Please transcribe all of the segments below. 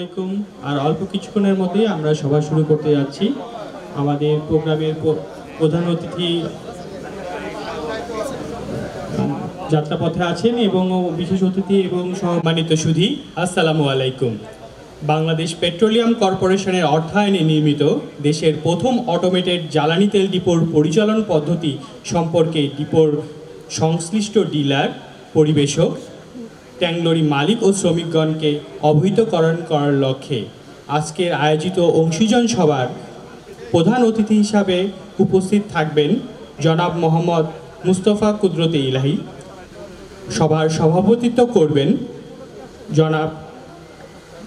আলাইকুম। আর অল্প কিছুক্ষণের মধ্যেই আমরা সভা শুরু করতে যাচ্ছি। আমাদের প্রোগ্রামের প্রধান অতিথি যাত্রাপথে আছেন এবং বিশেষ অতিথি এবং সম্মানিত সুধী, আসসালামু আলাইকুম। বাংলাদেশ পেট্রোলিয়াম কর্পোরেশনের অর্থায়নে নির্মিত দেশের প্রথম অটোমেটেড জ্বালানি তেল ডিপোর পরিচালন পদ্ধতি সম্পর্কে ডিপোর সংশ্লিষ্ট ডিলার, পরিবেশক, ট্যাংলরি মালিক ও শ্রমিকগণকে অবহিতকরণ করার লক্ষ্যে আজকের আয়োজিত অংশীজন সভার প্রধান অতিথি হিসাবে উপস্থিত থাকবেন জনাব মোহাম্মদ মুস্তফা কুদরতে ইলাহি। সভার সভাপতিত্ব করবেন জনাব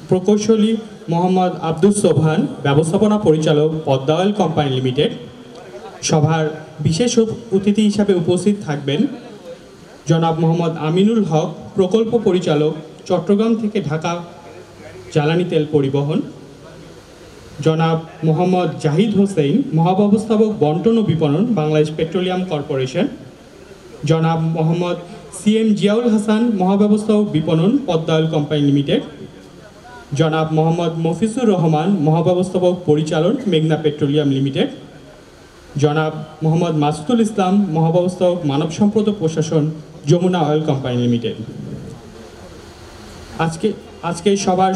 প্রকৌশলী মোহাম্মদ আব্দুল সোবহান, ব্যবস্থাপনা পরিচালক, পদ্মা অয়েল কোম্পানি লিমিটেড। সভার বিশেষ অতিথি হিসাবে উপস্থিত থাকবেন জনাব মোহাম্মদ আমিনুল হক, প্রকল্প পরিচালক, চট্টগ্রাম থেকে ঢাকা জ্বালানি তেল পরিবহন। জনাব মোহাম্মদ জাহিদ হোসেন, মহাব্যবস্থাপক, বন্টন ও বিপণন, বাংলাদেশ পেট্রোলিয়াম কর্পোরেশন। জনাব মোহাম্মদ সিএম জিয়াউল হাসান, মহাব্যবস্থাপক, বিপণন, পদ্মা অয়েল কোম্পানি লিমিটেড। জনাব মোহাম্মদ মফিজুর রহমান, মহাব্যবস্থাপক, পরিচালন, মেঘনা পেট্রোলিয়াম লিমিটেড। জনাব মোহাম্মদ মাসুদুল ইসলাম, মহাব্যবস্থাপক, মানব সম্পদ ও প্রশাসন, যমুনা অয়েল কোম্পানি লিমিটেড। আজকে সবার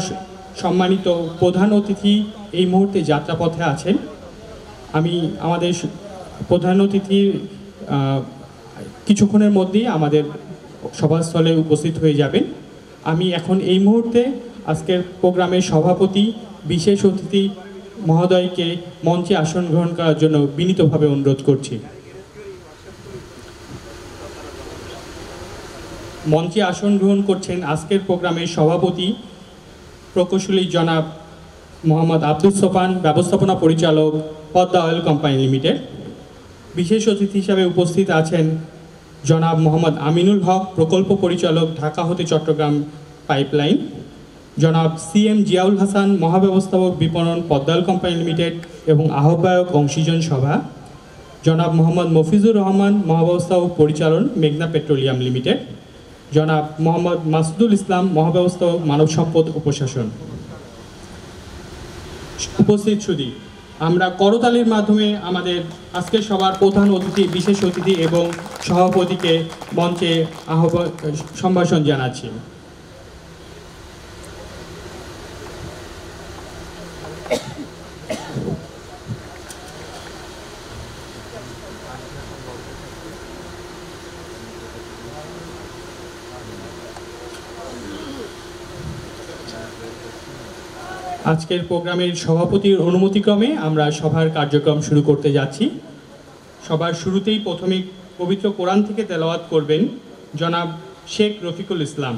সম্মানিত প্রধান অতিথি এই মুহূর্তে যাত্রাপথে আছেন। আমি আমাদের প্রধান অতিথি কিছুক্ষণের মধ্যেই আমাদের সভাস্থলে উপস্থিত হয়ে যাবেন। আমি এখন এই মুহূর্তে আজকের প্রোগ্রামের সভাপতি বিশেষ অতিথি মহোদয়কে মঞ্চে আসন গ্রহণ করার জন্য বিনীতভাবে অনুরোধ করছি। মঞ্চে আসন গ্রহণ করছেন আজকের প্রোগ্রামের সভাপতি প্রকৌশলী জনাব মোহাম্মদ আব্দুল সোবহান, ব্যবস্থাপনা পরিচালক, পদ্মা অয়েল কোম্পানি লিমিটেড। বিশেষ অতিথি হিসাবে উপস্থিত আছেন জনাব মোহাম্মদ আমিনুল হক, প্রকল্প পরিচালক, ঢাকা হতে চট্টগ্রাম পাইপলাইন। জনাব সিএম জিয়াউল হাসান, মহাব্যবস্থাপক, বিপণন, পদ্মা অয়েল কোম্পানি লিমিটেড এবং আহ্বায়ক অংশীজন সভা। জনাব মোহাম্মদ মফিজুর রহমান, মহাব্যবস্থাপক, পরিচালন, মেঘনা পেট্রোলিয়াম লিমিটেড। জনাব মোহাম্মদ মাসুদুল ইসলাম, মহাব্যবস্থাপক, মানব সম্পদ ও প্রশাসন। উপস্থিত সুধী, আমরা করতালির মাধ্যমে আমাদের আজকের সবার প্রধান অতিথি, বিশেষ অতিথি এবং সভাপতিকে মঞ্চে সম্ভাষণ জানাচ্ছি। আজকের প্রোগ্রামের সভাপতির অনুমতিক্রমে আমরা সভার কার্যক্রম শুরু করতে যাচ্ছি। সবার শুরুতেই প্রথমে পবিত্র কোরআন থেকে তেলাওয়াত করবেন জনাব শেখ রফিকুল ইসলাম।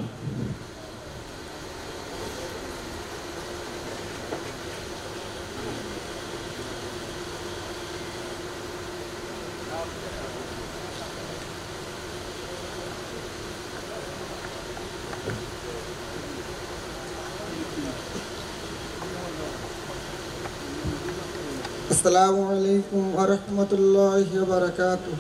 السلام عليكم ورحمة الله وبركاته.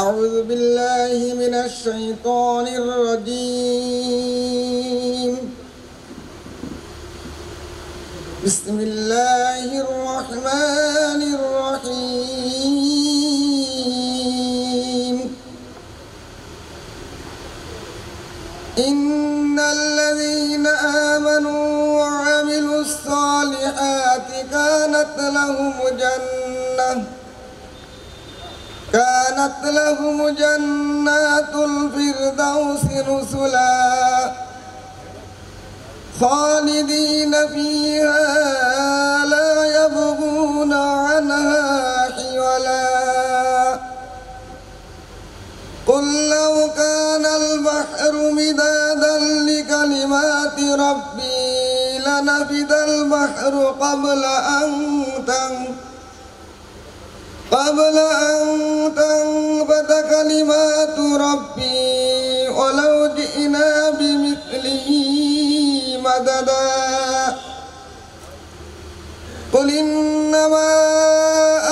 أعوذ بالله من الشيطان الرجيم. بسم الله الرحمن الرحيم. إن الذين آمنوا وعملوا الصالحات كانت لهم جنات الفردوس نزلا خالدين فيها لا يبغون عنها حولا. قل لو كان البحر مدادا لكلمات ربي لنفد البحر قبل أن تنفد كلمات ربي ولو جئنا بمثله مددا. قل إنما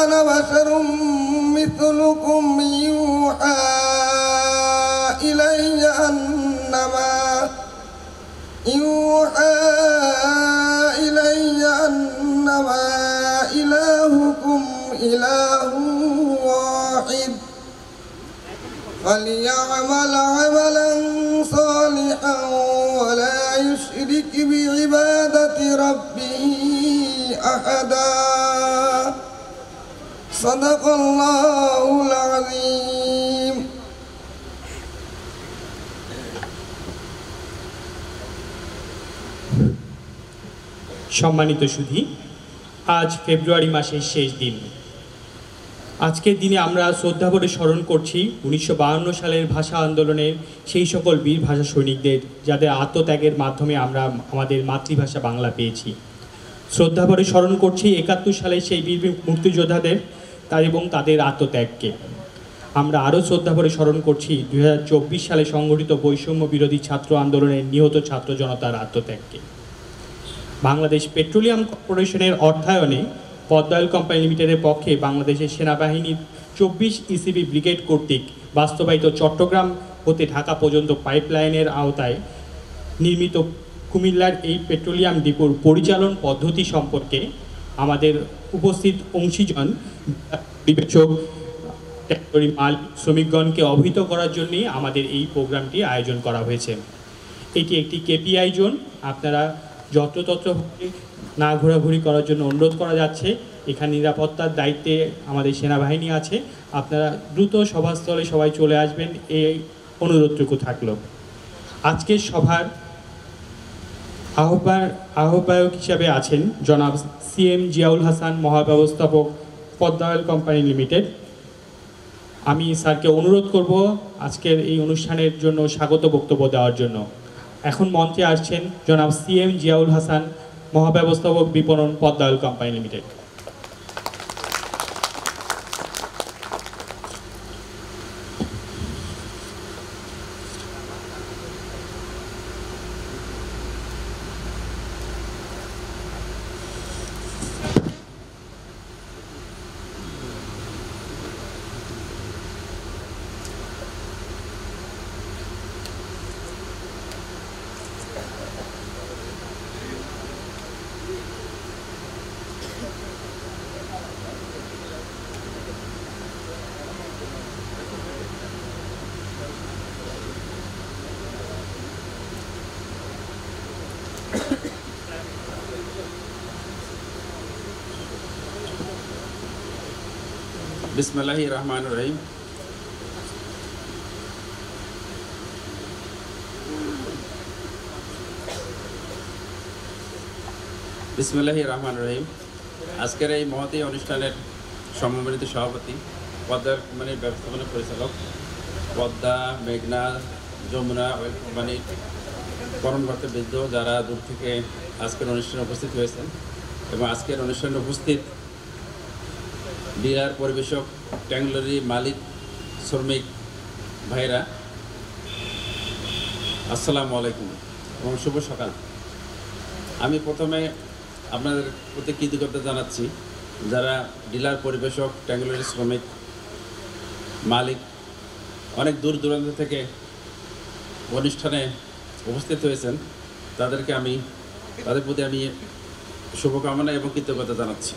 أنا بشر مثلكم يوحى إلي أنما إنما إلهكم إله واحد فليعمل عملا صالحا ولا يشرك بعبادة ربه أحدا صدق الله العظيم সম্মানিত সুধী, আজ ফেব্রুয়ারি মাসের শেষ দিন। আজকের দিনে আমরা শ্রদ্ধাভরে স্মরণ করছি 1952 সালের ভাষা আন্দোলনের সেই সকল বীর ভাষা সৈনিকদের, যাদের আত্মত্যাগের মাধ্যমে আমরা আমাদের মাতৃভাষা বাংলা পেয়েছি। শ্রদ্ধাভরে স্মরণ করছি 71 সালের সেই বীর মুক্তিযোদ্ধাদের এবং তাদের আত্মত্যাগকে। আমরা আরও শ্রদ্ধাভরে স্মরণ করছি 2024 সালে সংগঠিত বৈষম্য বিরোধী ছাত্র আন্দোলনের নিহত ছাত্র জনতার আত্মত্যাগকে। বাংলাদেশ পেট্রোলিয়াম কর্পোরেশনের অর্থায়নে পদ্মা অয়েল কোম্পানি লিমিটেডের পক্ষে বাংলাদেশের সেনাবাহিনীর 24 ইসিবি ব্রিগেড কর্তৃক বাস্তবায়িত চট্টগ্রাম হতে ঢাকা পর্যন্ত পাইপলাইনের আওতায় নির্মিত কুমিল্লার এই পেট্রোলিয়াম ডিপোর পরিচালন পদ্ধতি সম্পর্কে আমাদের উপস্থিত অংশীজন বিবেচক মালিক শ্রমিকগণকে অবহিত করার জন্যই আমাদের এই প্রোগ্রামটি আয়োজন করা হয়েছে। এটি একটি কেপিআই জোন। আপনারা যত্রতত্র না ঘোরাঘুরি করার জন্য অনুরোধ করা যাচ্ছে। এখানে নিরাপত্তার দায়িত্বে আমাদের সেনাবাহিনী আছে। আপনারা দ্রুত সভাস্থলে সবাই চলে আসবেন, এই অনুরোধটুকু থাকলো। আজকের সভার আহ্বায়ক হিসাবে আছেন জনাব সিএম জিয়াউল হাসান, মহাব্যবস্থাপক পদ্মা অয়েল কোম্পানি লিমিটেড। আমি স্যারকে অনুরোধ করব আজকের এই অনুষ্ঠানের জন্য স্বাগত বক্তব্য দেওয়ার জন্য। এখন মঞ্চে আসছেন জনাব সিএম জিয়াউল হাসান, মহাব্যবস্থাপক বিপণন, পদ্মা অয়েল কোম্পানি লিমিটেড। बिस्मिल्लाहिर रहमानिर रहीम। বিসমিল্লাহির রহমানির রহিম। আজকের এই মহতী অনুষ্ঠানের সম্মানিত সভাপতি, পদ্মা কোম্পানির ব্যবস্থাপনা পরিচালক, পদ্মা, মেঘনা, যমুনা অয়েল কোম্পানির কর্মকর্তাবৃন্দ, যারা দূর থেকে আজকের অনুষ্ঠানে উপস্থিত হয়েছেন এবং আজকের অনুষ্ঠানে উপস্থিত ডিলার, পরিবেশক, ট্যাঙ্কলরি মালিক, শ্রমিক ভাইরা, আসসালামু আলাইকুম এবং শুভ সকাল। আমি প্রথমে আপনাদের প্রতি কৃতজ্ঞতা জানাচ্ছি, যারা ডিলার, পরিবেশক, ট্যাঙ্কলরি শ্রমিক মালিক অনেক দূর দূরান্ত থেকে অনুষ্ঠানে উপস্থিত হয়েছেন। তাদের প্রতি আমি শুভকামনা এবং কৃতজ্ঞতা জানাচ্ছি।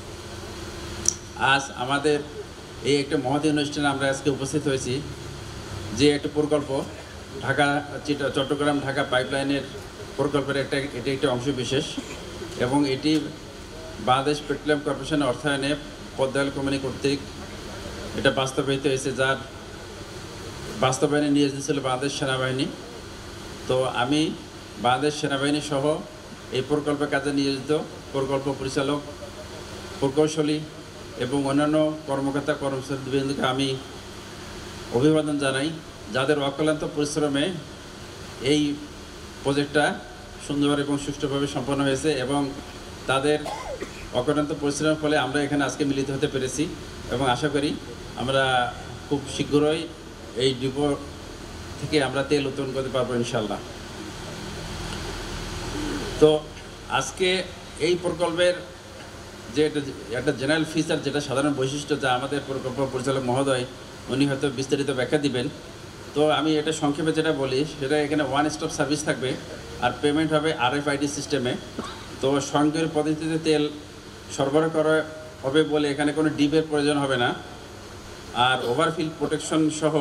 আজ আমাদের এই একটা মহতী অনুষ্ঠানে আমরা আজকে উপস্থিত হয়েছি, যে একটা প্রকল্প চট্টগ্রাম ঢাকা পাইপলাইনের প্রকল্পের এটি একটি অংশ বিশেষ, এবং এটি বাংলাদেশ পেট্রোলিয়াম কর্পোরেশনের অর্থায়নে পদ্মা অয়েল কোম্পানি কর্তৃক এটা বাস্তবায়িত হয়েছে, যার বাস্তবায়নে নিয়ে এসেছিল বাংলাদেশ সেনাবাহিনী। তো আমি বাংলাদেশ সেনাবাহিনী সহ এই প্রকল্পের কাজে নিয়োজিত প্রকল্প পরিচালক, প্রকৌশলী এবং অন্যান্য কর্মকর্তা কর্মচারীবৃন্দকে আমি অভিবাদন জানাই, যাদের অক্লান্ত পরিশ্রমে এই প্রজেক্টটা সুন্দর এবং সুষ্ঠুভাবে সম্পন্ন হয়েছে, এবং তাদের অক্লান্ত পরিশ্রমের ফলে আমরা এখানে আজকে মিলিত হতে পেরেছি, এবং আশা করি আমরা খুব শীঘ্রই এই ডিপো থেকে আমরা তেল উত্তোলন করতে পারবো ইনশাল্লাহ। তো আজকে এই প্রকল্পের যে একটা জেনারেল ফিচার, যেটা সাধারণ বৈশিষ্ট্য, যা আমাদের প্রকল্প পরিচালক মহোদয় উনি হয়তো বিস্তারিত ব্যাখ্যা দিবেন। তো আমি এটা সংক্ষেপে যেটা বলি, সেটা এখানে ওয়ান স্টপ সার্ভিস থাকবে, আর পেমেন্ট হবে RFID সিস্টেমে। তো স্বয়ংক্রিয় পদ্ধতিতে তেল সরবরাহ করা হবে বলে এখানে কোনো ডিপের প্রয়োজন হবে না। আর ওভারফিল প্রোটেকশন সহ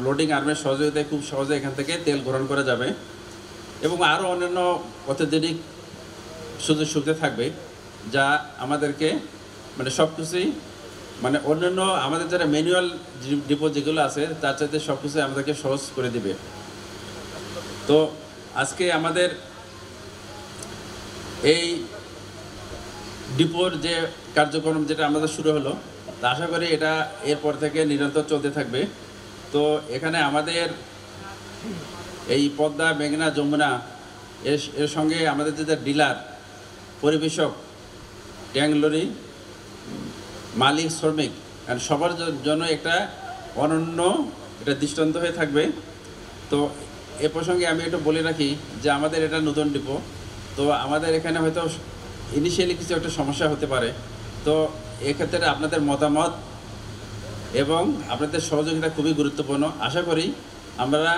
লোডিং আর্মের সহযোগিতায় খুব সহজে এখান থেকে তেল গ্রহণ করা যাবে এবং আরও অন্যান্য অত্যাধুনিক সুযোগ সুবিধা থাকবে, যা আমাদেরকে মানে সব কিছুই মানে অন্যান্য আমাদের যারা ম্যানুয়াল ডিপো যেগুলো আছে তার চাইতে সব কিছুই আমাদেরকে সহজ করে দিবে। তো আজকে আমাদের এই ডিপোর যে কার্যক্রম যেটা আমাদের শুরু হলো, তা আশা করি এটা এরপর থেকে নিরন্তর চলতে থাকবে। তো এখানে আমাদের এই পদ্মা, মেঘনা, যমুনা এর সঙ্গে আমাদের যে ডিলার, পরিবেশক, ট্যাঙ্ক লরি মালিক, শ্রমিক সবার জন্য একটা অনন্য এটা দৃষ্টান্ত হয়ে থাকবে। তো এ প্রসঙ্গে আমি একটু বলে রাখি যে আমাদের এটা নতুন ডিপো, তো আমাদের এখানে হয়তো ইনিশিয়ালি কিছু একটা সমস্যা হতে পারে। তো এক্ষেত্রে আপনাদের মতামত এবং আপনাদের সহযোগিতা খুবই গুরুত্বপূর্ণ। আশা করি আমরা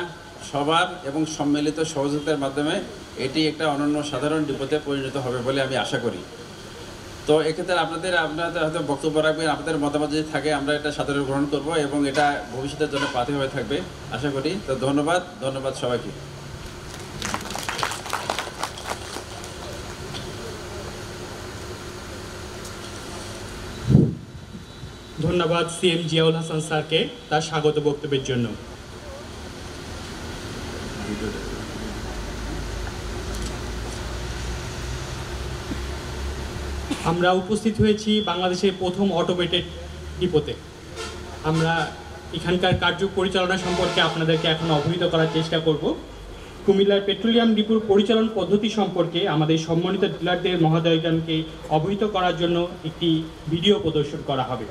সবার এবং সম্মিলিত সহযোগিতার মাধ্যমে এটি একটা অনন্য সাধারণ ডিপোতে পরিণত হবে বলে আমি আশা করি। তো এক্ষেত্রে আপনাদের হয়তো বক্তব্য রাখবেন, আপনাদের মতামত যদি থাকে আমরা এটা সাধারণ গ্রহণ করব এবং এটা ভবিষ্যতের জন্য পাথে হয়ে থাকবে আশা করি। তো ধন্যবাদ সবাইকে। ধন্যবাদ সিএম জিয়াউল হাসান স্যারকে তার স্বাগত বক্তব্যের জন্য। আমরা উপস্থিত হয়েছি বাংলাদেশের প্রথম অটোমেটেড ডিপোতে। আমরা এখানকার কার্য পরিচালনা সম্পর্কে আপনাদেরকে এখন অবহিত করার চেষ্টা করব। কুমিল্লার পেট্রোলিয়াম ডিপোর পরিচালন পদ্ধতি সম্পর্কে আমাদের সম্মানিত ডিলারদের মহোদয়গণকে অবহিত করার জন্য একটি ভিডিও প্রদর্শন করা হবে।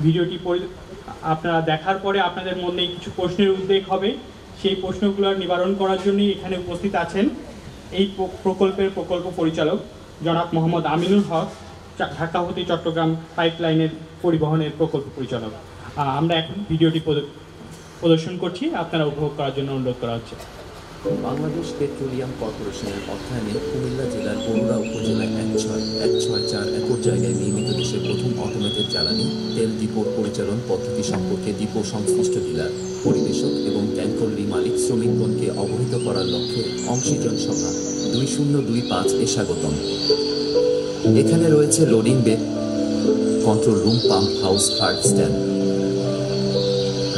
ভিডিওটি আপনারা দেখার পরে আপনাদের মনে কিছু প্রশ্নের উদ্বেগ হবে। সেই প্রশ্নগুলোর নিবারণ করার জন্যই এখানে উপস্থিত আছেন এই প্রকল্পের প্রকল্প পরিচালক জনাব মোহাম্মদ আমিনুল হক, ঢাকা হতে চট্টগ্রাম পাইপলাইনের পরিবহনের প্রকল্প পরিচালক। আমরা এখন ভিডিওটি প্রদর্শন করছি, আপনারা উপভোগ করার জন্য অনুরোধ করা হচ্ছে। বাংলাদেশ পেট্রোলিয়াম কর্পোরেশনের অর্থায়নে কুমিল্লা জেলার বরুড়া উপজেলায় 16164 একর জায়গায় নির্মিত দেশের প্রথম অটোমেটেড জ্বালানি তেল ডিপোর পরিচালন পদ্ধতি সম্পর্কে ডিপো সংশ্লিষ্ট ডিলার, পরিবেশক এবং ট্যাঙ্করলি মালিক শ্রমিকগণকে অবহিত করার লক্ষ্যে অংশীজন সভা 2025 এ স্বাগতম। এখানে রয়েছে লোডিং বে, control room, pump house, hard stand.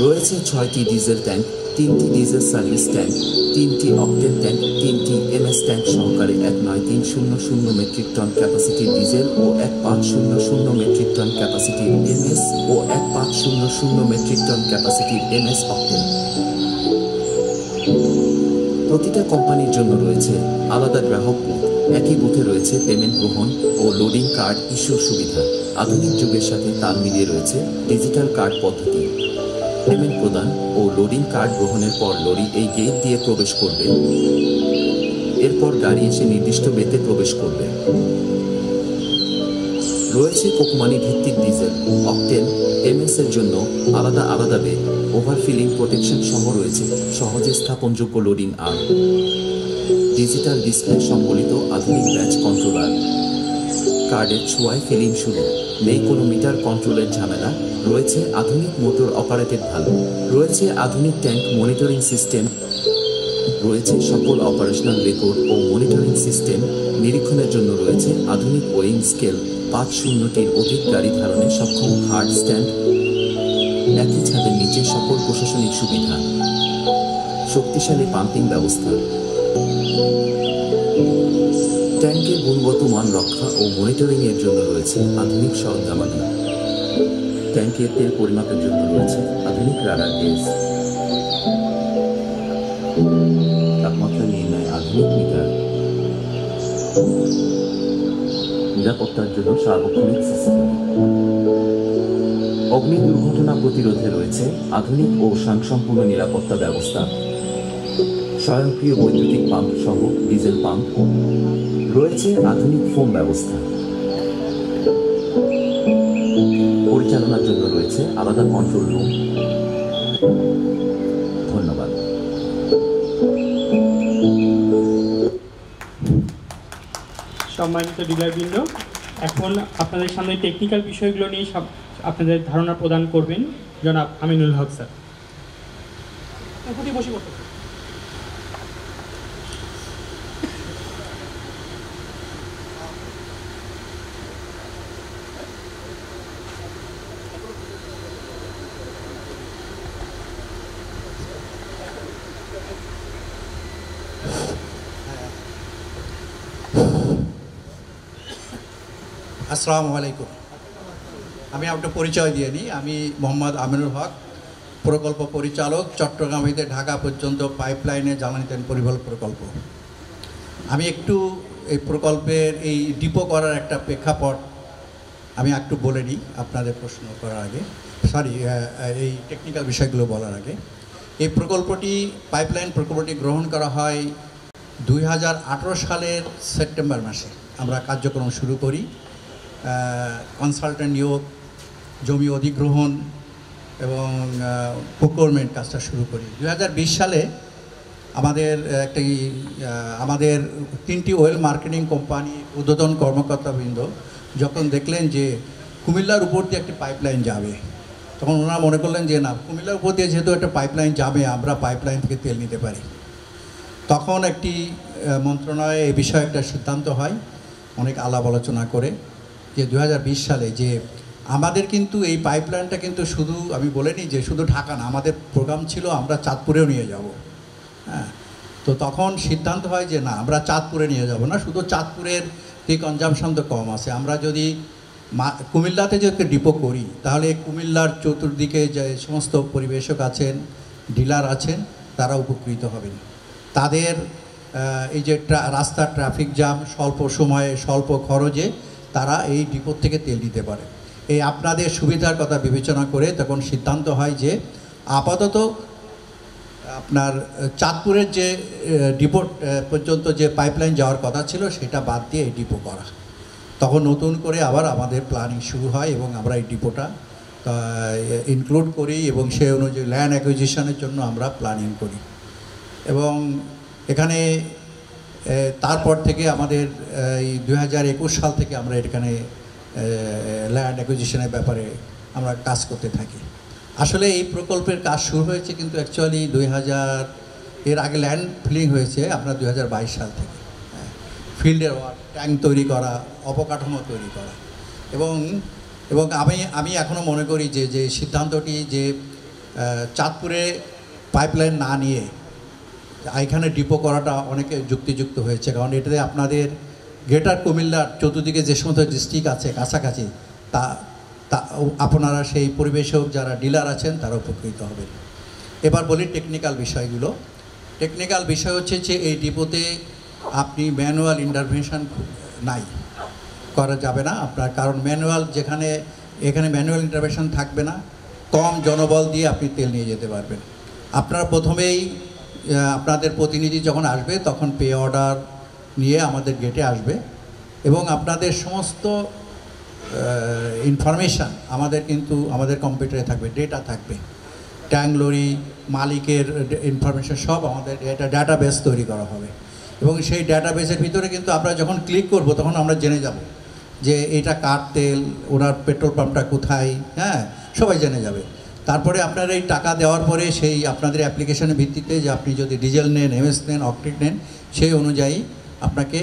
রয়েছে 6টি ডিজেল ট্যাঙ্ক, 3টি ডিজেল সার্ভিস ট্যাঙ্ক, 3টি অকটেন ট্যাঙ্ক, 3টি এমএস ট্যাঙ্ক সহকারে 19300 মেট্রিক টন ক্যাপাসিটির ডিজেল ও 1500 মেট্রিক টন ক্যাপাসিটির এমএস ও 1500 মেট্রিক টন ক্যাপাসিটির এমএস অকটেন। প্রতিটা কোম্পানির জন্য রয়েছে আলাদা গ্রাহক বুথ। একই বুথে রয়েছে পেমেন্ট গ্রহণ ও লোডিং কার্ড ইস্যুর সুবিধা। আধুনিক যুগের সাথে তাল মিলিয়ে রয়েছে ডিজিটাল কার্ড পদ্ধতি। পেমেন্ট প্রদান ও লোডিং কার্ড গ্রহণের পর লরি এই গেট দিয়ে প্রবেশ করবে, এরপর গাড়ি এসে নির্দিষ্ট বেতে প্রবেশ করবে। রয়েছে কোম্পানি ভিত্তিক ডিজেল, অকটেন, এমএস এর জন্য আলাদা আলাদা বে, ওভারফিলিং প্রোটেকশন সহ রয়েছে সহজে স্থাপনযোগ্য লোডিং আর্ম, ডিজিটাল ডিসপ্লে সম্বলিত আধুনিক ব্যাচ কন্ট্রোলার। কার্ডের ছোঁয়ায় ফিলিং শুরু, নেই কোনো মিটার কন্ট্রোলের ঝামেলা। রয়েছে আধুনিক মোটর অপারেটেড ভালভ, রয়েছে আধুনিক ট্যাঙ্ক মনিটরিং সিস্টেম, রয়েছে সকল অপারেশনাল রেকর্ড ও মনিটরিং সিস্টেম। নিরীক্ষণের জন্য রয়েছে আধুনিক ওয়েইং স্কেল, 500টির অধিক গাড়ি ধারণে সক্ষম হার্ড স্ট্যান্ড। একই ছাদের নিচে সকল প্রশাসনিক সুবিধা, শক্তিশালী পাম্পিং ব্যবস্থা। ট্যাঙ্কের গুণগত মান রক্ষা ও মনিটরিংয়ের জন্য রয়েছে আধুনিক সরঞ্জামাদি। ট্যাঙ্কের তেল পরিমাপের জন্য রয়েছে আধুনিক রাডার গেজ, তাপমাত্রা নির্ণয় আধুনিক মিটার, নিরাপত্তার জন্য সার্বক্ষণিক সিস্টেম। অগ্নি দুর্ঘটনা প্রতিরোধে রয়েছে আধুনিক ও স্বয়ংসম্পূর্ণ নিরাপত্তা ব্যবস্থা। স্বয়ংক্রিয় বৈদ্যুতিক পাম্প সহ ডিজেল পাম্প, রয়েছে আধুনিক ফোম ব্যবস্থা। পরিচালনার জন্য রয়েছে আলাদা কন্ট্রোল রুম। ধন্যবাদ। সম্মানিত ডিলারবৃন্দ, এখন আপনাদের সামনে টেকনিক্যাল বিষয়গুলো নিয়ে আপনাদের ধারণা প্রদান করবেন জনাব আমিনুল হক স্যার। বসে পড়তে আসসালামু আলাইকুম। আমি আপনার পরিচয় দিয়ে নিই। আমি মোহাম্মদ আমিনুল হক, প্রকল্প পরিচালক, চট্টগ্রাম হইতে ঢাকা পর্যন্ত পাইপলাইনে জ্বালানি তেল পরিবহন প্রকল্প। আমি একটু এই প্রকল্পের এই ডিপো করার একটা প্রেক্ষাপট আমি একটু বলে নিই আপনাদের প্রশ্ন করার আগে, এই টেকনিক্যাল বিষয়গুলো বলার আগে। এই প্রকল্পটি পাইপলাইন প্রকল্পটি গ্রহণ করা হয় 2018 সালের সেপ্টেম্বর মাসে। আমরা কার্যক্রম শুরু করি, কনসালটেন্ট নিয়োগ, জমি অধিগ্রহণ এবং প্রকিউরমেন্ট কাজটা শুরু করি। 2020 সালে আমাদের 3টি ওয়েল মার্কেটিং কোম্পানি ঊর্ধ্বতন কর্মকর্তাবৃন্দ যখন দেখলেন যে কুমিল্লার উপর দিয়ে একটি পাইপলাইন যাবে, তখন ওনারা মনে করলেন যে না, কুমিল্লার উপর দিয়ে যেহেতু একটা পাইপলাইন যাবে, আমরা পাইপলাইন থেকে তেল নিতে পারি। তখন একটি মন্ত্রণালয়ে এই বিষয়ে একটা সিদ্ধান্ত হয়, অনেক আলাপ আলোচনা করে, যে 2020 সালে যে আমাদের কিন্তু এই পাইপলাইনটা কিন্তু শুধু, আমি বলে নিই যে শুধু ঢাকা না, আমাদের প্রোগ্রাম ছিল আমরা চাঁদপুরেও নিয়ে যাব। হ্যাঁ, তো তখন সিদ্ধান্ত হয় যে না, আমরা চাঁদপুরে নিয়ে যাব না, শুধু চাঁদপুরের এই কনজামশন তো কম আছে, আমরা যদি কুমিল্লাতে যদি ডিপো করি তাহলে কুমিল্লার চতুর্দিকে যে সমস্ত পরিবেশক আছেন, ডিলার আছেন, তারা উপকৃত হবেন। তাদের এই যে রাস্তার ট্রাফিক জ্যাম, স্বল্প সময়ে স্বল্প খরচে তারা এই ডিপো থেকে তেল নিতে পারে। এই আপনাদের সুবিধার কথা বিবেচনা করে তখন সিদ্ধান্ত হয় যে আপাতত আপনার চাঁদপুরের যে ডিপো পর্যন্ত যে পাইপলাইন যাওয়ার কথা ছিল সেটা বাদ দিয়ে এই ডিপো করা। তখন নতুন করে আবার আমাদের প্ল্যানিং শুরু হয় এবং আমরা এই ডিপোটা ইনক্লুড করি এবং সেই অনুযায়ী ল্যান্ড অ্যাকুইজিশনের জন্য আমরা প্ল্যানিং করি। এবং এখানে তারপর থেকে আমাদের এই 2021 সাল থেকে আমরা এখানে ল্যান্ড অ্যাকুইজিশনের ব্যাপারে আমরা কাজ করতে থাকি। আসলে এই প্রকল্পের কাজ শুরু হয়েছে কিন্তু অ্যাকচুয়ালি 2000 এর আগে ল্যান্ড ফিলিং হয়েছে আপনার 2022 সাল থেকে। ফিল্ডের ওয়ার্ক, ট্যাঙ্ক তৈরি করা, অবকাঠামো তৈরি করা এবং আমি এখনও মনে করি যে সিদ্ধান্তটি যে চাঁদপুরে পাইপলাইন না নিয়ে এখানে ডিপো করাটা অনেকে যুক্তিযুক্ত হয়েছে, কারণ এটাতে আপনাদের গ্রেটার কুমিল্লার চতুর্দিকে যে সমস্ত ডিস্ট্রিক্ট আছে কাছাকাছি, তা আপনারা সেই পরিবেশক যারা ডিলার আছেন তারা উপকৃত হবেন। এবার বলি টেকনিক্যাল বিষয়গুলো। টেকনিক্যাল বিষয় হচ্ছে যে এই ডিপোতে আপনি ম্যানুয়াল ইন্টারভেনশন নাই, করা যাবে না আপনার, কারণ ম্যানুয়াল এখানে ম্যানুয়াল ইন্টারভেনশন থাকবে না। কম জনবল দিয়ে আপনি তেল নিয়ে যেতে পারবেন। আপনারা প্রথমেই আপনাদের প্রতিনিধি যখন আসবে তখন পে অর্ডার নিয়ে আমাদের গেটে আসবে এবং আপনাদের সমস্ত ইনফরমেশান আমাদের কম্পিউটারে থাকবে, ডেটা থাকবে, ট্যাঙ্ক লরি মালিকের ইনফরমেশান সব আমাদের ডাটাবেস তৈরি করা হবে এবং সেই ডাটাবেসের ভিতরে কিন্তু আমরা যখন ক্লিক করব তখন আমরা জেনে যাব যে এটা কার তেল, ওনার পেট্রোল পাম্পটা কোথায়, হ্যাঁ, সবাই জেনে যাবে। তারপরে আপনারা এই টাকা দেওয়ার পরে সেই আপনাদের অ্যাপ্লিকেশনের ভিত্তিতে যে আপনি যদি ডিজেল নেন, এমএস নেন, অকটেন নেন, সেই অনুযায়ী আপনাকে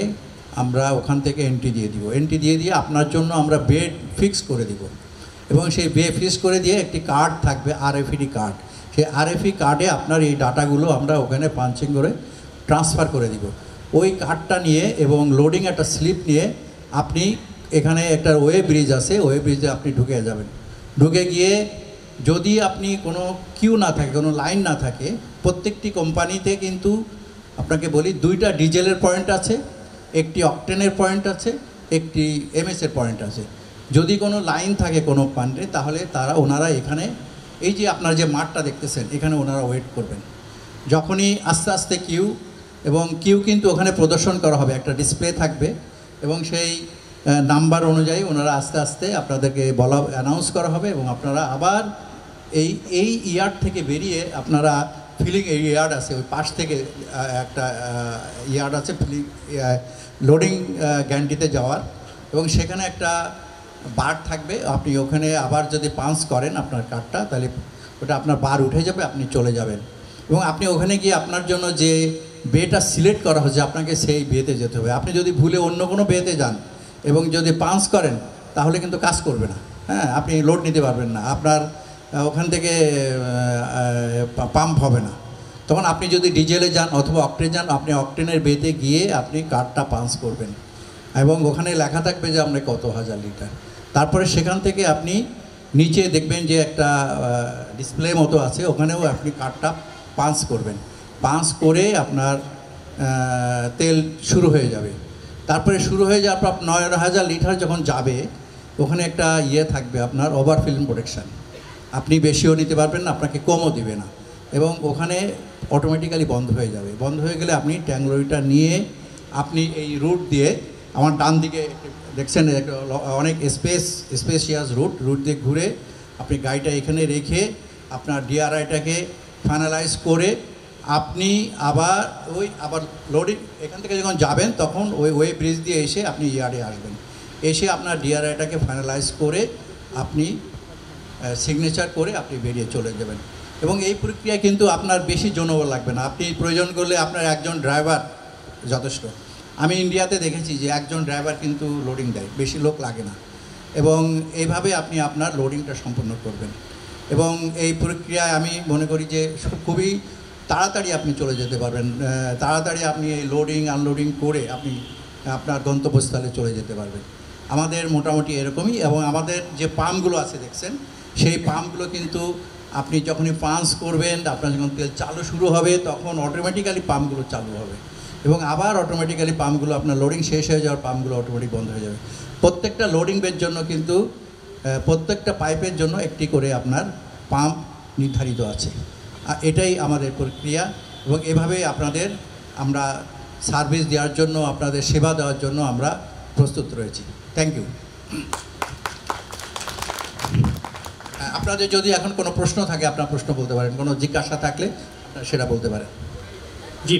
আমরা ওখান থেকে এন্ট্রি দিয়ে দিব। এন্ট্রি দিয়ে আপনার জন্য আমরা বেড ফিক্স করে দিব এবং সেই বেড ফিক্স করে দিয়ে একটি কার্ড থাকবে, আরএফইডি কার্ড। সেই আরএফই কার্ডে আপনার এই ডাটাগুলো আমরা ওখানে পাঞ্চিং করে ট্রান্সফার করে দিব। ওই কার্ডটা নিয়ে এবং লোডিং একটা স্লিপ নিয়ে আপনি এখানে একটা ওয়ে ব্রিজ আছে, ওয়ে ব্রিজে আপনি ঢুকে যাবেন। ঢুকে গিয়ে যদি আপনি কোনো কিউ না থাকে, কোনো লাইন না থাকে, প্রত্যেকটি কোম্পানিতে কিন্তু আপনাকে বলি 2টা ডিজেলের পয়েন্ট আছে, একটি অকটেনের পয়েন্ট আছে, একটি এমএসের পয়েন্ট আছে। যদি কোনো লাইন থাকে কোনো পয়েন্টে তাহলে ওনারা এখানে এই যে আপনার যে মাঠটা দেখতেছেন এখানে ওনারা ওয়েট করবেন। যখনই আস্তে আস্তে কিউ কিন্তু ওখানে প্রদর্শন করা হবে, একটা ডিসপ্লে থাকবে এবং সেই নাম্বার অনুযায়ী ওনারা আস্তে আস্তে আপনাদেরকে অ্যানাউন্স করা হবে এবং আপনারা আবার এই ইয়ার্ড থেকে বেরিয়ে আপনারা ফিলিং ইয়ার্ড আছে, ওই পাশ থেকে একটা ইয়ার্ড আছে ফিলিং লোডিং গ্যান্ডিতে যাওয়ার, এবং সেখানে একটা বার থাকবে, আপনি ওখানে আবার যদি পাঞ্চ করেন আপনার কার্ডটা, তাহলে ওটা আপনার বার উঠে যাবে, আপনি চলে যাবেন। এবং আপনি ওখানে গিয়ে আপনার জন্য যে বেটা সিলেক্ট করা হচ্ছে আপনাকে সেই বেতে যেতে হবে। আপনি যদি ভুলে অন্য কোনো বেতে যান এবং যদি পাঞ্চ করেন তাহলে কিন্তু কাজ করবে না, হ্যাঁ, আপনি লোড নিতে পারবেন না, আপনার ওখান থেকে পাম্প হবে না। তখন আপনি যদি ডিজেলে যান অথবা অকটেন যান, আপনি অকটেনের বেতে গিয়ে আপনি কার্ডটা পাঞ্চ করবেন এবং ওখানে লেখা থাকবে যে আপনি কত হাজার লিটার। তারপরে সেখান থেকে আপনি নিচে দেখবেন যে একটা ডিসপ্লে মতো আছে, ওখানেও আপনি কার্ডটা পাঞ্চ করবেন। পাঞ্চ করে আপনার তেল শুরু হয়ে যাবে। তারপরে শুরু হয়ে যাওয়ার পর 9,000 লিটার যখন যাবে, ওখানে একটা থাকবে আপনার ওভারফিলিং প্রোটেকশান। আপনি বেশিও নিতে পারবেন না, আপনাকে কমও দিবে না, এবং ওখানে অটোমেটিক্যালি বন্ধ হয়ে যাবে। বন্ধ হয়ে গেলে আপনি ট্যাঙ্ক লরিটা নিয়ে আপনি এই রুট দিয়ে, আমার ডান দিকে দেখছেন অনেক স্পেশিয়াস রুট দিয়ে ঘুরে আপনি গাড়িটা এখানে রেখে আপনার ডিআরআইটাকে ফাইনালাইজ করে আপনি আবার লোডিং এখান থেকে যখন যাবেন তখন ওই ওয়ে ব্রিজ দিয়ে এসে আপনি ইয়ার্ডে আসবেন। এসে আপনার ডিআরআইটাকে ফাইনালাইজ করে আপনি সিগনেচার করে আপনি বেরিয়ে চলে যাবেন। এবং এই প্রক্রিয়ায় কিন্তু আপনার বেশি জনবল লাগবে না, আপনি প্রয়োজন করলে আপনার একজন ড্রাইভার যথেষ্ট। আমি ইন্ডিয়াতে দেখেছি যে একজন ড্রাইভার কিন্তু লোডিং দেয়, বেশি লোক লাগে না, এবং এইভাবে আপনি আপনার লোডিংটা সম্পন্ন করবেন। এবং এই প্রক্রিয়ায় আমি মনে করি যে খুবই তাড়াতাড়ি আপনি চলে যেতে পারবেন, তাড়াতাড়ি আপনি এই লোডিং আনলোডিং করে আপনি আপনার গন্তব্যস্থলে চলে যেতে পারবেন। আমাদের মোটামুটি এরকমই। এবং আমাদের যে পাম্পগুলো আছে দেখছেন, সেই পাম্পগুলো কিন্তু আপনি যখনই পাঞ্চ করবেন, আপনার যখন তেল চালু শুরু হবে তখন অটোমেটিক্যালি পাম্পগুলো চালু হবে, এবং আবার অটোমেটিক্যালি পাম্পগুলো আপনার লোডিং শেষ হয়ে যাওয়ার পাম্পগুলো অটোমেটিক বন্ধ হয়ে যাবে। প্রত্যেকটা লোডিং বের জন্য কিন্তু প্রত্যেকটা পাইপের জন্য একটি করে আপনার পাম্প নির্ধারিত আছে। এটাই আমাদের প্রক্রিয়া, এবং এভাবে আমরা সার্ভিস দেওয়ার জন্য, আপনাদের সেবা দেওয়ার জন্য আমরা প্রস্তুত রয়েছি। Thank you. আপনাদের যদি এখন কোনো প্রশ্ন থাকে আপনার প্রশ্ন বলতে পারেন, কোনো জিজ্ঞাসা থাকলে সেটা বলতে পারেন। জি,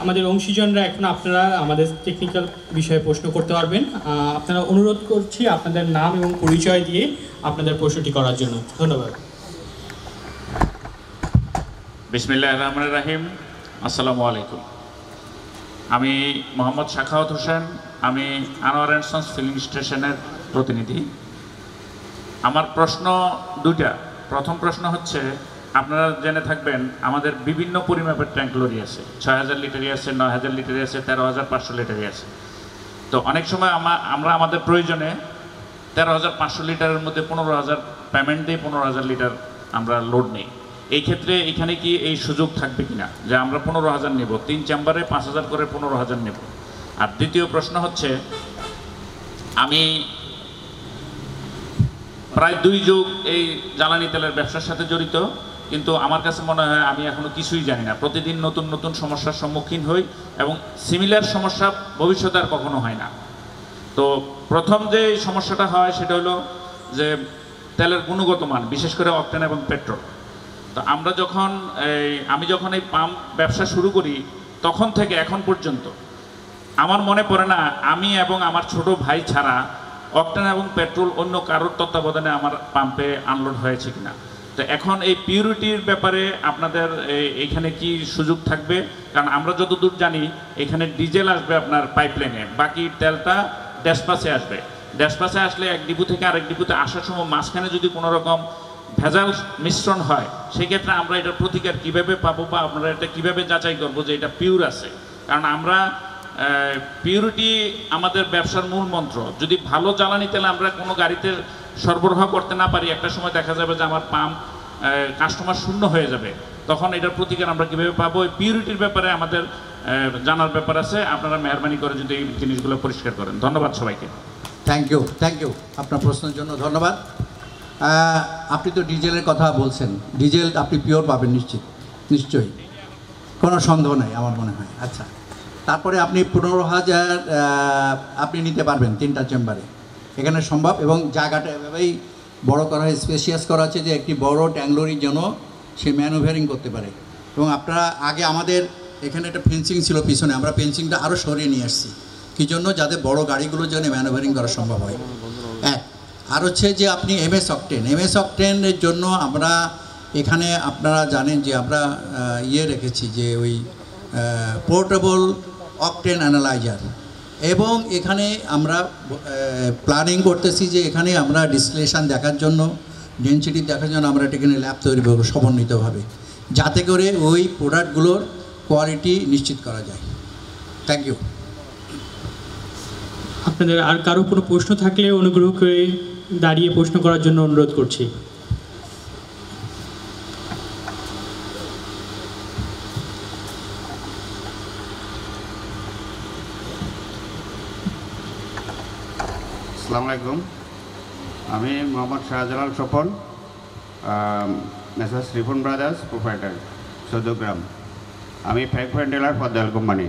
আমাদের অংশীজনরা এখন আপনারা আমাদের টেকনিক্যাল বিষয়ে প্রশ্ন করতে পারবেন। আপনারা অনুরোধ করছি আপনাদের নাম এবং পরিচয় দিয়ে আপনাদের প্রশ্নটি করার জন্য। ধন্যবাদ। বিসমিল্লাহির রহমানির রহিম। আসসালামু আলাইকুম। আমি মোহাম্মদ শাখাওয়াত হোসেন, আমি আনোয়ার অ্যান্ড সন্স ফিলিং স্টেশনের প্রতিনিধি। আমার প্রশ্ন দুইটা। প্রথম প্রশ্ন হচ্ছে, আপনারা জেনে থাকবেন আমাদের বিভিন্ন পরিমাপের ট্যাঙ্ক লরি আছে, 6,000 লিটারই আছে, 9,000 লিটারই আছে, 13,500 লিটারই আছে। তো অনেক সময় আমরা আমাদের প্রয়োজনে 13,500 লিটারের মধ্যে 15,000 পেমেন্ট দিয়ে 15,000 লিটার আমরা লোড নিই। এই ক্ষেত্রে এখানে কি এই সুযোগ থাকবে কিনা যে আমরা 15,000 নেব, 3 চেম্বারে 5,000 করে 15,000 নেব? আর দ্বিতীয় প্রশ্ন হচ্ছে, আমি প্রায় 2 যুগ এই জ্বালানি তেলের ব্যবসার সাথে জড়িত, কিন্তু আমার কাছে মনে হয় আমি এখনো কিছুই জানি না। প্রতিদিন নতুন নতুন সমস্যার সম্মুখীন হই, এবং সিমিলার সমস্যা ভবিষ্যতে আর কখনো হয় না। তো প্রথম যে সমস্যাটা হয় সেটা হলো যে তেলের গুণগত মান, বিশেষ করে অকটেন এবং পেট্রোল। তো আমি যখন এই পাম্প ব্যবসা শুরু করি তখন থেকে এখন পর্যন্ত আমার মনে পড়ে না আমি এবং আমার ছোট ভাই ছাড়া অকটেন এবং পেট্রোল অন্য কারোর তত্ত্বাবধানে আমার পাম্পে আনলোড হয়েছে কিনা। তো এখন এই পিউরিটির ব্যাপারে আপনাদের এইখানে কি সুযোগ থাকবে? কারণ আমরা যতদূর জানি এখানে ডিজেল আসবে আপনার পাইপলাইনে, বাকি তেলটা ড্যাশপাসে আসবে। ড্যাশপাসে আসলে এক ডিপো থেকে আরেক ডিপোতে আসার সময় মাঝখানে যদি কোনো রকম ভেজাল মিশ্রণ হয়, সেক্ষেত্রে আমরা এটার প্রতিকার কীভাবে পাবো, বা আপনারা এটা কীভাবে যাচাই করবো যে এটা পিওর আছে? কারণ আমরা পিউরিটি আমাদের ব্যবসার মূল মন্ত্র। যদি ভালো জ্বালানি তেল আমরা কোনো গাড়িতে সরবরাহ করতে না পারি, একটা সময় দেখা যাবে যে আমার পাম্প কাস্টমার শূন্য হয়ে যাবে। তখন এটার প্রতিকার আমরা কীভাবে পাবো, এই পিউরিটির ব্যাপারে আমাদের জানার ব্যাপার আছে। আপনারা মেহরবানি করে যদি এই জিনিসগুলো পরিষ্কার করেন। ধন্যবাদ সবাইকে। থ্যাংক ইউ আপনার প্রশ্নের জন্য ধন্যবাদ। আপনি তো ডিজেলের কথা বলছেন, ডিজেল আপনি পিওর পাবেন নিশ্চয়ই, কোনো সন্দেহ নাই আমার মনে হয়। আচ্ছা, তারপরে আপনি 15,000 আপনি নিতে পারবেন 3টা চেম্বারে, এখানে সম্ভব। এবং জায়গাটা এভাবেই বড় করা হয়, স্পেশিয়াস করা আছে যে একটি বড় ট্যাংলোরির জন্য সে ম্যানুভেয়ারিং করতে পারে। এবং আপনারা আগে আমাদের এখানে একটা ফেন্সিং ছিল পিছনে, আমরা ফেন্সিংটা আরও সরিয়ে নিয়ে আসছি, কী জন্য? যাতে বড় গাড়িগুলো যেন ম্যানুভারিং করা সম্ভব হয়। এক আর হচ্ছে যে আপনি এমএস অকটেনের জন্য আমরা এখানে আপনারা জানেন যে আমরা রেখেছি যে ওই পোর্টেবল অকটেন অ্যানালাইজার, এবং এখানে আমরা প্ল্যানিং করতেছি যে এখানে আমরা ডিসটিলেশন দেখার জন্য, ডেনসিটি দেখার জন্য আমরা এখানে ল্যাব তৈরি করবো সমন্বিতভাবে, যাতে করে ওই প্রোডাক্টগুলোর কোয়ালিটি নিশ্চিত করা যায়। Thank you. আপনাদের আর কারো কোনো প্রশ্ন থাকলে অনুগ্রহ করে দাঁড়িয়ে প্রশ্ন করার জন্য অনুরোধ করছি। আসসালামু আলাইকুম, আমি Mohammad Shahjalal Swapan, messrs Rifon brothers proprietor, Chauddagram. আমি ফ্যাক্ট পয়েন্ট ডিলার পদ্মাল কোম্পানি।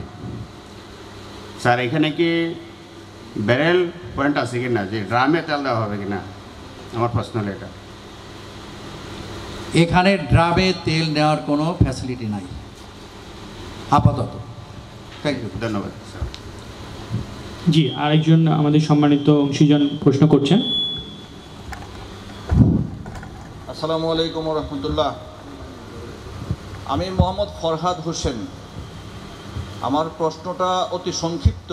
স্যার, এখানে কি ব্যারেল পয়েন্ট আছে কি না, যে ড্রামে তেল দেওয়া হবে কি না? আমার প্রশ্ন হলো এটা। এখানে ড্রামে তেল নেওয়ার কোনো ফ্যাসিলিটি নাই আপাতত। থ্যাংক ইউ, ধন্যবাদ স্যার। জি, আরেকজন আমাদের সম্মানিত অংশীজন প্রশ্ন করছেন। আসসালামু আলাইকুম রহমতুল্লাহ। আমি মোহাম্মদ ফরহাদ হোসেন। আমার প্রশ্নটা অতি সংক্ষিপ্ত।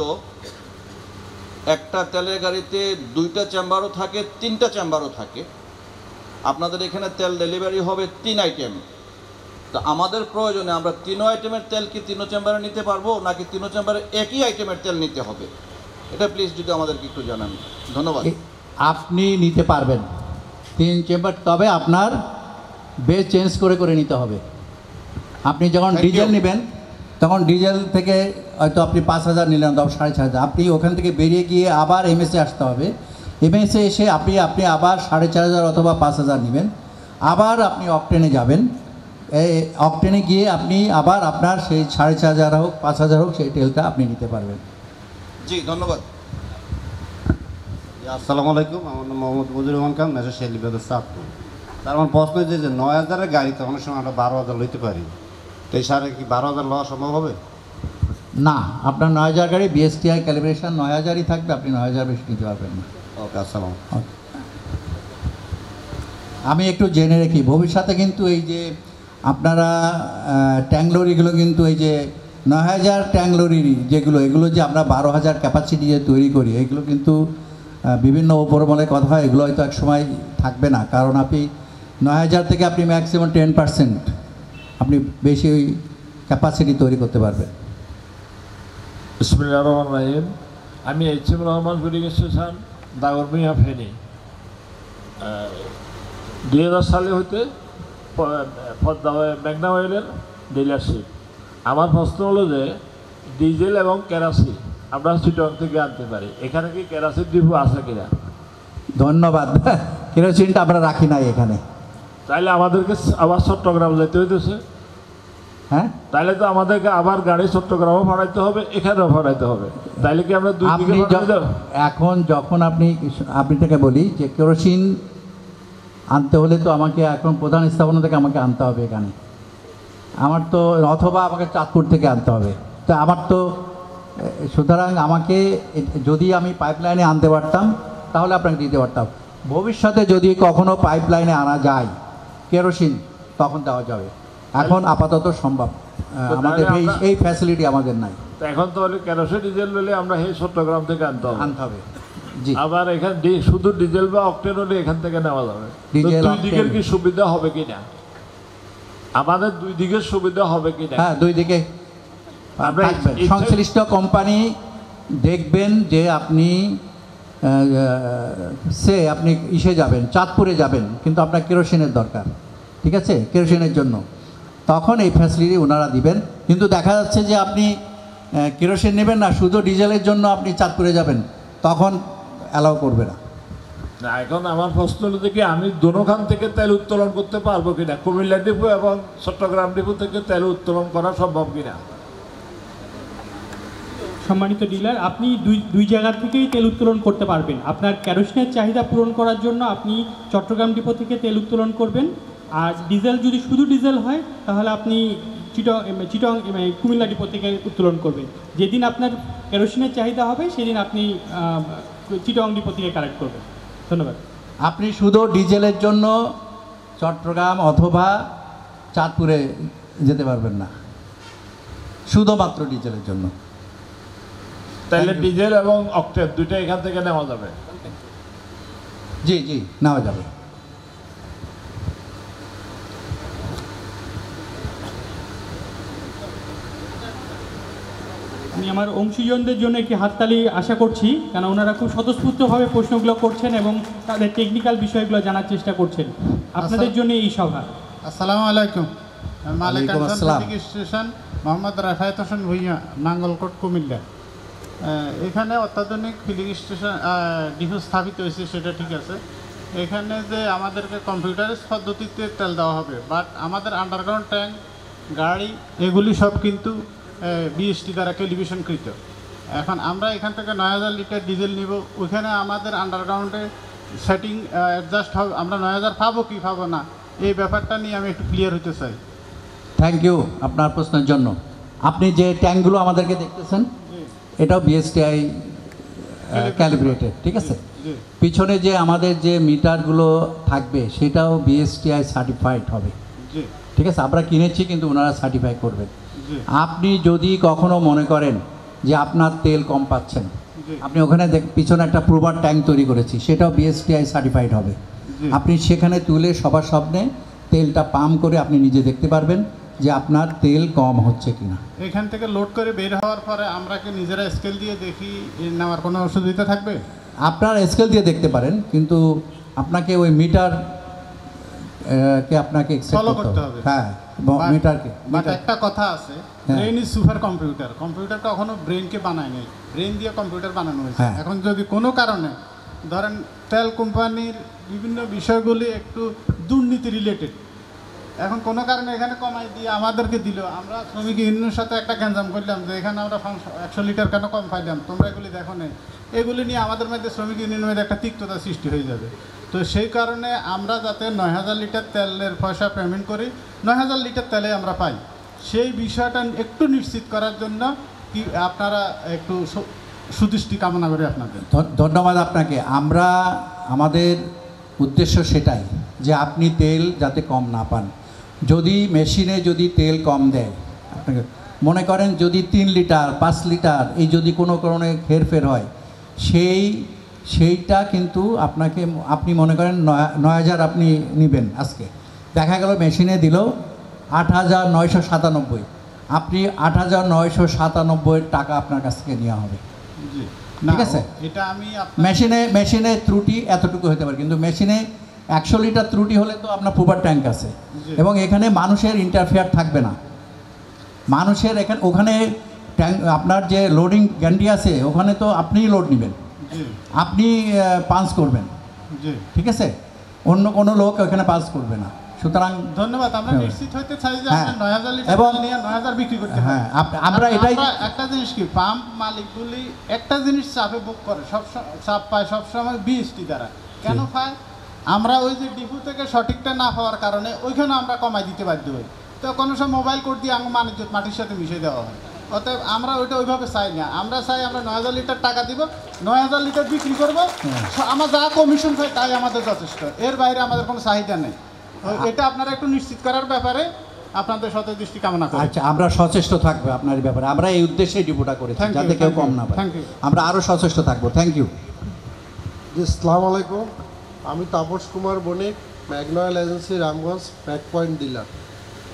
একটা তেলের গাড়িতে 2টা চেম্বারও থাকে, 3টা চেম্বারও থাকে। আপনাদের এখানে তেল ডেলিভারি হবে 3 আইটেম। তো আমাদের প্রয়োজনে আমরা 3 আইটেমের তেল কি 3 চেম্বারে নিতে পারবো, নাকি 3 চেম্বারে একই আইটেমের তেল নিতে হবে? এটা প্লিজ যদি আমাদেরকে একটু জানান। ধন্যবাদ। আপনি নিতে পারবেন 3 চেম্বার, তবে আপনার বেস চেঞ্জ করে করে নিতে হবে। আপনি যখন ডিজেল নেবেন তখন ডিজেল থেকে হয়তো আপনি 5,000 নিলেন, 6,500, আপনি ওখান থেকে বেরিয়ে গিয়ে আবার এমএসে আসতে হবে। এমএসে এসে আপনি আবার 4,500 অথবা 5,000 নেবেন, আবার আপনি অকটেনে যাবেন। এই অকটেনে গিয়ে আপনি আবার আপনার সেই 4,500 হোক 5,000 হোক সেই তেলটা আপনি নিতে পারবেন। জি, ধন্যবাদ। আসসালামু আলাইকুম, আমার নাম মোহাম্মদ মজির রহমান খান, মেসার শেলি ব্রাদার্স চাঁদপুর। তার আমার প্রশ্ন হচ্ছে যে 9,000-এর গাড়িতে অনেক সময় আমরা 12,000 লইতে পারি, তো এই সারে কি 12,000 লওয়া সম্ভব হবে? না, আপনার 9,000 গাড়ি বিএসটিআই ক্যালিব্রেশন 9,000-ই থাকবে, আপনি 9,000 বেশি নিতে পারবেন না। ওকে, আসসালাম। আমি একটু জেনে রাখি, ভবিষ্যতে কিন্তু এই যে আপনারা ট্যাংলরিগুলো কিন্তু এই যে 9,000 ট্যাংলরি যেগুলো, এগুলো যে আমরা 12,000 ক্যাপাসিটি যে তৈরি করি, এগুলো কিন্তু বিভিন্ন ওপরমলে কথা হয়, এগুলো হয়তো এক সময় থাকবে না। কারণ আপনি 9,000 থেকে আপনি ম্যাক্সিমাম 10% আপনি বেশি ক্যাপাসিটি তৈরি করতে পারবেন। বিসমিল্লাহির রহমানির রহিম। আমি H M Rahman filling station, Dagarmiya, Feni. 2000 সালে হইতে মেঘনা অয়েলের ডিলারশিপ। আমার প্রশ্ন হলো যে ডিজেল এবং কেরাসিন আমরা চিটং থেকে আনতে পারি, এখানে কি কেরাসিন ডিপো আছে কিনা? ধন্যবাদ। কেরোসিনটা আমরা রাখি নাই এখানে। তাইলে আমাদেরকে আবার চট্টগ্রাম যেতে হইতেছে। হ্যাঁ, তাইলে তো আমাদেরকে আবার গাড়ি চট্টগ্রামও ভাড়াইতে হবে, এখানেও ভাড়াইতে হবে। তাইলে কি আমরা দুই দিকে এখন যখন আপনি থেকে বলি যে কেরোসিন আনতে হলে তো আমাকে এখন প্রধান স্থাপনা থেকে আমাকে আনতে হবে এখানে, আমার তো, অথবা আমাকে চাঁদপুর থেকে আনতে হবে। তো আমার তো, সুতরাং আমাকে যদি আমি পাইপলাইনে আনতে পারতাম তাহলে আপনাকে দিতে পারতাম। ভবিষ্যতে যদি কখনো পাইপলাইনে আনা যায় কেরোসিন, তখন দেওয়া যাবে। এখন আপাতত সম্ভব, আমাদের এই ফ্যাসিলিটি আমাদের নাই। এখন তাহলে কেরোসিন ডিজেল হলে আমরা এই চট্টগ্রাম থেকে আনতে হবে। জি, আবার এখানে শুধু ডিজেল বা অকটেন হলে এখান থেকে নেওয়া যাবে। দুই দিকের কি সুবিধা হবে কিনা, আমাদের দুই দিকের সুবিধা হবে কিনা? হ্যাঁ, দুই দিকে সংশ্লিষ্ট কোম্পানি দেখবেন যে আপনি আপনি ইসে যাবেন, চাঁদপুরে যাবেন, কিন্তু আপনার কেরোসিনের দরকার, ঠিক আছে, কেরোসিনের জন্য, তখন এই ফ্যাসিলিটি ওনারা দিবেন। কিন্তু দেখা যাচ্ছে যে আপনি কেরোসিন নেবেন না, শুধু ডিজেলের জন্য আপনি চাঁদপুরে যাবেন, তখন অ্যালাউ করবে না। না, এখন আমার প্রশ্ন হলো যে কি আমি দোনোখান থেকে তেল উত্তোলন করতে পারবো কিনা, কুমিল্লা ডিপো এবং চট্টগ্রাম ডিপো থেকে তেল উত্তোলন করা সম্ভব কিনা? সম্মানিত ডিলার, আপনি দুই জায়গা থেকেই তেল উত্তোলন করতে পারবেন। আপনার কেরোসিনের চাহিদা পূরণ করার জন্য আপনি চট্টগ্রাম ডিপো থেকে তেল উত্তোলন করবেন, আর ডিজেল যদি শুধু ডিজেল হয় তাহলে আপনি চিটং কুমিল্লা ডিপো থেকে উত্তোলন করবে। যেদিন আপনার কেরোসিনের চাহিদা হবে সেদিন আপনি চিটং ডিপো থেকে কালেক্ট করবেন। ধন্যবাদ। আপনি শুধু ডিজেলের জন্য চট্টগ্রাম অথবা চাঁদপুরে যেতে পারবেন না, শুধুমাত্র ডিজেলের জন্য। তাহলে ডিজেল এবং অক্টেন দুইটা এখান থেকে নেওয়া যাবে? জি জি, নেওয়া যাবে। আমি আমার অংশীজনদের জন্য একটি হাততালি আশা করছি, কারণ ওনারা খুব স্বতঃস্ফূর্তভাবে প্রশ্নগুলো করছেন এবং তাদের টেকনিক্যাল বিষয়গুলো জানার চেষ্টা করছেন। আপনাদের জন্য এই সভা। আসসালামু আলাইকুম। মালিক ওয়ালাইকুম আসসালাম। স্টেশন মোহাম্মদ রাফায়েত হোসেন ভুইয়া, নাঙ্গলকোট, কুমিল্লা। এখানে অত্যাধুনিক ফিলিং স্টেশন ডিপো স্থাপিত হয়েছে, সেটা ঠিক আছে। এখানে যে আমাদেরকে কম্পিউটারাইজ পদ্ধতিতে তেল দেওয়া হবে, বাট আমাদের আন্ডারগ্রাউন্ড ট্যাঙ্ক, গাড়ি, এগুলি সব কিন্তু বিএসটি দ্বারা ক্যালিব্রেশনকৃত। এখন আমরা এখান থেকে 9000 লিটার ডিজেল নিব, ওইখানে আমাদের আন্ডারগ্রাউন্ডে সেটিং অ্যাডজাস্ট হবে, আমরা 9000 পাবো কি পাবো না, এই ব্যাপারটা নিয়ে আমি একটু ক্লিয়ার হতে চাই। থ্যাংক ইউ আপনার প্রশ্নের জন্য। আপনি যে ট্যাঙ্কগুলো আমাদেরকে দেখতেছেন, এটাও বিএসটিআই ক্যালিব্রেটেড, ঠিক আছে। পিছনে যে আমাদের যে মিটারগুলো থাকবে সেটাও বিএসটিআই সার্টিফাইড হবে, ঠিক আছে। আমরা কিনেছি কিন্তু ওনারা সার্টিফাই করবেন। আপনি যদি কখনো মনে করেন যে আপনার তেল কম পাচ্ছেন, আপনি ওখানে পিছনে একটা প্রুভার ট্যাঙ্ক তৈরি করেছি, সেটাও বিএসটিআই সার্টিফাইড হবে। আপনি সেখানে তুলে সবার সামনে তেলটা পাম্প করে আপনি নিজে দেখতে পারবেন যে আপনার তেল কম হচ্ছে কিনা। এখান থেকে লোড করে বের হওয়ার পরে আমরা কি নিজেরা স্কেল দিয়ে দেখি, নেওয়ার কোনো অসুবিধা থাকবে? আপনার স্কেল দিয়ে দেখতে পারেন, কিন্তু আপনাকে ওই মিটার কে আপনাকে ফলো করতে হবে। হ্যাঁ, মিটারকে। বাট একটা কথা আছে, ব্রেন ইজ সুপার কম্পিউটার। কম্পিউটারটা কখনো ব্রেনকে বানায় নাই, ব্রেন দিয়ে কম্পিউটার বানানো হয়েছে। এখন যদি কোনো কারণে ধরেন তেল কোম্পানির বিভিন্ন বিষয়গুলি একটু দুর্নীতি রিলেটেড, এখন কোনো কারণে এখানে কমাই দিয়ে আমাদেরকে দিল, আমরা শ্রমিক ইউনিয়নের সাথে একটা গ্যাঞ্জাম করলাম যে এখানে আমরা 100 লিটার কেন কম পাইলাম, তোমরা এগুলি দেখো নেই, এগুলি নিয়ে আমাদের মধ্যে শ্রমিক ইউনিয়নের মধ্যে একটা তিক্ততা সৃষ্টি হয়ে যাবে। তো সেই কারণে আমরা যাতে 9000 লিটার তেলের পয়সা পেমেন্ট করি, 9000 লিটার তেলে আমরা পাই, সেই বিষয়টা একটু নিশ্চিত করার জন্য কি আপনারা একটু সুদৃষ্টি কামনা করি আপনাদের। ধন্যবাদ আপনাকে। আমরা আমাদের উদ্দেশ্য সেটাই যে আপনি তেল যাতে কম না পান। যদি মেশিনে যদি তেল কম দেয়, আপনাকে মনে করেন যদি 3 লিটার 5 লিটার এই যদি কোনো কারণে হেরফের হয়, সেইটা কিন্তু আপনাকে, আপনি মনে করেন 9000 আপনি নেবেন, আজকে দেখা গেল মেশিনে দিল 8997, আপনি 8997 টাকা আপনার কাছ থেকে নেওয়া হবে, ঠিক আছে। এটা আমি মেশিনে ত্রুটি এতটুকু হতে পারে, কিন্তু মেশিনে 100 লিটার ত্রুটি হলে তো আপনার প্রপার ট্যাঙ্ক আছে এবং এখানে মানুষের ইন্টারফেয়ার থাকবে না। মানুষের ওখানে ট্যাঙ্ক, আপনার যে লোডিং গ্যান্ডি আছে ওখানে তো আপনিই লোড নেবেন, আপনি পাঞ্চ করবেন, ঠিক আছে, অন্য কোনো লোক ওখানে পাঞ্চ করবে না। সুতরাং ধন্যবাদ। আমরা নিশ্চিত হইতে চাই যে আমরা 9000 লিটার নিয়ে 9000 বিক্রি করতে পারি। আমরা এটাই একটা জিনিস কি, পাম্প মালিকগুলি একটা জিনিস চাপে বুক করে, সব চাপ পায় সবসময় বিএসটি দ্বারা। কেন পায়? আমরা ওই যে ডিপো থেকে সঠিকটা না পাওয়ার কারণে ওইখানে আমরা কমাই দিতে বাধ্য হই। তো কোনো সময় মোবাইল কোড দিয়ে আমার মাটির সাথে মিশিয়ে দেওয়া হয়। অতএব আমরা ওইটা ওইভাবে চাই না, আমরা চাই আমরা 9000 লিটার টাকা দিব, 9000 লিটার বিক্রি করবো, আমার যা কমিশন চাই তাই আমাদের যথেষ্ট, এর বাইরে আমাদের কোনো চাহিদা নেই। এটা আপনারা একটু নিশ্চিত করার ব্যাপারে আপনাদের সতদৃষ্টি কামনা করি। আচ্ছা, আমরা সচেষ্ট থাকবো আপনার ব্যাপারে, আমরা এই উদ্দেশ্যে ডিপোটা করেছি যাতে কেউ কম না পায়। আমরা আরও সচেষ্ট থাকবো। Thank you. আসসালামু আলাইকুম, আমি Tapas Kumar Banik, Magnoil agency, Ramganj, pack point dealer.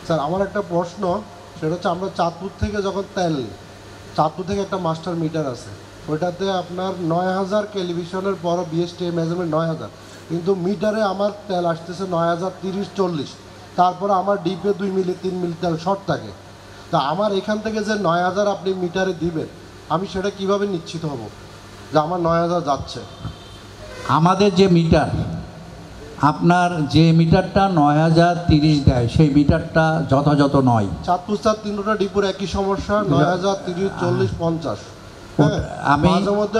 Sir, আমার একটা প্রশ্ন, সেটা হচ্ছে আমরা চাঁদপুর থেকে যখন তেল, চাঁদপুর থেকে একটা মাস্টার মিটার আছে, ওইটাতে আপনার 9000 টেলিভিশনের বড় বিএসটি মেজারমেন্ট 9000, কিন্তু মিটারে আমার তেল আসতেছে 9030-40, তারপরে আমার ডিপে 2 মিলি 3 মিলি তেল শর্ট থাকে। তা আমার এখান থেকে যে 9000 আপনি মিটারে দিবেন, আমি সেটা কিভাবে নিশ্চিত হব যে আমার 9000 যাচ্ছে? আমাদের যে মিটার, আপনার যে মিটারটা 9030 দেয় সেই মিটারটা যথাযথ নয়। চাঁদপুর 3টা ডিপোর একই সমস্যা, 9030-40-50। আমি মাঝে মধ্যে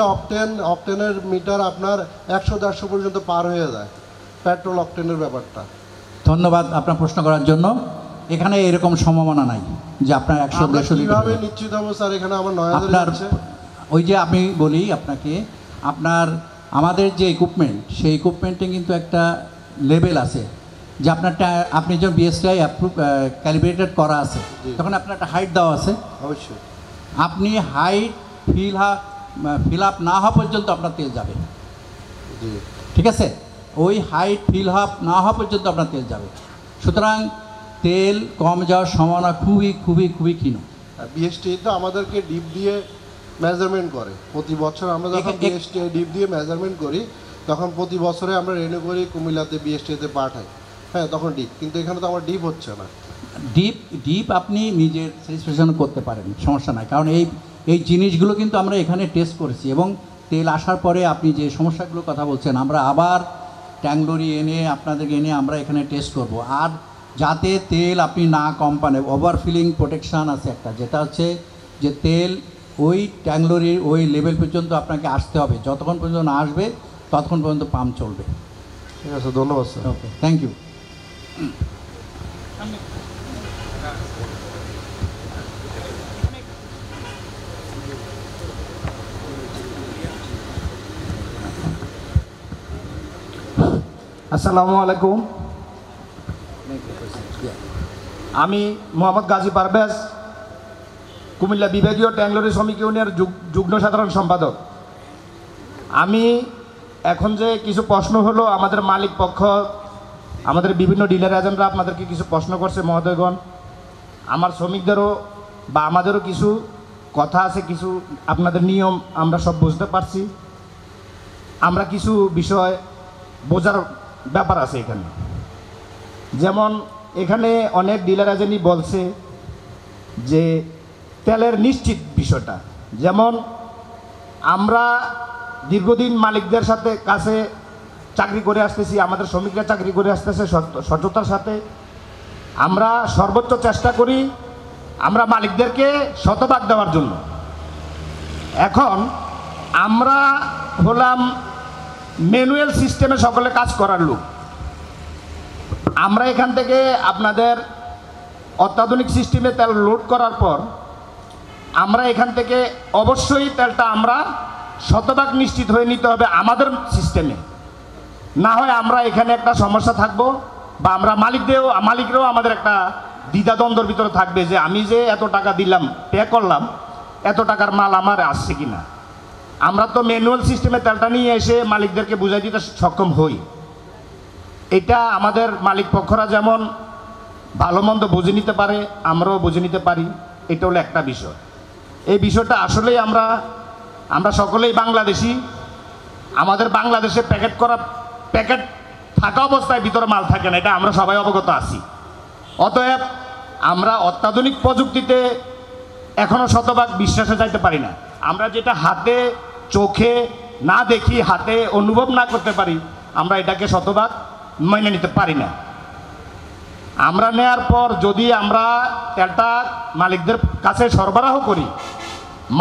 অকটেনের মিটার আপনার 100-150 পর্যন্ত পার হয়ে যায়, পেট্রোল অকটেনের ব্যাপারটা। ধন্যবাদ আপনার প্রশ্ন করার জন্য। এখানে এরকম সম্ভাবনা নাই যে আপনার 100-150 লিটার কিভাবে নিশ্চিত হবো স্যার এখানে আমার 9000 আপনার আছে? ওই যে আমি বলি আপনাকে, আপনার আমাদের যে ইকুইপমেন্ট, সেই ইকুইপমেন্টে কিন্তু একটা লেভেল আছে যে আপনার আপনি যখন বিএসটিআই অ্যাপ্রুভ ক্যালিব্রেটেড করা আছে, তখন আপনার একটা হাইট দেওয়া আছে। অবশ্যই আপনি হাইট ফিল আপ না হওয়া পর্যন্ত আপনার তেল যাবে, ঠিক আছে? ওই হাইট ফিল আপ না হওয়া পর্যন্ত আপনার তেল যাবে। সুতরাং তেল কম যাওয়ার সম্ভাবনা খুবই খুবই খুবই ক্ষীণ। বিএসটিআই তো আমাদেরকে ডিপ দিয়ে মেজারমেন্ট করে প্রতি বছর। আমরা যখন বিএসটিআই ডিপ দিয়ে মেজারমেন্ট করি তখন প্রতি বছরে আমরা রেনু করি কুমিল্লাতে বিএসটিআইতে পাঠাই, হ্যাঁ তখন ডিপ। কিন্তু এখানে তো আমার ডিপ হচ্ছে না। ডিপ আপনি নিজের স্যাটিসফ্যাকশন করতে পারেন, সমস্যা নাই। কারণ এই জিনিসগুলো কিন্তু আমরা এখানে টেস্ট করেছি এবং তেল আসার পরে আপনি যে সমস্যাগুলোর কথা বলছেন আমরা আবার ট্যাঙ্ক লরি এনে আপনাদেরকে এনে আমরা এখানে টেস্ট করব। আর যাতে তেল আপনি না কম পান, ওভারফিলিং প্রোটেকশান আছে একটা, যেটা হচ্ছে যে তেল ওই ট্যাঙ্ক লরির ওই লেভেল পর্যন্ত আপনাকে আসতে হবে, যতক্ষণ পর্যন্ত না আসবে ততক্ষণ পর্যন্ত পাম্প চলবে। ঠিক আছে, ধন্যবাদ স্যার। Okay, thank you. আসসালামু আলাইকুম, আমি মোহাম্মদ গাজী পারভেজ, কুমিল্লা বিভাগীয় ট্যাংলরি শ্রমিক ইউনিয়নের যুগ্ম সাধারণ সম্পাদক। আমি এখন যে কিছু প্রশ্ন হলো, আমাদের মালিক পক্ষ, আমাদের বিভিন্ন ডিলার এজেন্টরা আপনাদেরকে কিছু প্রশ্ন করছে মহোদয়গণ। আমার শ্রমিকদেরও বা আমাদেরও কিছু কথা আছে, কিছু আপনাদের নিয়ম আমরা সব বুঝতে পারছি। আমরা কিছু বিষয় বোঝার ব্যাপার আছে এখানে। যেমন এখানে অনেক ডিলার এজেন্টই বলছে যে তেলের নিশ্চিত বিষয়টা, যেমন আমরা দীর্ঘদিন মালিকদের সাথে কাছে চাকরি করে আসতেছি, আমাদের শ্রমিকরা চাকরি করে আসতেছে সততার সাথে। আমরা সর্বোচ্চ চেষ্টা করি আমরা মালিকদেরকে শতভাগ দেওয়ার জন্য। এখন আমরা হলাম ম্যানুয়াল সিস্টেমে সকলে কাজ করার লোক। আমরা এখান থেকে আপনাদের অত্যাধুনিক সিস্টেমে তেল লোড করার পর আমরা এখান থেকে অবশ্যই তেলটা আমরা শতভাগ নিশ্চিত হয়ে নিতে হবে আমাদের সিস্টেমে। না হয় আমরা এখানে একটা সমস্যা থাকবো, বা আমরা মালিকরাও আমাদের একটা দ্বিধাদ্বন্দ্বের ভিতরে থাকবে যে আমি যে এত টাকা দিলাম, পে করলাম, এত টাকার মাল আমার আসছে কিনা। আমরা তো ম্যানুয়াল সিস্টেমে তেলটা নিয়ে এসে মালিকদেরকে বুঝাই দিতে সক্ষম হই। এটা আমাদের মালিক পক্ষরা যেমন ভালো মন্দ বুঝে নিতে পারে, আমরাও বুঝে নিতে পারি। এটা হলো একটা বিষয়। এই বিষয়টা আসলেই আমরা সকলেই বাংলাদেশি। আমাদের বাংলাদেশে প্যাকেট থাকা অবস্থায় ভিতরে মাল থাকে না, এটা আমরা সবাই অবগত আছি। অতএব আমরা অত্যাধুনিক প্রযুক্তিতে এখনও শতভাগ বিশ্বাসে যাইতে পারি না। আমরা যেটা হাতে চোখে না দেখি, হাতে অনুভব না করতে পারি, আমরা এটাকে শতভাগ মেনে নিতে পারি না। আমরা নেয়ার পর যদি আমরা তেলটা মালিকদের কাছে সরবরাহ করি,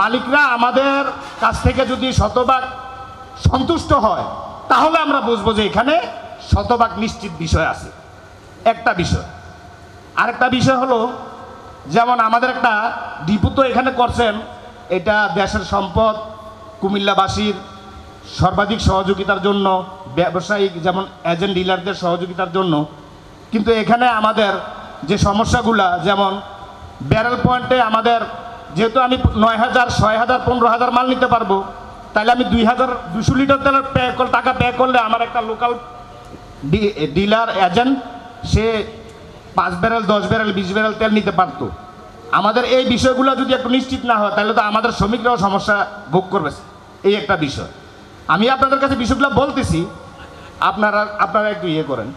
মালিকরা আমাদের কাছ থেকে যদি শতভাগ সন্তুষ্ট হয়, তাহলে আমরা বুঝবো যে এখানে শতভাগ নিশ্চিত বিষয় আছে। একটা বিষয়। আরেকটা বিষয় হলো, যেমন আমাদের একটা ডিপো তো এখানে করছেন, এটা দেশের সম্পদ, কুমিল্লাবাসীর সর্বাধিক সহযোগিতার জন্য, ব্যবসায়িক যেমন এজেন্ট ডিলারদের সহযোগিতার জন্য। কিন্তু এখানে আমাদের যে সমস্যাগুলা, যেমন ব্যারেল পয়েন্টে আমাদের, যেহেতু আমি 9,000, 6,000, 15,000 মাল নিতে পারবো, তাহলে আমি 2,200 লিটার তেলের টাকা পে করলে আমার একটা লোকাল ডিলার এজেন্ট সে 5 ব্যারেল, 10 ব্যারেল, 20 ব্যারেল তেল নিতে পারতো। আমাদের এই বিষয়গুলো যদি একটু নিশ্চিত না হয়, তাহলে তো আমাদের শ্রমিকরাও সমস্যা ভোগ করবে। এই একটা বিষয়। আমি আপনাদের কাছে বিষয়গুলো বলতেছি, আপনারা একটু ইয়ে করেন।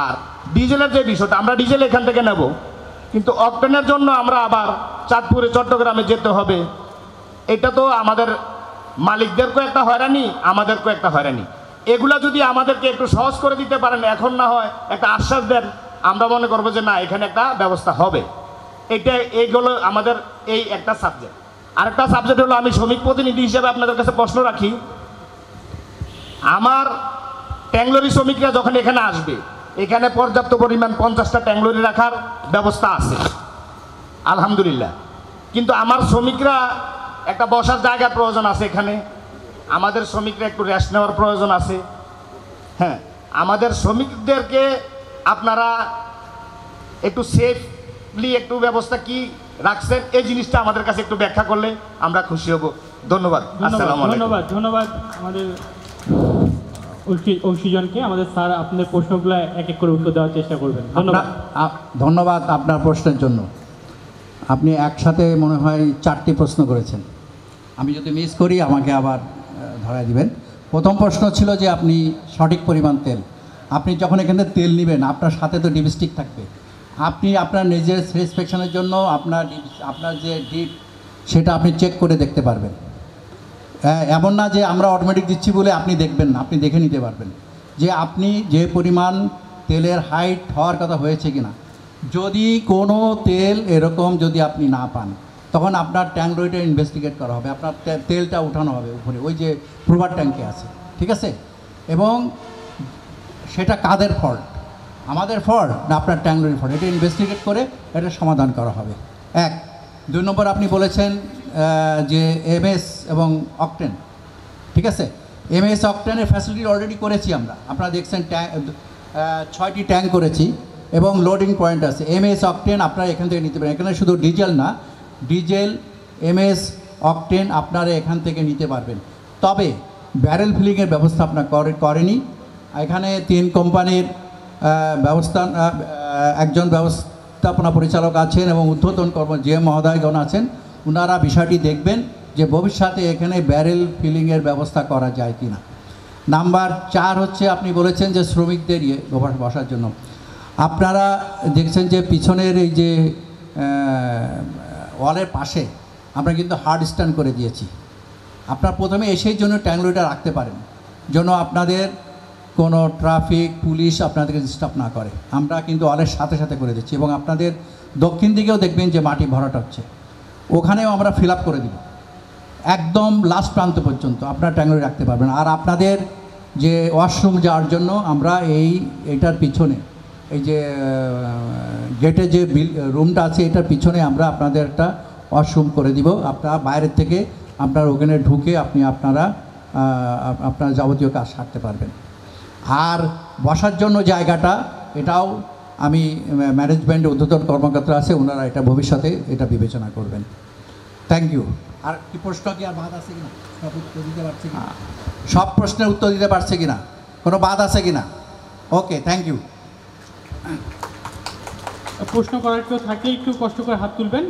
আর ডিজেলের যে বিষয়টা, আমরা ডিজেল এখান থেকে নেব, কিন্তু অকটেনের জন্য আমরা আবার চাঁদপুরে, চট্টগ্রামে যেতে হবে। এটা তো আমাদের মালিকদেরকেও একটা হয়রানি, আমাদেরকেও একটা হয়রানি। এগুলা যদি আমাদেরকে একটু সহজ করে দিতে পারেন, এখন না হয় একটা আশ্বাস দেন, আমরা মনে করবো যে না, এখানে একটা ব্যবস্থা হবে। এইগুলো আমাদের এই একটা সাবজেক্ট। আরেকটা সাবজেক্ট হলো, আমি শ্রমিক প্রতিনিধি হিসেবে আপনাদের কাছে প্রশ্ন রাখি। আমার ট্যাংলরি শ্রমিকরা যখন এখানে আসবে, এখানে পর্যাপ্ত পরিমাণ 50টা ট্যাঙ্ক লরি রাখার ব্যবস্থা আছে আলহামদুলিল্লাহ। কিন্তু আমার শ্রমিকরা একটা বসার জায়গার প্রয়োজন আছে, এখানে আমাদের শ্রমিকরা একটু রেস্ট নেওয়ার প্রয়োজন আছে। হ্যাঁ, আমাদের শ্রমিকদেরকে আপনারা একটু সেফলি একটু ব্যবস্থা কি রাখছেন, এই জিনিসটা আমাদের কাছে একটু ব্যাখ্যা করলে আমরা খুশি হব। ধন্যবাদ। ধন্যবাদ ধন্যবাদ আমাদের ঐশীজনকে। আমাদের স্যার আপনাদের প্রশ্নগুলো এক এক করে উত্তর দেওয়ার চেষ্টা করবেন। ধন্যবাদ। ধন্যবাদ আপনার প্রশ্নের জন্য। আপনি একসাথে মনে হয় 4টি প্রশ্ন করেছেন, আমি যদি মিস করি আমাকে আবার ধরায় দিবেন। প্রথম প্রশ্ন ছিল যে আপনি সঠিক পরিমাণ তেল, আপনি যখন এখানে তেল নেবেন আপনার সাথে তো ডিপস্টিক থাকবে, আপনি আপনার নিজের স্যাটিসফ্যাকশনের জন্য আপনার যে ডিপ সেটা আপনি চেক করে দেখতে পারবেন। এমন না যে আমরা অটোমেটিক দিচ্ছি বলে আপনি দেখবেন না, আপনি দেখে নিতে পারবেন যে আপনি যে পরিমাণ তেলের হাইট হওয়ার কথা হয়েছে কিনা। যদি কোনো তেল এরকম যদি আপনি না পান তখন আপনার ট্যাঙ্ক লরিটা ইনভেস্টিগেট করা হবে, আপনার তেলটা উঠানো হবে উপরে, ওই যে প্রুভার ট্যাঙ্কে আছে, ঠিক আছে। এবং সেটা কাদের ফল্ট, আমাদের ফল্ট না আপনার ট্যাঙ্ক লরির ফল্ট, এটা ইনভেস্টিগেট করে এটা সমাধান করা হবে। 1 2 নম্বর আপনি বলেছেন যে এমএস এবং অকটেন, ঠিক আছে। এমএস অকটেনের ফ্যাসিলিটি অলরেডি করেছি আমরা, আপনারা দেখছেন 6টি ট্যাঙ্ক করেছি এবং লোডিং পয়েন্ট আছে। এমএস অকটেন আপনারা এখান থেকে নিতে পারেন, এখানে শুধু ডিজেল না, ডিজেল এমএস অকটেন আপনারা এখান থেকে নিতে পারবেন। তবে ব্যারেল ফিলিংয়ের ব্যবস্থা আপনার করেনি। এখানে 3 কোম্পানির একজন ব্যবস্থাপনা পরিচালক আছেন এবং ঊর্ধ্বতন যে মহোদয়গণ আছেন, ওনারা বিষয়টি দেখবেন যে ভবিষ্যতে এখানে ব্যারেল ফিলিংয়ের ব্যবস্থা করা যায় কি না। নাম্বার 4 হচ্ছে আপনি বলেছেন যে শ্রমিকদের বসার জন্য আপনারা দেখছেন যে পিছনের এই যে ওয়ালের পাশে আমরা কিন্তু হার্ড স্ট্যান্ড করে দিয়েছি। আপনার প্রথমে এসেই জন্য ট্যাঙ্ক লরিটা রাখতে পারেন, যেন আপনাদের কোনো ট্রাফিক পুলিশ আপনাদেরকে ডিস্টার্ব না করে। আমরা কিন্তু ওয়ালের সাথে সাথে করে দিচ্ছি এবং আপনাদের দক্ষিণ দিকেও দেখবেন যে মাটি ভরাট হচ্ছে, ওখানেও আমরা ফিল আপ করে দিব, একদম লাস্ট প্রান্ত পর্যন্ত আপনারা ট্যাঙ্ক লরি রাখতে পারবেন। আর আপনাদের যে ওয়াশরুম যাওয়ার জন্য আমরা এইটার পিছনে এই যে গেটে যে রুমটা আছে এটার পিছনে আমরা আপনাদের একটা ওয়াশরুম করে দিব। আপনারা বাইরের থেকে আপনার ওখানে ঢুকে আপনার যাবতীয় কাজ সারতে পারবেন। আর বসার জন্য জায়গাটা এটাও আমি ম্যানেজমেন্ট ঊর্ধ্বতন কর্মকর্তা আছে, ওনারা এটা ভবিষ্যতে এটা বিবেচনা করবেন। Thank you. আর কি প্রশ্ন কি আর বাদ আছে কিনা, সব উত্তর দিতে পারছে কিনা, সব প্রশ্নের উত্তর দিতে পারছে কিনা, কোনো বাদ আছে কিনা? ওকে, থ্যাংক ইউ। প্রশ্ন করার কেউ থাকলে একটু কষ্ট করে হাত তুলবেন।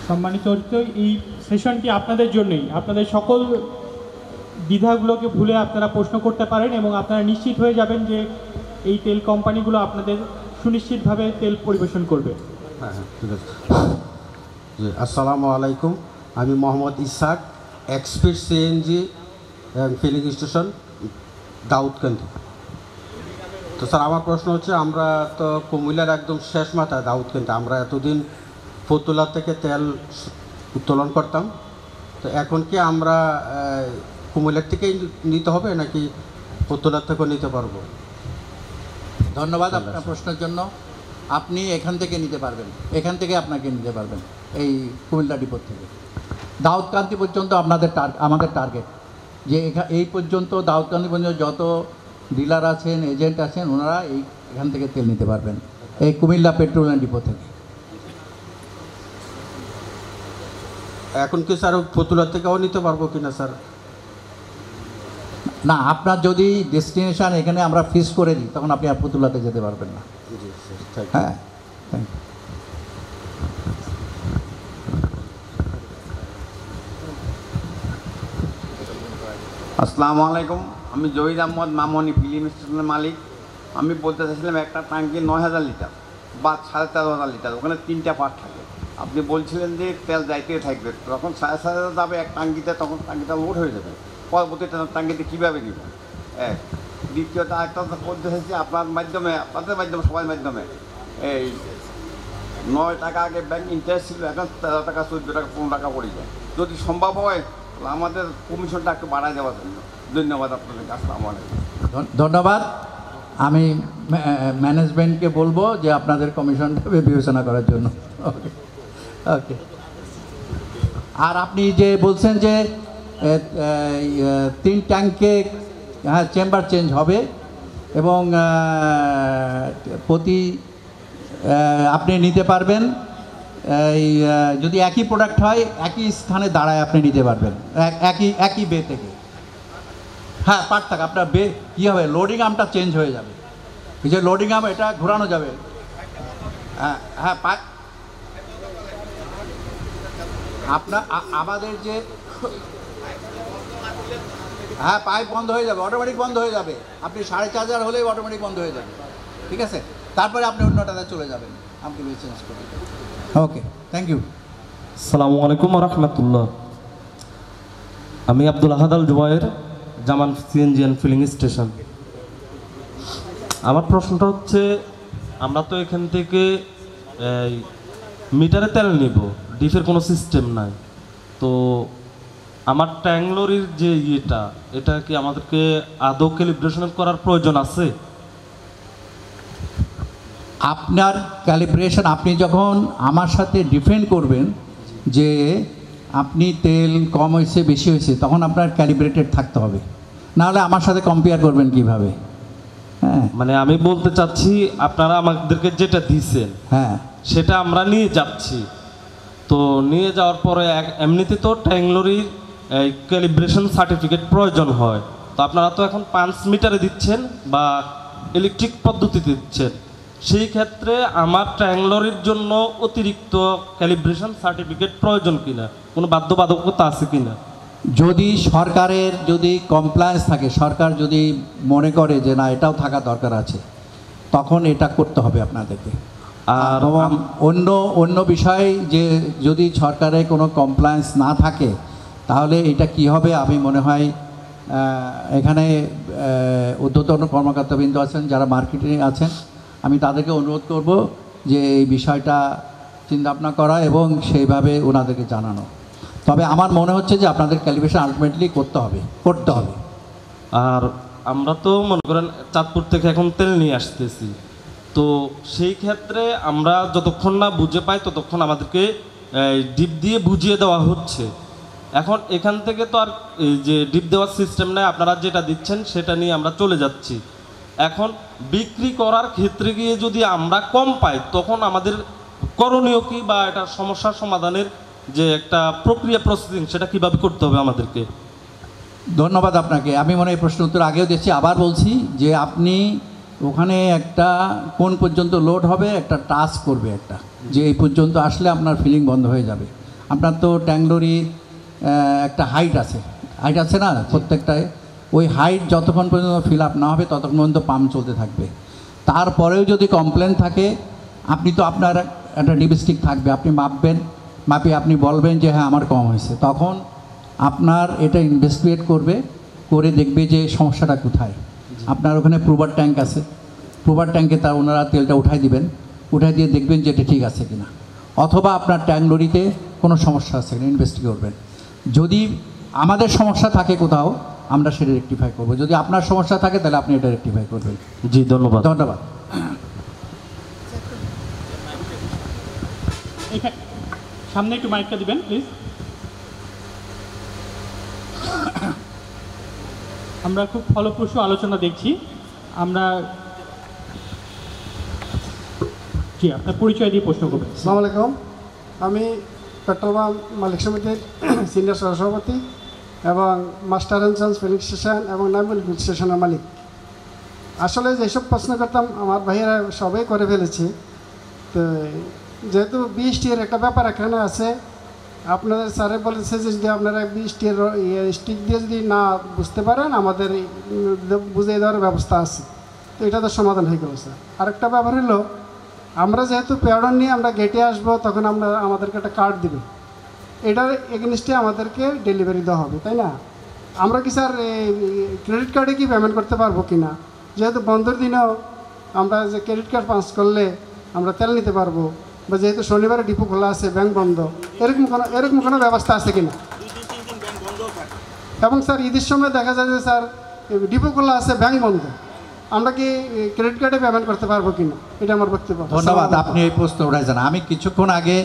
সম্মানিত অতিথি, এই সেশনটি আপনাদের জন্যই, আপনাদের সকল দ্বিধাগুলোকে ভুলে আপনারা প্রশ্ন করতে পারেন এবং আপনারা নিশ্চিত হয়ে যাবেন যে এই তেল কোম্পানিগুলো আপনাদের সুনিশ্চিতভাবে তেল পরিবেশন করবে। হ্যাঁ হ্যাঁ, ঠিক আছে। জি, আসসালামু আলাইকুম। আমি Mohammad Isak, Expeed CNG filling station, Daudkandi. তো স্যার আমার প্রশ্ন হচ্ছে, আমরা তো কুমিল্লার একদম শেষ মাথায় দাউদকান্দি, আমরা এতদিন ফতুল্লা থেকে তেল উত্তোলন করতাম, তো এখন কি আমরা কুমিল্লার থেকেই নিতে হবে নাকি ফতুল্লার থেকেও নিতে পারবো? ধন্যবাদ আপনার প্রশ্নের জন্য। আপনি এখান থেকে নিতে পারবেন, এখান থেকে আপনাকে নিতে পারবেন, এই কুমিল্লা ডিপোর থেকে দাউদকান্দি পর্যন্ত আমাদের টার্গেট যে এই পর্যন্ত দাউদকান্দি পর্যন্ত যত ডিলার আছেন, এজেন্ট আছেন, ওনারা এখান থেকে তেল নিতে পারবেন, এই কুমিল্লা পেট্রোলিয়াম ডিপো থেকে। এখন কি স্যার ফতুল্লা থেকেও নিতে পারবো কিনা স্যার? না, আপনার যদি ডেস্টিনেশন এখানে আমরা ফিক্স করে দিই তখন আপনি আর ফতুল্লাতে যেতে পারবেন না। হ্যাঁ, থ্যাংক ইউ। আসসালামু আলাইকুম। আমি জহির আহমদ মামনি, ফিলিং স্টেশনের মালিক। আমি বলতে চাইছিলাম একটা ট্যাঙ্কি 9000 লিটার বা 13,500 লিটার, ওখানে 3টা পার্ট থাকে। আপনি বলছিলেন যে তেল যাইতে থাকবে, যখন 7,500 যাবে এক ট্যাঙ্কিতে, তখন ট্যাঙ্কিটা লোড হয়ে যাবে, পরবর্তীতে ট্যাঙ্কিতে কীভাবে নিব? এক। দ্বিতীয়ত আরেকটা বলতে চাইছি আপনাদের মাধ্যমে সবার মাধ্যমে এই 9 টাকা আগে ব্যাংক ইন্টারেস্ট ছিল, এখন 13 টাকা 14 টাকা 15 টাকা পড়ে যায়। যদি সম্ভব হয় তাহলে আমাদের কমিশনটা একটু বাড়ায় দেওয়ার জন্য। ধন্যবাদ আপনাদেরকে। আসসালামু আলাইকুম। ধন্যবাদ। আমি ম্যানেজমেন্টকে বলবো যে আপনাদের কমিশনটা বিবেচনা করার জন্য। ওকে ওকে। আর আপনি যে বলছেন যে 3 ট্যাঙ্কে হ্যাঁ চেম্বার চেঞ্জ হবে এবং প্রতি আপনি নিতে পারবেন, এই যদি একই প্রোডাক্ট হয় একই স্থানে দাঁড়ায় আপনি নিতে পারবেন একই বে থেকে। হ্যাঁ পার থাকে আপনার বে কী হবে, লোডিং আর্মটা চেঞ্জ হয়ে যাবে। এই যে লোডিং আর্ম এটা ঘোরানো যাবে। হ্যাঁ হ্যাঁ আপনার আমাদের যে হ্যাঁ পাইপ বন্ধ হয়ে যাবে, অটোমেটিক বন্ধ হয়ে যাবে। আপনি 4.5 হলেই অটোমেটিক বন্ধ হয়ে যাবে, ঠিক আছে? তারপরে আপনি অন্যটাতে চলে যাবেন, আপনি চেঞ্জ করবেন। ওকে, থ্যাংক ইউ। আসসালামু আলাইকুম রহমতুল্লাহ। আমি আব্দুল আহাদ আল জুবায়ের, জামান সিএনজি অ্যান্ড ফিলিং স্টেশন। আমার প্রশ্নটা হচ্ছে, আমরা তো এখান থেকে মিটারে তেল নিব, ডিফের কোনো সিস্টেম নাই, তো আমার ট্যাঙ্ক লরির যে এটা কি আমাদেরকে আদৌ ক্যালিব্রেশন করার প্রয়োজন আছে? আপনার ক্যালিব্রেশন আপনি যখন আমার সাথে ডিফেন্ড করবেন যে আপনি তেল কম হয়েছে বেশি হয়েছে, তখন আপনার ক্যালিব্রেটেড থাকতে হবে, নাহলে আমার সাথে কম্পেয়ার করবেন কিভাবে? হ্যাঁ মানে আমি বলতে চাচ্ছি, আপনারা আমাদেরকে যেটা দিয়েছেন হ্যাঁ সেটা আমরা নিয়ে যাচ্ছি, তো নিয়ে যাওয়ার পরে এমনিতে তো ট্যাঙ্ক লরির ক্যালিব্রেশন সার্টিফিকেট প্রয়োজন হয়, তো আপনারা তো এখন 5 মিটারে দিচ্ছেন বা ইলেকট্রিক পদ্ধতিতে দিচ্ছেন, সেই ক্ষেত্রে আমার ট্যাঙ্ক লরির জন্য অতিরিক্ত ক্যালিব্রেশন সার্টিফিকেট প্রয়োজন কিনা, কোনো বাধ্যবাধকতা আছে কিনা? যদি সরকারের যদি কমপ্লায়েন্স থাকে, সরকার যদি মনে করে যে না এটাও থাকা দরকার আছে, তখন এটা করতে হবে আপনাদেরকে। আর অন্য বিষয় যে যদি সরকারের কোনো কমপ্লায়েন্স না থাকে, তাহলে এটা কি হবে, আমি মনে হয় এখানে ঊর্ধ্বতন কর্মকর্তাবৃন্দ আছেন যারা মার্কেটিংয়ে আছেন, আমি তাদেরকে অনুরোধ করব যে এই বিষয়টা চিন্তাভাবনা করা এবং সেইভাবে ওনাদেরকে জানানো। তবে আমার মনে হচ্ছে যে আপনাদের ক্যালিব্রেশন আলটিমেটলি করতে হবে। আর আমরা তো মনে করেন চাঁদপুর থেকে এখন তেল নিয়ে আসতেছি, তো সেই ক্ষেত্রে আমরা যতক্ষণ না বুঝে পাই ততক্ষণ আমাদেরকে ডিপ দিয়ে বুঝিয়ে দেওয়া হচ্ছে। এখন এখান থেকে তো আর এই যে ডিপ দেওয়ার সিস্টেম নেই, আপনারা যেটা দিচ্ছেন সেটা নিয়ে আমরা চলে যাচ্ছি। এখন বিক্রি করার ক্ষেত্রে গিয়ে যদি আমরা কম পাই, তখন আমাদের করণীয় কি, বা এটা সমস্যার সমাধানের যে একটা প্রক্রিয়া প্রসেসিং, সেটা কিভাবে করতে হবে আমাদেরকে? ধন্যবাদ আপনাকে। আমি মনে হয় এই প্রশ্ন উত্তর আগেও দিচ্ছি, আবার বলছি যে আপনি ওখানে একটা কোন পর্যন্ত লোড হবে একটা টাস্ক করবে, একটা যে এই পর্যন্ত আসলে আপনার ফিলিং বন্ধ হয়ে যাবে। আপনার তো ট্যাঙ্ক লরির একটা হাইট আছে না প্রত্যেকটায়, ওই হাইট যতক্ষণ পর্যন্ত ফিল আপ না হবে ততক্ষণ পর্যন্ত পাম্প চলতে থাকবে। তারপরেও যদি কমপ্লেন থাকে, আপনি তো আপনার একটা ডিপস্টিক থাকবে, আপনি মাপিয়ে আপনি বলবেন যে হ্যাঁ আমার কম হয়েছে, তখন আপনার এটা ইনভেস্টিগেট করে দেখবে যে সমস্যাটা কোথায়। আপনার ওখানে প্রুভার ট্যাঙ্ক আছে, প্রুভার ট্যাঙ্কে তার ওনারা তেলটা উঠাই দিয়ে দেখবেন যে এটা ঠিক আছে কিনা, অথবা আপনার ট্যাঙ্ক লরিতে কোনো সমস্যা আছে কিনা ইনভেস্টিগেট করবেন। যদি আমাদের সমস্যা থাকে কোথাও, আমরা সেটা রেকটিফাই করবো। যদি আপনার সমস্যা থাকে তাহলে আপনি এটা রেকটিফাই করবেন। জি ধন্যবাদ। সামনে একটু মাইকটা দিবেন প্লিজ। আমরা খুব ফলপ্রসূ আলোচনা দেখছি। আমরা জি আপনার পরিচয় দিয়ে প্রশ্ন করবেন। আসসালামু আলাইকুম, আমি পেট্রোল পাম্প মালিক সমিতির সিনিয়র সহসভাপতি এবং master and Sans filling station এবং নাইমুল ফিলিং স্টেশনের মালিক। আসলে যেসব প্রশ্ন করতাম আমার ভাইয়েরা সবাই করে ফেলেছে। তো যেহেতু 20 এর একটা ব্যাপার এখানে আছে, আপনাদের স্যারে বলেছে যে যদি আপনারা 20 এর স্টিক দিয়ে যদি না বুঝতে পারেন, আমাদের বুঝিয়ে দেওয়ার ব্যবস্থা আছে। তো এটা তো সমাধান হয়ে গেল স্যার। আরেকটা ব্যাপার হলো, আমরা যেহেতু পেয়ারন নিয়ে আমরা গেটে আসবো, তখন আমাদেরকে একটা কার্ড দিবে, এটার এগেনস্টে আমাদেরকে ডেলিভারি দেওয়া হবে, তাই না? আমরা কি স্যার ক্রেডিট কার্ডে কি পেমেন্ট করতে পারবো কি না? যেহেতু বন্ধের দিনেও আমরা যে ক্রেডিট কার্ড পাস করলে আমরা তেল নিতে পারবো, বা যেহেতু শনিবারে ডিপো খোলা আছে ব্যাংক বন্ধ, এরকম কোনো ব্যবস্থা আছে কিনা? এবং স্যার ঈদের সময় দেখা যায় যে স্যার ডিপো খোলা আছে ব্যাংক বন্ধ, আমরা কি ক্রেডিট কার্ডে পেমেন্ট করতে পারবো কিনা? এটা আমার বক্তব্য। ধন্যবাদ, আপনি এই প্রশ্ন উঠাইছেন। আমি কিছুক্ষণ আগে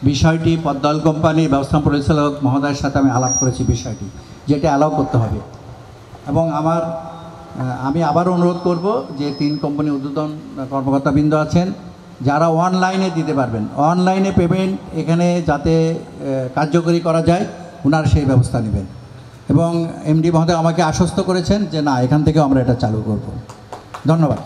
বিষয়টি পদ্মা অয়েল কোম্পানির ব্যবস্থাপনা পরিচালক মহোদয়ের সাথে আমি আলাপ করেছি বিষয়টি, যেটা অ্যালাউ করতে হবে। এবং আমি আবার অনুরোধ করব যে 3 কোম্পানি ঊর্ধ্বতন কর্মকর্তাবৃন্দ আছেন যারা অনলাইনে দিতে পারবেন, অনলাইনে পেমেন্ট এখানে যাতে কার্যকরী করা যায় ওনারা সেই ব্যবস্থা নেবেন। এবং এমডি মহোদয় আমাকে আশ্বস্ত করেছেন যে না, এখান থেকে আমরা এটা চালু করব। ধন্যবাদ।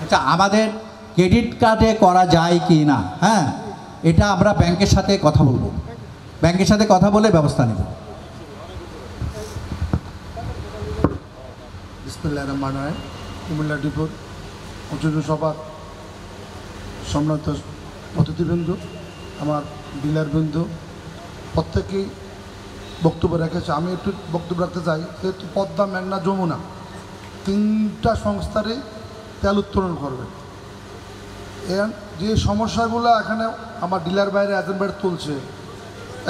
আচ্ছা, আমাদের ক্রেডিট কার্ডে করা যায় কি না, হ্যাঁ, এটা আমরা ব্যাংকের সাথে কথা বলবো, ব্যাংকের সাথে কথা বলে ব্যবস্থা নেব। বিসমিল্লাহির রহমানির রহিম। কুমিল্লা ডিপোর উচ্চ সভার সম্মানিত অতিথিবৃন্দ, আমার ডিলারবৃন্দ, প্রত্যেকেই বক্তব্য রেখেছে। আমি একটু বক্তব্য রাখতে চাই। যেহেতু পদ্মা, মেঘনা, যমুনা 3টা সংস্থারই তেল উত্তোলন করবে, যে সমস্যাগুলো এখানে আমার ডিলার বাইরে এজেন্ট বাইরে তুলছে,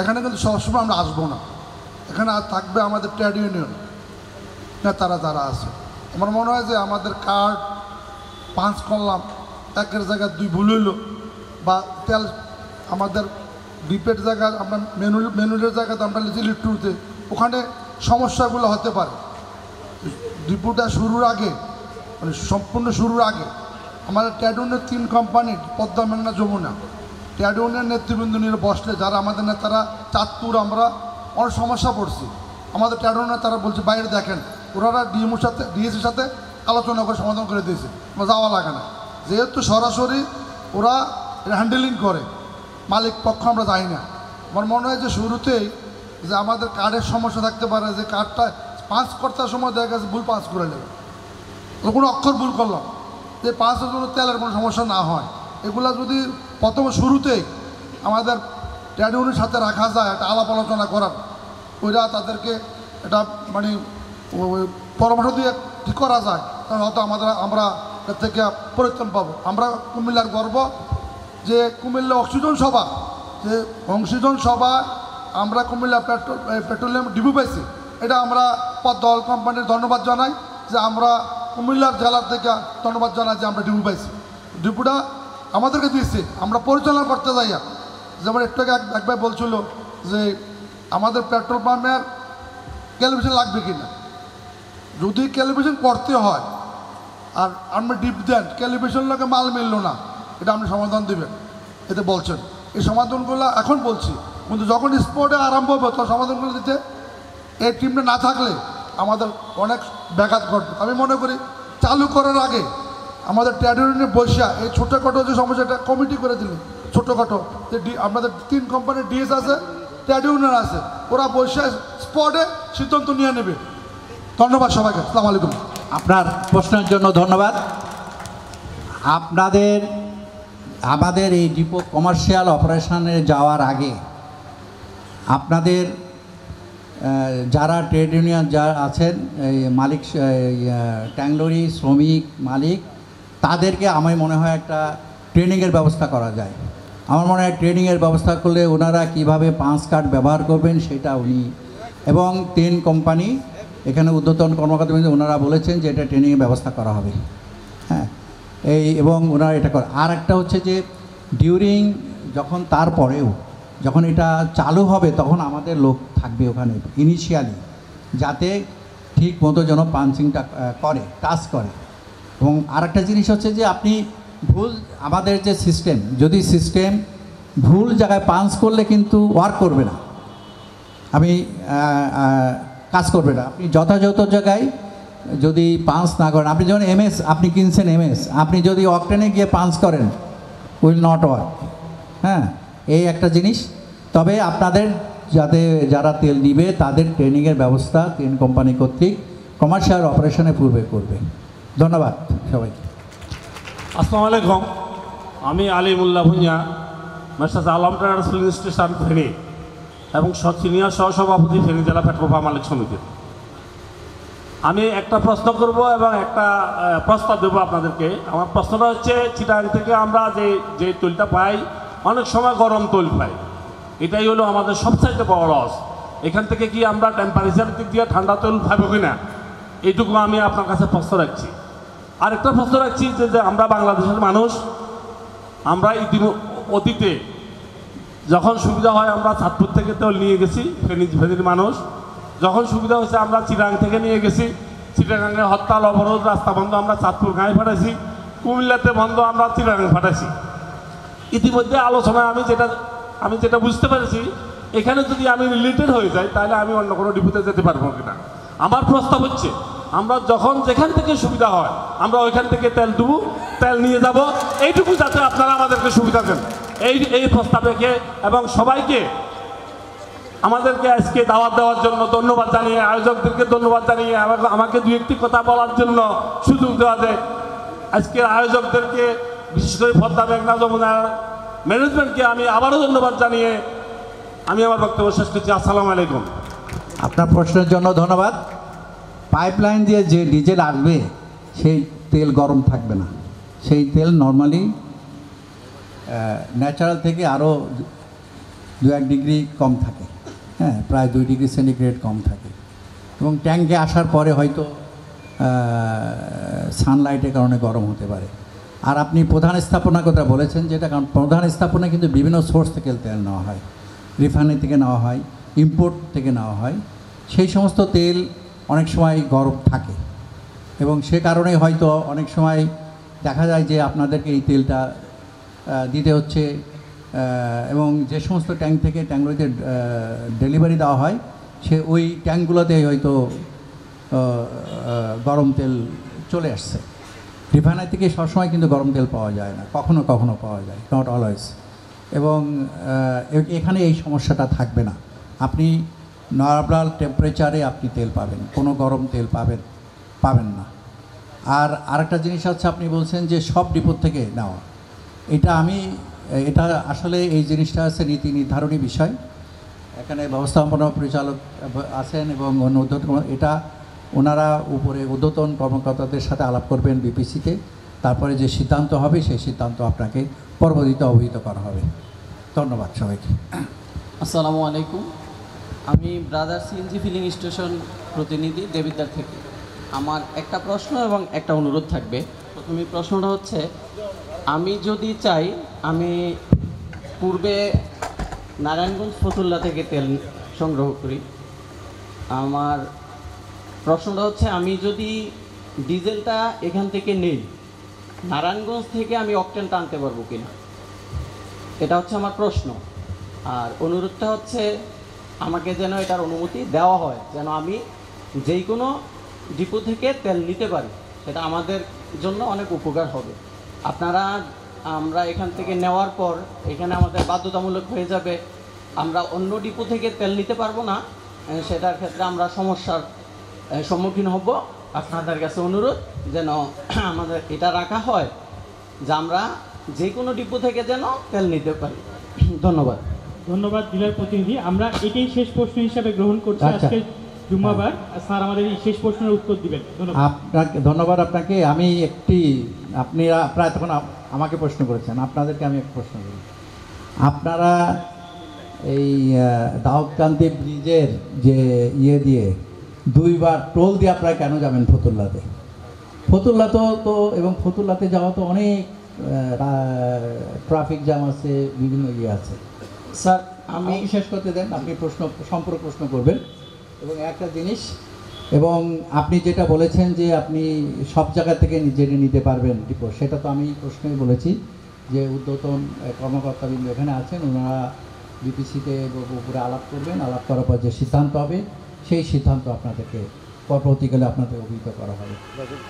এখানে কিন্তু সবসময় আমরা আসবো না। এখানে থাকবে আমাদের ট্রেড ইউনিয়ন না, তারা যারা আছে। আমার মনে হয় যে আমাদের কার্ড পাঞ্চ করলাম, 1-এর জায়গায় 2 ভুল হইল, বা তেল আমাদের ডিপের জায়গায় আমরা মেনুরের জায়গাতে আমরা লিখি লিট্টুতে, ওখানে সমস্যাগুলো হতে পারে। ডিপোটা শুরুর আগে, মানে সম্পূর্ণ শুরুর আগে আমাদের ট্রেড ইউনিয়নের 3 কোম্পানি পদ্মা, মেঘনা, যমুনা ট্রেড ইউনিয়ন নেতৃবৃন্দ নিয়ে বসলে, যারা আমাদের নেতারা চাঁদপুর, আমরা অনেক সমস্যা পড়ছি। আমাদের ট্রেড ইউনিয়ন তারা বলছে বাইরে দেখেন, ওনারা ডিএসির সাথে আলোচনা করে সমাধান করে দিয়েছে, আমরা যাওয়া লাগে না। যেহেতু সরাসরি ওরা হ্যান্ডেলিং করে, মালিক পক্ষ আমরা যাই না। আমার মনে হয় যে শুরুতেই যে আমাদের কার্ডের সমস্যা থাকতে পারে, যে কার্ডটা পাঁচ করতে সময় দেখা গেছে ভুল পাঁচ করে নেবে, কোনো অক্ষর ভুল করলাম, যে পাঁচের জন্য তেলের কোনো সমস্যা না হয়। এগুলা যদি প্রথম শুরুতেই আমাদের ট্রেড ইউনিয়নের সাথে রাখা যায়, একটা আলাপ আলোচনা করার, ওইরা তাদেরকে এটা মানে পরামর্শ দিয়ে ঠিক করা যায়, তাহলে হয়তো আমরা এর থেকে পরিত্রাণ পাবো। আমরা কুমিল্লার গর্ব যে কুমিল্লা অক্সিজেন সভা, যে অক্সিজেন সভা আমরা কুমিল্লা পেট্রোলিয়াম ডিপো পাইছি, এটা আমরা পদ্মা অয়েল কোম্পানির ধন্যবাদ জানাই, যে আমরা কুমিল্লার জেলার থেকে ধন্যবাদ জানাই যে আমরা ডিপো পাইছি। ডিপোটা আমাদেরকে দিয়েছে, আমরা পরিচালনা করতে যাইয়া। যেমন একটু আগে একবার বলছিল যে আমাদের পেট্রোল পাম্পের ক্যালিব্রেশন লাগবে কি না, যদি ক্যালিব্রেশন করতে হয় আর আপনি ডিপ দেন, ক্যালিব্রেশন লাগে মাল মিললো না, এটা আপনি সমাধান দেবেন, এতে বলছেন। এই সমাধানগুলো এখন বলছি, কিন্তু যখন স্পটে আরম্ভ হবে তখন সমাধানগুলো দিতে এই টিমটা না থাকলে আমাদের অনেক ব্যাঘাত ঘটবে। আমি মনে করি চালু করার আগে আমাদের ট্রেড ইউনিয়নে বসিয়া এই ছোটোখাটো যে সমস্যাটা কমিটি করে দিলে, ছোটোখাটো যে আমাদের 3 কোম্পানির ডিএস আছে, ট্রেড ইউনিয়ন আছে, ওরা বসে স্পটে সিদ্ধান্ত নিয়ে নেবে। ধন্যবাদ সবাইকে, আসসালামু আলাইকুম। আপনার প্রশ্নের জন্য ধন্যবাদ। আমাদের এই ডিপো কমার্শিয়াল অপারেশনে যাওয়ার আগে আপনাদের যারা ট্রেড ইউনিয়ন যারা আছেন, এই মালিক, ট্যাংলরি শ্রমিক মালিক, তাদেরকে আমার মনে হয় একটা ট্রেনিংয়ের ব্যবস্থা করা যায়। আমার মনে হয় ট্রেনিংয়ের ব্যবস্থা করলে ওনারা কিভাবে পাঁচ কার্ড ব্যবহার করবেন সেটা উনি এবং 3 কোম্পানি এখানে ঊর্ধ্বতন কর্মকর্তা ওনারা বলেছেন যে এটা ট্রেনিংয়ের ব্যবস্থা করা হবে। হ্যাঁ, এবং ওনারা এটা করে। আর একটা হচ্ছে যে ডিউরিং যখন তারপরেও যখন এটা চালু হবে তখন আমাদের লোক থাকবে ওখানে ইনিশিয়ালি, যাতে ঠিক মতো যেন পাঞ্চিংটা করে, টাচ করে। এবং আরেকটা জিনিস হচ্ছে যে আপনি ভুল, আমাদের যে সিস্টেম, যদি সিস্টেম ভুল জায়গায় পাঞ্চ করলে কিন্তু ওয়ার্ক করবে না, কাজ করবে না। আপনি যথাযথ জায়গায় যদি পাঞ্চ না করেন, আপনি যখন এমএস আপনি কিনছেন এমএস, আপনি যদি অকটেনে গিয়ে পাঞ্চ করেন উইল নট ওয়ার্ক। হ্যাঁ, এই একটা জিনিস। তবে আপনাদের যারা তেল নিবে তাদের ট্রেনিংয়ের ব্যবস্থা 3 কোম্পানি কর্তৃক কমার্শিয়াল অপারেশনে পূর্বে করবে। ধন্যবাদ সবাইকে। আসসালামু আলাইকুম, আমি Alimullah Bhuiyan, মেসাজ Alam traders filling station থেকে। এবং সিনিয়র সহসভাপতি ফেনী জেলা পেট্রোল পাম্প মালিক সমিতির। আমি একটা প্রশ্ন করব এবং একটা প্রস্তাব দেবো আপনাদেরকে। আমার প্রশ্নটা হচ্ছে, চিটাগাং থেকে আমরা যে তৈলটা পাই, অনেক সময় গরম তৈল পাই, এটাই হলো আমাদের সবচাইতে বড় লস। এখান থেকে কি আমরা টেম্পারেচার দিক দিয়ে ঠান্ডা তৈল পাবো কিনা, এইটুকু আমি আপনার কাছে প্রশ্ন রাখছি। আরেকটা প্রশ্ন রাখছি যে আমরা বাংলাদেশের মানুষ, আমরা অতীতে যখন সুবিধা হয় আমরা চাঁদপুর থেকে তেল নিয়ে গেছি, ফেনীর মানুষ যখন সুবিধা হয়েছে আমরা চিটাগাং থেকে নিয়ে গেছি। চিটাগাংয়ে হরতাল অবরোধ রাস্তা বন্ধ আমরা চাঁদপুর গাঁয়ে পাঠাইছি, কুমিল্লাতে বন্ধ আমরা চিটাগাং পাঠাইছি। ইতিমধ্যে আলোচনায় আমি যেটা বুঝতে পেরেছি, এখানে যদি আমি রিলেটেড হয়ে যাই তাহলে আমি অন্য কোনো ডিপুতে যেতে পারবো কিনা। আমার প্রস্তাব হচ্ছে, আমরা যখন যেখান থেকে সুবিধা হয় আমরা ওইখান থেকে তেল নিয়ে যাব, এইটুকু যাতে আপনারা আমাদেরকে সুবিধা দেন, এই প্রস্তাব রেখে এবং সবাইকে আমাদেরকে আজকে দাওয়াত দেওয়ার জন্য ধন্যবাদ জানিয়ে, আয়োজকদেরকে ধন্যবাদ জানিয়ে, আমাকে দু একটি কথা বলার জন্য সুযোগ দেওয়া যায়। আজকে আয়োজকদেরকে, বিশেষ করে পদ্মা মেঘনা যমুনার ম্যানেজমেন্টকে আমি আবারও ধন্যবাদ জানিয়ে আমি আমার বক্তব্য শেষ করছি। আসসালামু আলাইকুম। আপনার প্রশ্নের জন্য ধন্যবাদ। পাইপলাইন দিয়ে যে ডিজেল আসবে সেই তেল গরম থাকবে না, সেই তেল নর্মালি ন্যাচারাল থেকে আরও 2-1 ডিগ্রি কম থাকে, হ্যাঁ, প্রায় 2 ডিগ্রি সেন্টিগ্রেড কম থাকে। এবং ট্যাঙ্কে আসার পরে হয়তো সানলাইটের কারণে গরম হতে পারে। আর আপনি প্রধান স্থাপনার কথা বলেছেন, যেটা কারণ প্রধান স্থাপনা কিন্তু বিভিন্ন সোর্স থেকে তেল নেওয়া হয়, রিফাইনারি থেকে নেওয়া হয়, ইম্পোর্ট থেকে নেওয়া হয়। সেই সমস্ত তেল অনেক সময় গরম থাকে এবং সে কারণে হয়তো অনেক সময় দেখা যায় যে আপনাদেরকে এই তেলটা দিতে হচ্ছে। এবং যে সমস্ত ট্যাঙ্ক থেকে ট্যাঙ্কগুলোতে ডেলিভারি দেওয়া হয়, সে ওই ট্যাঙ্কগুলোতে হয়তো গরম তেল চলে আসছে। রিফাইনারি থেকে সবসময় কিন্তু গরম তেল পাওয়া যায় না, কখনো কখনো পাওয়া যায়, নট অলওয়েজ। এবং এখানে এই সমস্যাটা থাকবে না, আপনি নর্মাল টেম্পারেচারে আপনি তেল পাবেন, কোনো গরম তেল পাবেন না। আর আরেকটা জিনিস হচ্ছে, আপনি বলছেন যে সব ডিপোর থেকে নেওয়া, এটা আসলে এই জিনিসটা আছে নীতি নির্ধারণী বিষয়। এখানে ব্যবস্থাপনা পরিচালক আছেন এবং এটা ওনারা উপরে ঊর্ধ্বতন কর্মকর্তাদের সাথে আলাপ করবেন বিপিসিতে, তারপরে যে সিদ্ধান্ত হবে সেই সিদ্ধান্ত আপনাকে পরবর্তীতে অবহিত করা হবে। ধন্যবাদ সবাইকে। আসসালামু আলাইকুম। আমি ব্রাদার সিএনজি ফিলিং স্টেশন প্রতিনিধি দেবিদ্বার থেকে। আমার একটা প্রশ্ন এবং একটা অনুরোধ থাকবে। প্রথমে প্রশ্নটা হচ্ছে, আমি যদি চাই, আমি পূর্বে নারায়ণগঞ্জ ফতুল্লা থেকে তেল সংগ্রহ করি। আমার প্রশ্নটা হচ্ছে, আমি যদি ডিজেলটা এখান থেকে নেই, নারায়ণগঞ্জ থেকে আমি অকটেন টানতে পারবো কিনা, এটা হচ্ছে আমার প্রশ্ন। আর অনুরোধটা হচ্ছে, আমাকে যেন এটার অনুমতি দেওয়া হয়, যেন আমি যেই কোনো ডিপো থেকে তেল নিতে পারি, সেটা আমাদের জন্য অনেক উপকার হবে। আমরা এখান থেকে নেওয়ার পর এখানে আমাদের বাধ্যতামূলক হয়ে যাবে, আমরা অন্য ডিপো থেকে তেল নিতে পারবো না, সেটার ক্ষেত্রে আমরা সমস্যার সম্মুখীন হব। আপনাদের কাছে অনুরোধ যেন আমাদের এটা রাখা হয় যে আমরা যে কোনো ডিপো থেকে যেন তেল নিতে পারি। ধন্যবাদ। ধন্যবাদ ডিলার প্রতিনিধি। আমরা এটাই শেষ প্রশ্ন হিসাবে গ্রহণ করছি আজকে জুম্মাবার। স্যার আমাদের এই শেষ প্রশ্নের উত্তর দিবেন। আপনাকে ধন্যবাদ। আপনাকে আমি আপনারা প্রায় তখন আমাকে প্রশ্ন করেছেন, আপনাদেরকে আমি এক প্রশ্ন করি। আপনারা এই দাউদকান্দি ব্রিজের যে দিয়ে 2বার টোল দিয়ে আপনারা কেন যাবেন ফতুল্লাতে? এবং ফতুল্লাতে যাওয়া তো অনেক ট্রাফিক জ্যাম আছে, বিভিন্ন আছে। স্যার আমি শেষ করতে দেন, আপনি প্রশ্ন করবেন। এবং একটা জিনিস, এবং আপনি যেটা বলেছেন যে আপনি সব জায়গা থেকে জেনে নিতে পারবেন ডিপো, সেটা তো আমি প্রশ্নই বলেছি যে ঊর্ধ্বতন কর্মকর্তাবৃন্দ এখানে আছেন, ওনারা বিপিসিতে উপরে আলাপ করবেন, আলাপ করার পর যে সিদ্ধান্ত হবে সেই সিদ্ধান্ত আপনাদেরকে পরবর্তীকালে আপনাদের অভিহিত করা হবে।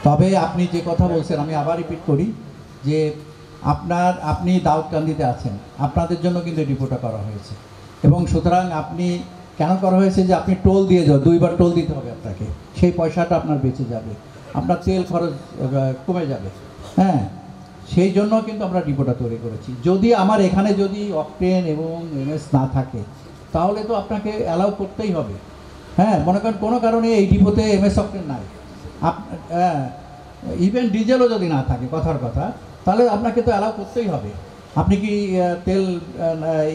তবে আপনি যে কথা বলছেন, আমি আবার রিপিট করি যে আপনি দাউদকান্দিতে আছেন, আপনাদের জন্য কিন্তু ডিপোটা করা হয়েছে। এবং সুতরাং আপনি কেন করা হয়েছে যে আপনি টোল দিয়ে যাও, 2বার টোল দিতে হবে আপনাকে, সেই পয়সাটা আপনার বেঁচে যাবে, আপনার তেল খরচ কমে যাবে। হ্যাঁ, সেই জন্য কিন্তু আমরা ডিপোটা তৈরি করেছি। যদি আমার এখানে যদি অকটেন এবং এমএস না থাকে, তাহলে তো আপনাকে অ্যালাউ করতেই হবে। হ্যাঁ, মনে করেন কোনো কারণে এই ডিপোতে MS অক্টেন নাই, ইভেন ডিজেলও যদি না থাকে, কথার কথা, তাহলে আপনাকে তো অ্যালাউ করতেই হবে। আপনি কি তেল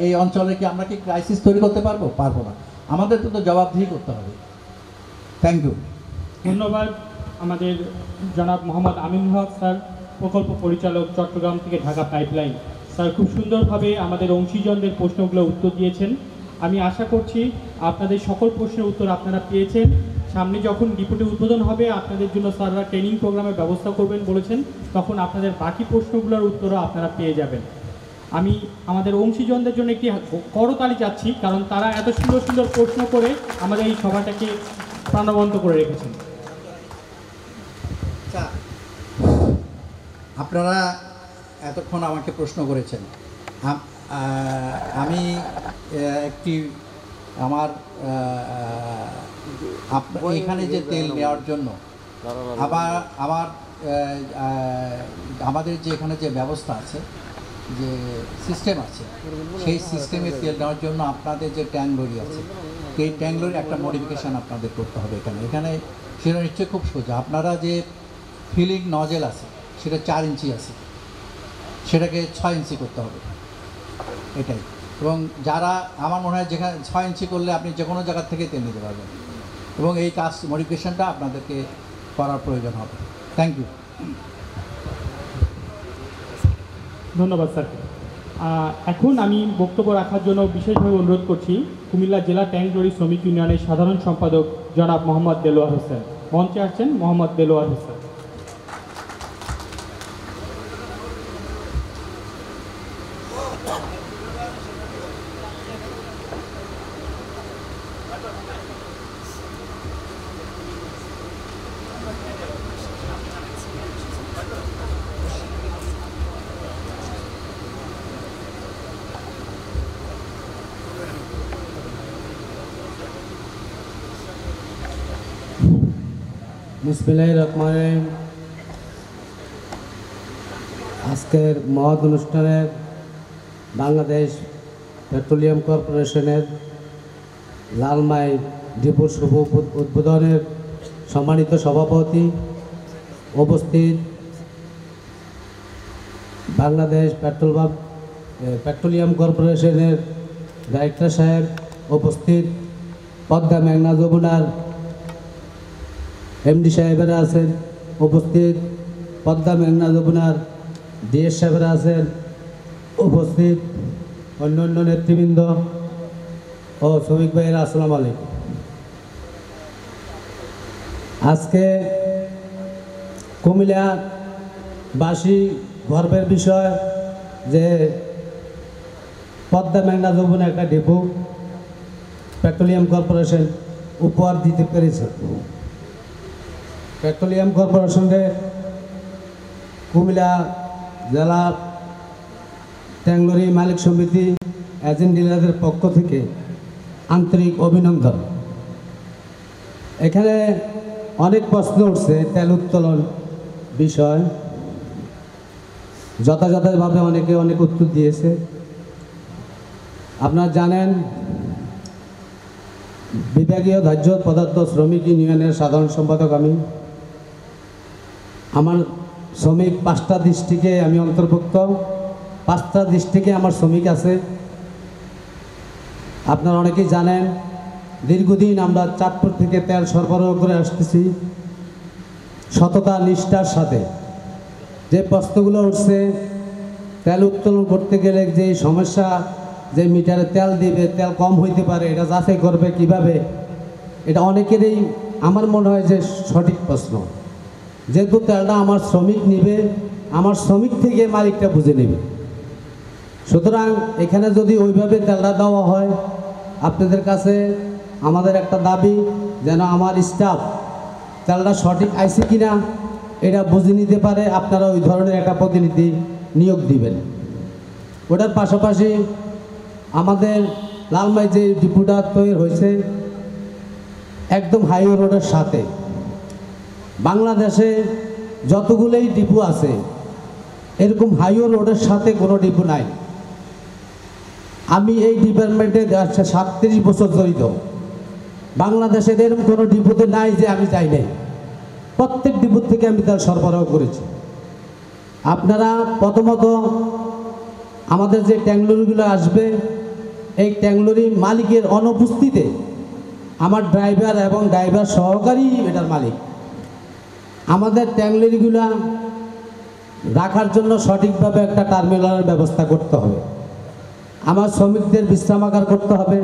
এই অঞ্চলে কি আমরা কি ক্রাইসিস তৈরি করতে পারবো? পারবো না। আমাদের তো জবাবদিহি করতে হবে। Thank you. ধন্যবাদ আমাদের জনাব মোহাম্মদ আমিন হক স্যার, প্রকল্প পরিচালক, চট্টগ্রাম থেকে ঢাকা পাইপলাইন। স্যার খুব সুন্দরভাবে আমাদের অংশীজনদের প্রশ্নগুলো উত্তর দিয়েছেন। আমি আশা করছি আপনাদের সকল প্রশ্নের উত্তর আপনারা পেয়েছেন। সামনে যখন ডিপোটি উদ্বোধন হবে আপনাদের জন্য স্যাররা ট্রেনিং প্রোগ্রামের ব্যবস্থা করবেন বলেছেন, তখন আপনাদের বাকি প্রশ্নগুলোর উত্তরও আপনারা পেয়ে যাবেন। আমি আমাদের অংশীজনদের জন্য একটি করতালি চাচ্ছি, কারণ তারা এত সুন্দর সুন্দর প্রশ্ন করে আমাদের এই সভাটাকে প্রাণবন্ত করে রেখেছেন। আপনারা এতক্ষণ আমাকে প্রশ্ন করেছেন। আমি একটি আমার এখানে যে তেল নেওয়ার জন্য আমাদের যে এখানে যে ব্যবস্থা আছে, যে সিস্টেম আছে, সেই সিস্টেমে তেল নেওয়ার জন্য আপনাদের যে ট্যাঙ্ক লরি আছে, সেই ট্যাঙ্ক লরি একটা মডিফিকেশান আপনাদের করতে হবে এখানে। সেটা নিশ্চয়ই খুব সোজা। আপনারা যে ফিলিং নজেল আছে সেটা 4 ইঞ্চি আছে, সেটাকে 6 ইঞ্চি করতে হবে, এটাই। এবং যারা আমার মনে হয় যেখানে 6 ইঞ্চি করলে আপনি যে কোনো জায়গার থেকে তেল নিতে পারবেন, এবং এই কাজ মডিফিকেশানটা আপনাদেরকে করার প্রয়োজন হবে। Thank you. ধন্যবাদ স্যার। এখন আমি বক্তব্য রাখার জন্য বিশেষভাবে অনুরোধ করছি কুমিল্লা জেলা ট্যাঙ্ক লরি শ্রমিক ইউনিয়নের সাধারণ সম্পাদক জনাব মোহাম্মদ দেলোয়ার হোসেন। মঞ্চে আসছেন মোহাম্মদ দেলোয়ার হোসেন। বিসমিল্লাহির রহমানির রহিম। আজকের মহৎ অনুষ্ঠানে বাংলাদেশ পেট্রোলিয়াম কর্পোরেশনের লালমাই ডিপোর শুভ উদ্বোধনের সম্মানিত সভাপতি, উপস্থিত বাংলাদেশ পেট্রোলিয়াম কর্পোরেশনের ডাইরেক্টর সাহেব, উপস্থিত পদ্মা মেঘনা যমুনার MD সাহেবেরা আছেন, উপস্থিত পদ্মা মেঘনা যমুনার DS সাহেবেরা আছেন, উপস্থিত অন্যান্য নেতৃবৃন্দ ও শ্রমিক ভাইয়েরা, আসসালামু আলাইকুম। আজকে কুমিল্লাবাসী গর্বের বিষয় যে পদ্মা মেঘনা যমুনা একটা ডিপো পেট্রোলিয়াম কর্পোরেশন উপহার দিতে পেরেছে। পেট্রোলিয়াম কর্পোরেশনের কুমিল্লা জেলা ট্যাঙ্ক লরি মালিক সমিতি এজেন্ট ডিলারদের পক্ষ থেকে আন্তরিক অভিনন্দন। এখানে অনেক প্রশ্ন উঠছে তেল উত্তোলন বিষয়, যথাযথভাবে অনেকে অনেক উত্তর দিয়েছে। আপনারা জানেন বিভাগীয় ধার্য পদার্থ শ্রমিক ইউনিয়নের সাধারণ সম্পাদক আমি। আমার শ্রমিক 5টা ডিস্ট্রিক্টে আমি অন্তর্ভুক্ত, 5টা ডিস্ট্রিক্টে আমার শ্রমিক আছে। আপনারা অনেকেই জানেন দীর্ঘদিন আমরা চাঁদপুর থেকে তেল সরবরাহ করে আসতেছি সততা নিষ্ঠার সাথে। যে প্রশ্নগুলো উঠছে তেল উত্তোলন করতে গেলে যে সমস্যা, যে মিটারে তেল দিবে, তেল কম হইতে পারে, এটা যাচাই করবে কিভাবে, এটা অনেকেরই আমার মনে হয় যে সঠিক প্রশ্ন। যেহেতু তেলটা আমার শ্রমিক নিবে, আমার শ্রমিক থেকে মালিকটা বুঝে নেবে। সুতরাং এখানে যদি ওইভাবে তেলটা দেওয়া হয়, আপনাদের কাছে আমাদের একটা দাবি যেন আমার স্টাফ তেলটা সঠিক আইছে কিনা এটা বুঝে নিতে পারে। আপনারা ওই ধরনের একটা প্রতিনিধি নিয়োগ দিবেন। ওটার পাশাপাশি আমাদের লালমাই যে ডিপোটা তৈরি হয়েছে একদম হাইওয়ে রোডের সাথে, বাংলাদেশে যতগুলোই ডিপো আছে এরকম হাইওয়ে রোডের সাথে কোনো ডিপো নাই। আমি এই ডিপার্টমেন্টে 37 বছর জড়িত। বাংলাদেশের এরকম কোনো ডিপোতে নাই যে আমি যাই নাই, প্রত্যেক ডিপোর থেকে আমি তার সরবরাহ করেছি। আপনারা প্রথমত আমাদের যে ট্যাংলরিগুলো আসবে, এই ট্যাংলরি মালিকের অনুপস্থিতিতে আমার ড্রাইভার এবং ড্রাইভার সহকারী এটার মালিক। আমাদের ট্যাংলরিগুলো রাখার জন্য সঠিকভাবে একটা টার্মিনালের ব্যবস্থা করতে হবে, আমার শ্রমিকদের বিশ্রামাগার করতে হবে।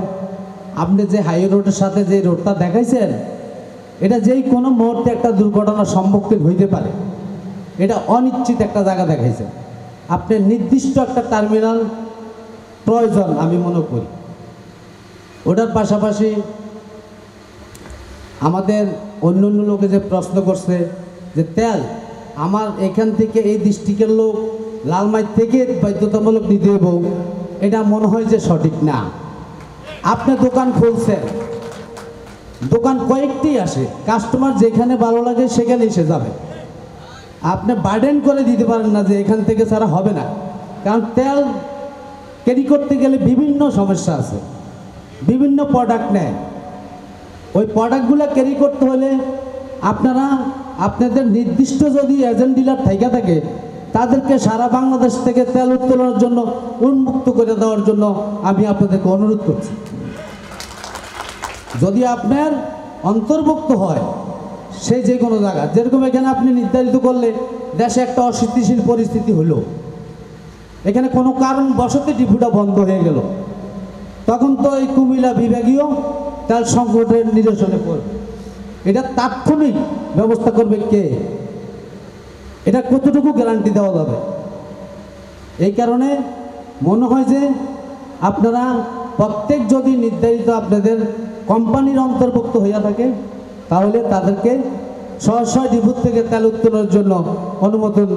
আপনি যে হাই রোডের সাথে যে রোডটা দেখাইছেন, এটা যেই কোনো মুহূর্তে একটা দুর্ঘটনার সম্মুখীন হইতে পারে, এটা অনিশ্চিত একটা জায়গা দেখাইছেন। আপনি নির্দিষ্ট একটা টার্মিনাল প্রয়োজন আমি মনে করি। ওটার পাশাপাশি আমাদের অন্য অন্য লোকে যে প্রশ্ন করছে যে তেল আমার এখান থেকে এই ডিস্ট্রিক্টের লোক লালমাই থেকে বাধ্যতামূলক নিতে দেব, এটা মনে হয় যে সঠিক না। আপনি দোকান খুলছেন, দোকান কয়েকটি আসে, কাস্টমার যেখানে ভালো লাগে সেখানে এসে যাবে। আপনি বার্ডেন করে দিতে পারেন না যে এখান থেকে ছাড়া হবে না, কারণ তেল ক্যারি করতে গেলে বিভিন্ন সমস্যা আছে, বিভিন্ন প্রোডাক্ট নেয়। ওই প্রোডাক্টগুলো ক্যারি করতে হলে আপনারা আপনাদের নির্দিষ্ট যদি এজেন্ট ডিলার থেকে থাকে, তাদেরকে সারা বাংলাদেশ থেকে তেল উত্তোলনের জন্য উন্মুক্ত করে দেওয়ার জন্য আমি আপনাদেরকে অনুরোধ করছি। যদি আপনার অন্তর্ভুক্ত হয় সেই যে কোনো জায়গা, যেরকম এখানে আপনি নির্ধারিত করলে দেশে একটা অস্থিতিশীল পরিস্থিতি হলো, এখানে কোনো কারণ বশতে ডিপুটা বন্ধ হয়ে গেল, তখন তো এই কুমিল্লা বিভাগীয় তেল সংকটের নিরসনে পড়বে। এটা তাৎক্ষণিক ব্যবস্থা করবে কে? এটা কতটুকু গ্যারান্টি দেওয়া যাবে? এই কারণে মনে হয় যে আপনারা প্রত্যেক যদি নির্ধারিত আপনাদের কোম্পানির অন্তর্ভুক্ত হইয়া থাকে, তাহলে তাদেরকে স্ব ডিপুর থেকে তেল উত্তোলনের জন্য অনুমোদন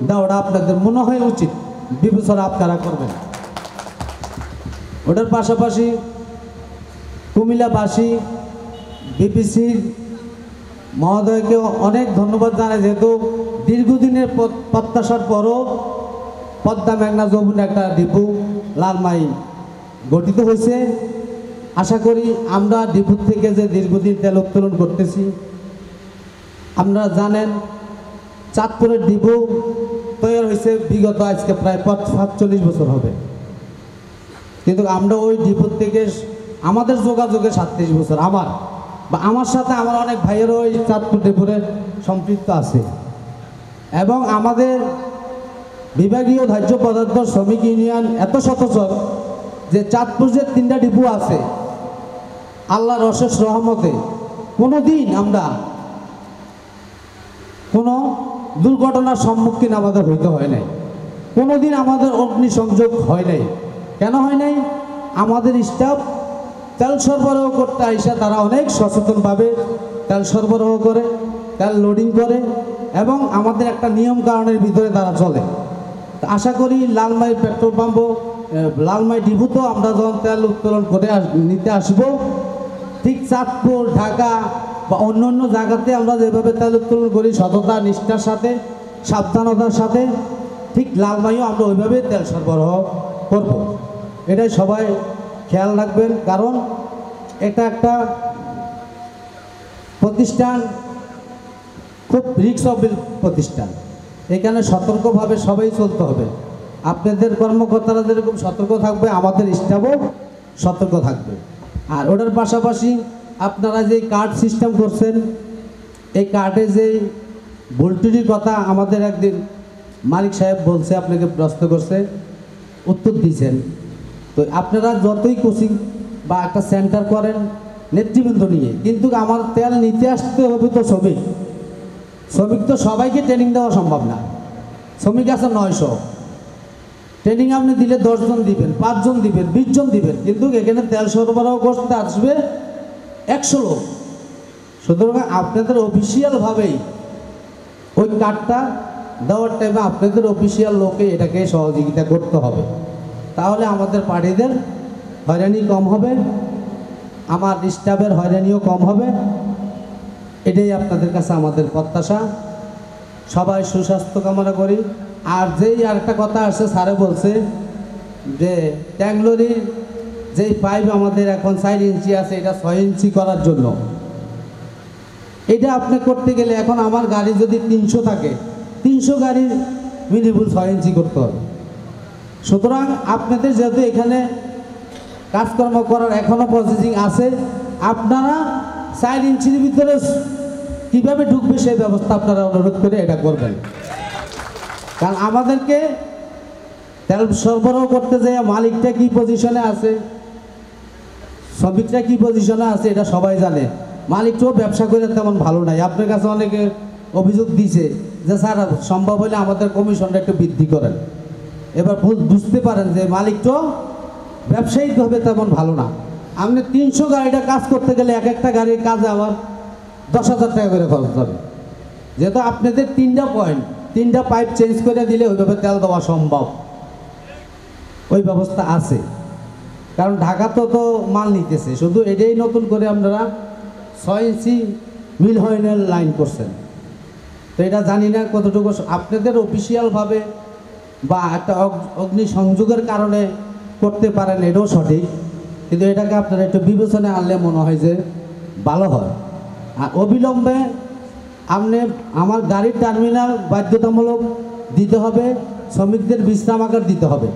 দেওয়াটা আপনাদের মনে হয় উচিত, বিবেচনা আপনারা করবেন। ওটার পাশাপাশি কুমিল্লাবাসী বিপিসির মহোদয়কে অনেক ধন্যবাদ জানাই, যেহেতু দীর্ঘদিনের প্রত্যাশার পরও পদ্মা মেঘনা যমুনা একটা ডিপু লালমাই গঠিত হয়েছে। আশা করি আমরা ডিপু থেকে যে দীর্ঘদিন তেল উত্তোলন করতেছি, আপনারা জানেন চাঁদপুরের ডিপু তৈরি হয়েছে বিগত আজকে প্রায় 45 বছর হবে, কিন্তু আমরা ওই ডিপুর থেকে আমাদের যোগাযোগে 37 বছর। আমার সাথে আমার অনেক ভাইয়েরও ওই চাঁদপুর ডিপুরে সম্পৃক্ত আছে, এবং আমাদের বিভাগীয় ধার্য পদার্থ শ্রমিক ইউনিয়ন এত সচেতন যে চাঁদপুর যে 3টা ডিপু আছে, আল্লাহর অশেষ রহমতে কোনো দিন আমরা কোনো দুর্ঘটনার সম্মুখীন আমাদের হইতে হয় নাই, কোনো দিন আমাদের অগ্নিসংযোগ হয় নাই। কেন হয় নাই? আমাদের স্টাফ তেল সরবরাহ করতে আইসা তারা অনেক সচেতনভাবে তেল সরবরাহ করে, তেল লোডিং করে, এবং আমাদের একটা নিয়ম কারণের ভিতরে তারা চলে। আশা করি লালমাই পেট্রোল পাম্প, লালমাই ডিপুতেও আমরা যখন তেল উত্তোলন করে নিতে আসবো, ঠিক চাঁদপুর, ঢাকা বা অন্য অন্য জায়গাতে আমরা যেভাবে তেল উত্তোলন করি সততা নিষ্ঠার সাথে, সাবধানতার সাথে, ঠিক লালমাইও আমরা ওইভাবে তেল সরবরাহ করব। এটাই সবাই খেয়াল রাখবেন, কারণ এটা একটা প্রতিষ্ঠান, খুব রিস্কফুল প্রতিষ্ঠান। এখানে সতর্কভাবে সবাই চলতে হবে। আপনাদের কর্মকর্তারা যেরকম সতর্ক থাকবে, আমাদের স্টাফও সতর্ক থাকবে। আর ওটার পাশাপাশি আপনারা যে কার্ড সিস্টেম করছেন, এই কার্ডে যে ভুলটুটির কথা আমাদের একদিন মালিক সাহেব বলছে, আপনাকে প্রশ্ন করছে, উত্তর দিয়েছেন। তো আপনারা যতই কোচিং বা একটা সেন্টার করেন নেতৃবৃন্দ নিয়ে, কিন্তু আমার তেল নিতে আসতে হবে তো শ্রমিক তো সবাইকে ট্রেনিং দেওয়া সম্ভব না। শ্রমিক আছে 900, ট্রেনিং আপনি দিলে 10 জন দিবেন, 5 জন দিবেন, 20 জন দিবেন, কিন্তু এখানে তেল সরবরাহ করতে আসবে 100 লোক। সুতরাং আপনাদের অফিসিয়ালভাবেই ওই কার্ডটা দেওয়ার টাইমে আপনাদের অফিসিয়াল লোকে এটাকে সহযোগিতা করতে হবে, তাহলে আমাদের পার্টিদের হয়রানি কম হবে, আমার স্টাফের হয়রানিও কম হবে। এটাই আপনাদের কাছে আমাদের প্রত্যাশা। সবাই সুস্বাস্থ্য কামনা করি। আর যেই আরেকটা কথা আসছে, স্যারে বলছে যে ট্যাংলোরির যেই পাইপ আমাদের এখন 4 ইঞ্চি আছে এটা 6 ইঞ্চি করার জন্য, এটা আপনি করতে গেলে এখন আমার গাড়ি যদি 300 থাকে 300 গাড়ির মিনিমাম 6 ইঞ্চি করতে হবে। সুতরাং আপনাদের যেহেতু এখানে কাজকর্ম করার এখনও প্রসেসিং আছে, আপনারা 4 ইঞ্চির ভিতরে কীভাবে ঢুকবে সেই ব্যবস্থা আপনারা অনুরোধ করে এটা করবেন। কারণ আমাদেরকে তেল সরবরাহ করতে যেয়ে মালিকটা কী পজিশনে আছে, শ্রমিকটা কী পজিশনে আছে এটা সবাই জানে। মালিকটাও ব্যবসা করে তেমন ভালো নাই। আপনার কাছে অনেকে অভিযোগ দিছে যে স্যার সম্ভব হলে আমাদের কমিশনটা একটু বৃদ্ধি করেন। এবার বুঝতে পারেন যে মালিকটাও ব্যবসায়িকভাবে তেমন ভালো না। আপনি 300 গাড়িটা কাজ করতে গেলে এক একটা গাড়ির কাজে আমার 10,000 টাকা করে খরচ হবে। যেহেতু আপনাদের 3টা পয়েন্ট, 3টা পাইপ চেঞ্জ করে দিলে ওইভাবে তেল দেওয়া সম্ভব, ওই ব্যবস্থা আছে। কারণ ঢাকা তো মাল নিতেছে, শুধু এটাই নতুন করে আপনারা 6 ইঞ্চি মিল হয়নের লাইন করছেন। তো এটা জানি না কতটুকু আপনাদের অফিসিয়ালভাবে বা একটা অগ্নি সংযোগের কারণে করতে পারেন, এটাও সঠিক, কিন্তু এটাকে আপনারা একটু বিবেচনায় আনলে মনে হয় যে ভালো হয়। আর অবিলম্বে আপনি আমার গাড়ির টার্মিনাল বাধ্যতামূলক দিতে হবে, শ্রমিকদের বিশ্রামাগার দিতে হবে।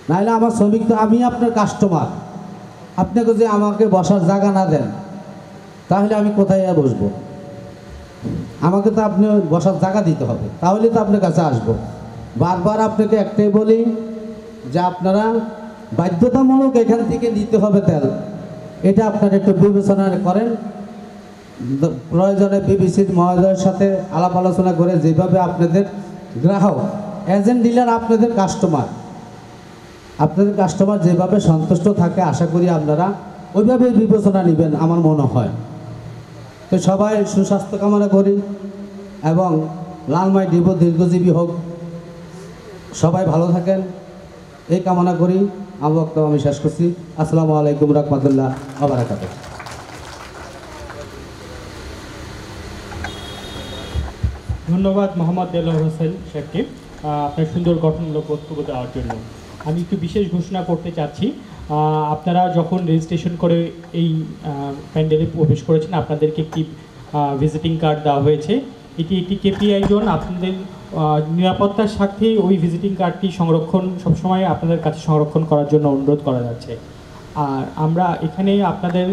নাহলে আমার শ্রমিক তো আমি আপনার কাস্টমার, আপনাকে যে আমাকে বসার জায়গা না দেন তাহলে আমি কোথায় বসবো? আমাকে তো আপনি বসার জায়গা দিতে হবে, তাহলে তো আপনার কাছে আসবো। বারবার আপনাকে একটাই বলি যে আপনারা বাধ্যতামূলক এখান থেকে নিতে হবে তেল, এটা আপনারা একটু বিবেচনা করেন। প্রয়োজনে বিবিসির মহোদয়ের সাথে আলাপ আলোচনা করে যেভাবে আপনাদের গ্রাহক এজেন্ট ডিলার আপনাদের কাস্টমার যেভাবে সন্তুষ্ট থাকে আশা করি আপনারা ওইভাবে বিবেচনা নেবেন আমার মনে হয়। তো সবাই সুস্বাস্থ্য কামনা করি এবং লালমাই ডিপো দীর্ঘজীবী হোক, সবাই ভালো থাকেন এই কামনা করি। আমার বক্তব্য আমি শেষ করছি। আসসালামু আলাইকুম রহমতুল্লাহ ওয়া বারাকাতুহু। ধন্যবাদ মোহাম্মদ দেলোয়ার হোসেন সাহেবকে আপনার সুন্দর গঠনমূলক বক্তব্য দেওয়ার জন্য। আমি একটু বিশেষ ঘোষণা করতে চাচ্ছি, আপনারা যখন রেজিস্ট্রেশন করে এই প্যান্ডেলে প্রবেশ করেছেন আপনাদেরকে একটি ভিজিটিং কার্ড দেওয়া হয়েছে। এটি একটি কেপিআই জোন, আপনাদের নিরাপত্তার স্বার্থে ওই ভিজিটিং কার্ডটি সংরক্ষণ সবসময় আপনাদের কাছে সংরক্ষণ করার জন্য অনুরোধ করা যাচ্ছে। আর আমরা এখানে আপনাদের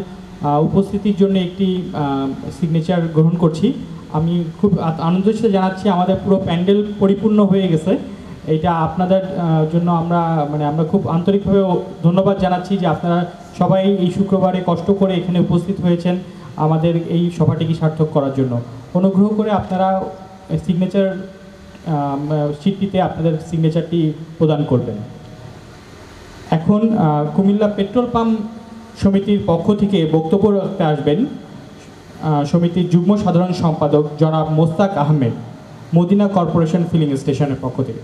উপস্থিতির জন্য একটি সিগনেচার গ্রহণ করছি। আমি খুব আনন্দের সাথে জানাচ্ছি আমাদের পুরো প্যান্ডেল পরিপূর্ণ হয়ে গেছে। এটা আপনাদের জন্য আমরা খুব আন্তরিকভাবে ধন্যবাদ জানাচ্ছি যে আপনারা সবাই এই শুক্রবারে কষ্ট করে এখানে উপস্থিত হয়েছেন আমাদের এই সভাটিকে সার্থক করার জন্য। অনুগ্রহ করে আপনারা সিগনেচার শিটটিতে আপনাদের সিগনেচারটি প্রদান করবেন। এখন কুমিল্লা পেট্রোল পাম্প সমিতির পক্ষ থেকে বক্তব্য রাখতে আসবেন সমিতির যুগ্ম সাধারণ সম্পাদক জনাব মোস্তাক আহমেদ, মদিনা কর্পোরেশন ফিলিং স্টেশনের পক্ষ থেকে।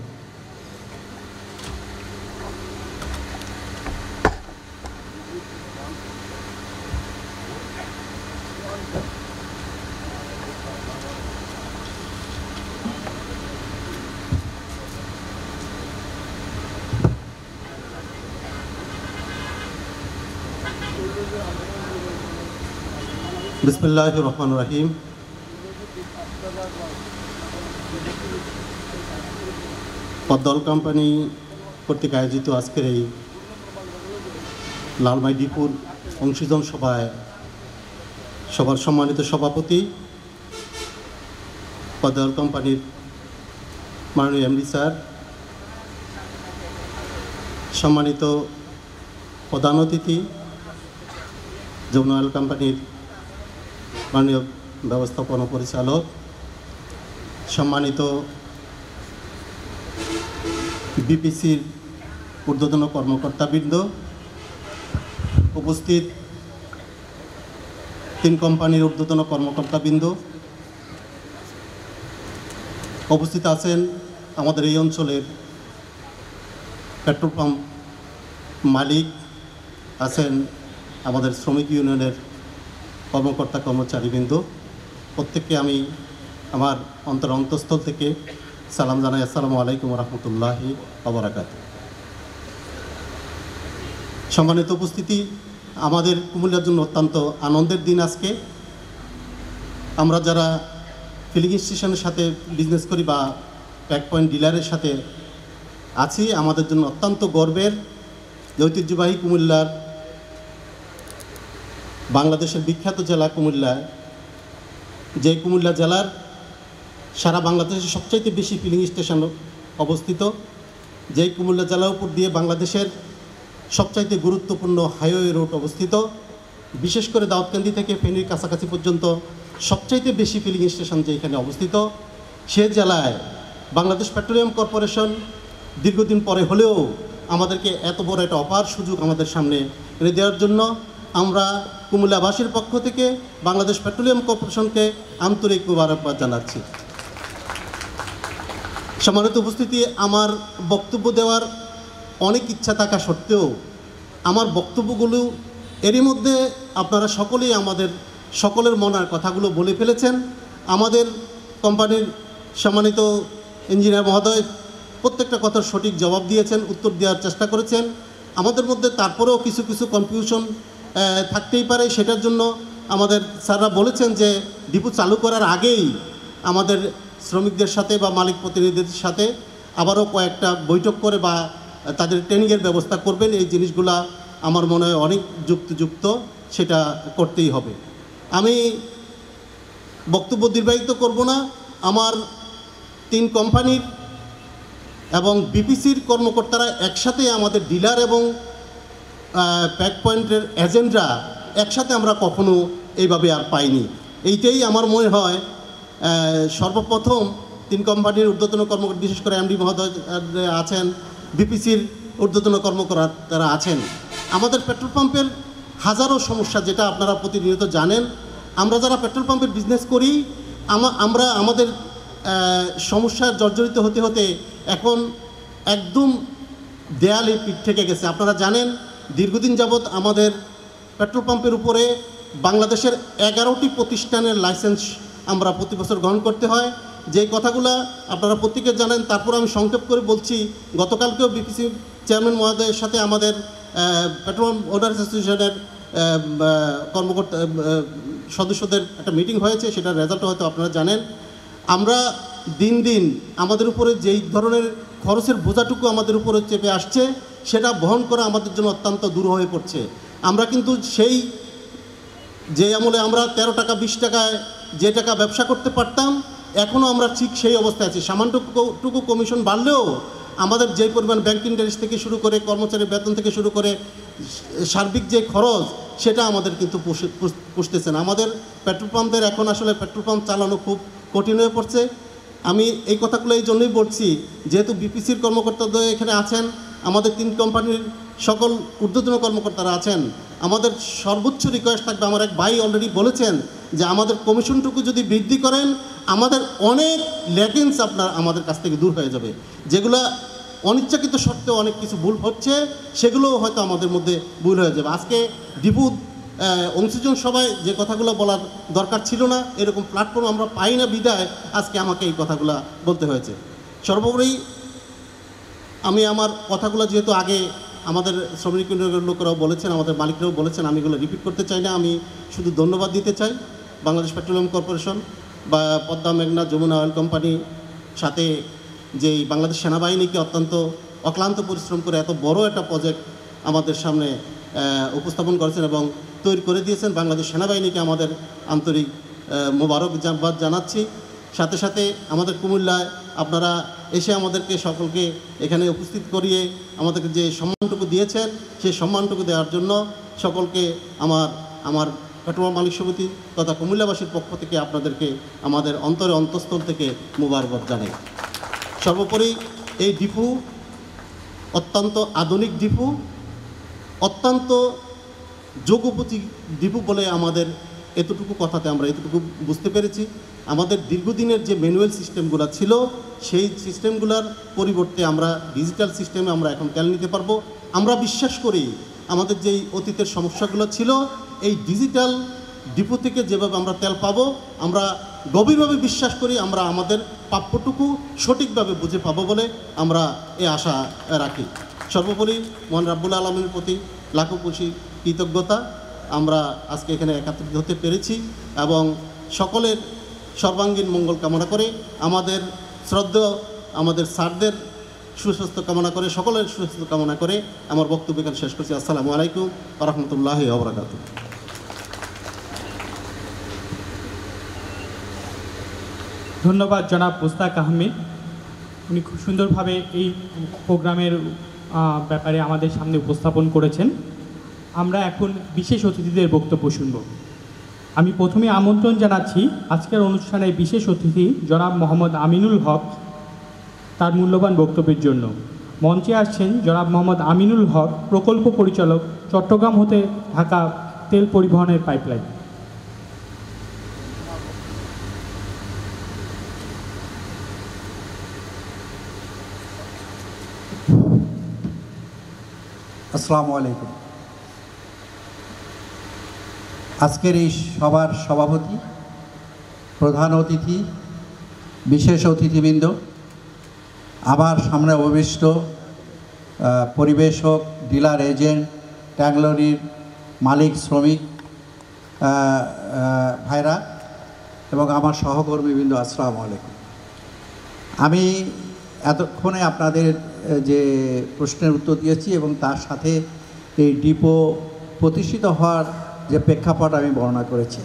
বিসমিল্লাহির রহমানির রহিম। পদ্মল কোম্পানি কর্তৃক আয়োজিত আজকের এই লালমাই ডিপুর অংশীজন সভায় সবার সম্মানিত সভাপতি পদ্মল কোম্পানির মাননীয় এমডি স্যার, সম্মানিত প্রধান অতিথি যমুনা অয়েল কোম্পানির মাননীয় ব্যবস্থাপনা পরিচালক, সম্মানিত বিপিসির ঊর্ধ্বতন কর্মকর্তাবৃন্দ, উপস্থিত 3 কোম্পানির ঊর্ধ্বতন কর্মকর্তাবৃন্দ, উপস্থিত আছেন আমাদের এই অঞ্চলের পেট্রোল পাম্প মালিক, আছেন আমাদের শ্রমিক ইউনিয়নের কর্মকর্তা কর্মচারীবৃন্দ, প্রত্যেককে আমি আমার অন্তরস্থল থেকে সালাম জানাই। আসসালামু আলাইকুম রহমতুল্লাহি ওয়া বারাকাতুহু। সম্মানিত উপস্থিতি, আমাদের কুমিল্লার জন্য অত্যন্ত আনন্দের দিন আজকে। আমরা যারা ফিলিং স্টেশনের সাথে বিজনেস করি বা প্যাক পয়েন্ট ডিলারের সাথে আছি, আমাদের জন্য অত্যন্ত গর্বের যে ঐতিহ্যবাহী কুমিল্লার, বাংলাদেশের বিখ্যাত জেলা কুমিল্লা, যে কুমিল্লা জেলার সারা বাংলাদেশের সবচাইতে বেশি ফিলিং স্টেশন অবস্থিত, যেই কুমিল্লা জেলার উপর দিয়ে বাংলাদেশের সবচাইতে গুরুত্বপূর্ণ হাইওয়ে রোড অবস্থিত, বিশেষ করে দাউদকান্দি থেকে ফেনীর কাছাকাছি পর্যন্ত সবচাইতে বেশি ফিলিং স্টেশন যেখানে অবস্থিত, সে জেলায় বাংলাদেশ পেট্রোলিয়াম কর্পোরেশন দীর্ঘদিন পরে হলেও আমাদেরকে এত বড় একটা অপার সুযোগ আমাদের সামনে এনে দেওয়ার জন্য আমরা কুমিল্লাবাসীর পক্ষ থেকে বাংলাদেশ পেট্রোলিয়াম কর্পোরেশনকে আন্তরিক মোবারকবাদ জানাচ্ছি। সম্মানিত উপস্থিতি, আমার বক্তব্য দেওয়ার অনেক ইচ্ছা থাকা সত্ত্বেও আমার বক্তব্যগুলো এরই মধ্যে আপনারা সকলেই আমাদের সকলের মনের কথাগুলো বলে ফেলেছেন। আমাদের কোম্পানির সম্মানিত ইঞ্জিনিয়ার মহোদয় প্রত্যেকটা কথার সঠিক জবাব দিয়েছেন, উত্তর দেওয়ার চেষ্টা করেছেন। আমাদের মধ্যে তারপরেও কিছু কিছু কনফিউশন থাকতেই পারে, সেটার জন্য আমাদের স্যাররা বলেছেন যে ডিপো চালু করার আগেই আমাদের শ্রমিকদের সাথে বা মালিক প্রতিনিধিদের সাথে আবারও কয়েকটা বৈঠক করে বা তাদের ট্রেনিংয়ের ব্যবস্থা করবেন। এই জিনিসগুলা আমার মনে হয় অনেক যুক্তিযুক্ত, সেটা করতেই হবে। আমি বক্তব্য দীর্ঘায়িত করব না। আমার 3 কোম্পানির এবং বিপিসির কর্মকর্তারা একসাথে, আমাদের ডিলার এবং প্যাক পয়েন্টের এজেন্টরা একসাথে আমরা কখনো এইভাবে আর পাইনি। এইটাই আমার মনে হয় সর্বপ্রথম 3 কোম্পানির ঊর্ধ্বতন কর্মকর্তা, বিশেষ করে এমডি মহোদয় আছেন, বিপিসির ঊর্ধ্বতন কর্মকর্তারা আছেন। আমাদের পেট্রোল পাম্পের হাজারো সমস্যা, যেটা আপনারা প্রতিনিয়ত জানেন। আমরা যারা পেট্রোল পাম্পের বিজনেস করি, আমরা আমাদের সমস্যার জর্জরিত হতে হতে এখন একদম দেয়ালে পিঠ থেকে গেছে। আপনারা জানেন দীর্ঘদিন যাবৎ আমাদের পেট্রোল পাম্পের উপরে বাংলাদেশের 11টি প্রতিষ্ঠানের লাইসেন্স আমরা প্রতি বছর গ্রহণ করতে হয়। যেই কথাগুলো আপনারা প্রত্যেকে জানেন, তারপর আমি সংক্ষেপ করে বলছি। গতকালকেও বিপিসি চেয়ারম্যান মহোদয়ের সাথে আমাদের পেট্রোল ওনার্স অ্যাসোসিয়েশনের কর্মকর্তা সদস্যদের একটা মিটিং হয়েছে, সেটার রেজাল্ট হয়তো আপনারা জানেন। আমরা দিন দিন আমাদের উপরে যেই ধরনের খরচের বোঝাটুকু আমাদের উপরে চেপে আসছে, সেটা বহন করা আমাদের জন্য অত্যন্ত দূর হয়ে পড়ছে। আমরা কিন্তু সেই যে আমলে আমরা 13 টাকা 20 টাকায় যে টাকা ব্যবসা করতে পারতাম, এখনও আমরা ঠিক সেই অবস্থায় আছি। সামান্যটুকু কমিশন বাড়লেও আমাদের যে পরিমাণ ব্যাংক ইন্টারেস্ট থেকে শুরু করে কর্মচারীর বেতন থেকে শুরু করে সার্বিক যে খরচ, সেটা আমাদের কিন্তু পুষতেছে না। আমাদের পেট্রোল পাম্পদের এখন আসলে পেট্রোল পাম্প চালানো খুব কঠিন হয়ে পড়ছে। আমি এই কথাগুলো এই জন্যই বলছি, যেহেতু বিপিসির কর্মকর্তাদের এখানে আছেন, আমাদের 3 কোম্পানির সকল ঊর্ধ্বতন কর্মকর্তারা আছেন। আমাদের সর্বোচ্চ রিকোয়েস্ট থাকবে, আমার এক ভাই অলরেডি বলেছেন যে আমাদের কমিশনটুকু যদি বৃদ্ধি করেন, আমাদের অনেক ল্যাকিংস আমাদের কাছ থেকে দূর হয়ে যাবে। যেগুলো অনিচ্ছাকৃত সত্ত্বেও অনেক কিছু ভুল হচ্ছে, সেগুলোও হয়তো আমাদের মধ্যে ভুল হয়ে যাবে। আজকে ডিপু অংশীজন সভায় যে কথাগুলো বলার দরকার ছিল না, এরকম প্ল্যাটফর্ম আমরা পাই না বিদায় আজকে আমাকে এই কথাগুলো বলতে হয়েছে। সর্বোপরি আমি আমার কথাগুলো যেহেতু আগে আমাদের শ্রমিক ইউনিয়নের লোকেরাও বলেছেন, আমাদের মালিকরাও বলেছেন, আমি এগুলো রিপিট করতে চাই না। আমি শুধু ধন্যবাদ দিতে চাই বাংলাদেশ পেট্রোলিয়াম কর্পোরেশন বা পদ্মা মেঘনা যমুনা অয়েল কোম্পানি, সাথে যেই বাংলাদেশ সেনাবাহিনীকে অত্যন্ত অক্লান্ত পরিশ্রম করে এত বড় একটা প্রজেক্ট আমাদের সামনে উপস্থাপন করেছেন এবং তৈরি করে দিয়েছেন। বাংলাদেশ সেনাবাহিনীকে আমাদের আন্তরিক মোবারকবাদ জানাচ্ছি। সাথে সাথে আমাদের কুমিল্লায় আপনারা এসে আমাদেরকে সকলকে এখানে উপস্থিত করিয়ে আমাদেরকে যে সম্মানটুকু দিয়েছেন, সেই সম্মানটুকু দেওয়ার জন্য সকলকে আমার পেট্রোল মালিক সমিতি তথা কুমিল্লাবাসীর পক্ষ থেকে আপনাদেরকে আমাদের অন্তঃস্থল থেকে মোবারকবাদ জানাই। সর্বোপরি এই ডিপু অত্যন্ত আধুনিক ডিপু, অত্যন্ত যোগ্যপতি ডিপু বলে আমাদের এতটুকু কথাতে আমরা এতটুকু বুঝতে পেরেছি। আমাদের দীর্ঘদিনের যে ম্যানুয়াল সিস্টেমগুলো ছিল, সেই সিস্টেমগুলোর পরিবর্তে আমরা ডিজিটাল সিস্টেমে আমরা এখন তেল নিতে পারবো। আমরা বিশ্বাস করি আমাদের যেই অতীতের সমস্যাগুলো ছিল, এই ডিজিটাল ডিপো থেকে যেভাবে আমরা তেল পাবো, আমরা গভীরভাবে বিশ্বাস করি আমরা আমাদের প্রাপ্যটুকু সঠিকভাবে বুঝে পাবো বলে আমরা এই আশা রাখি। সর্বোপরি মহান রাব্বুল আলামিনের প্রতি লাখো খুশি কৃতজ্ঞতা। আমরা আজকে এখানে একত্রিত হতে পেরেছি এবং সকলের সর্বাঙ্গীন মঙ্গল কামনা করে, আমাদের শ্রদ্ধেয় আমাদের স্যারদের সুস্বাস্থ্য কামনা করে, সকলের সুস্বাস্থ্য কামনা করে আমার বক্তব্য এখানে শেষ করছি। আসসালামু আলাইকুম ওয়া রাহমাতুল্লাহি ওয়া বারাকাতুহু। ধন্যবাদ জনাব মুস্তাক আহমেদ, উনি খুব সুন্দরভাবে এই প্রোগ্রামের ব্যাপারে আমাদের সামনে উপস্থাপন করেছেন। আমরা এখন বিশেষ অতিথিদের বক্তব্য শুনব। আমি প্রথমে আমন্ত্রণ জানাচ্ছি আজকের অনুষ্ঠানের বিশেষ অতিথি জনাব মোহাম্মদ আমিনুল হক তার মূল্যবান বক্তব্যের জন্য। মঞ্চে আসছেন জনাব মোহাম্মদ আমিনুল হক, প্রকল্প পরিচালক, চট্টগ্রাম হতে ঢাকা তেল পরিবহনের পাইপলাইন। আসসালামু আলাইকুম। আজকের এই সভার সভাপতি, প্রধান অতিথি, বিশেষ অতিথিবৃন্দ, আমার সামনে অভিষ্ট পরিবেশক, ডিলার এজেন্ট, ট্যাংলরির মালিক, শ্রমিক ভাইরা এবং আমার সহকর্মীবৃন্দ, আসসালামু আলাইকুম। আমি এতক্ষণে আপনাদের যে প্রশ্নের উত্তর দিয়েছি এবং তার সাথে এই ডিপো প্রতিষ্ঠিত হওয়ার যে প্রেক্ষাপট আমি বর্ণনা করেছি,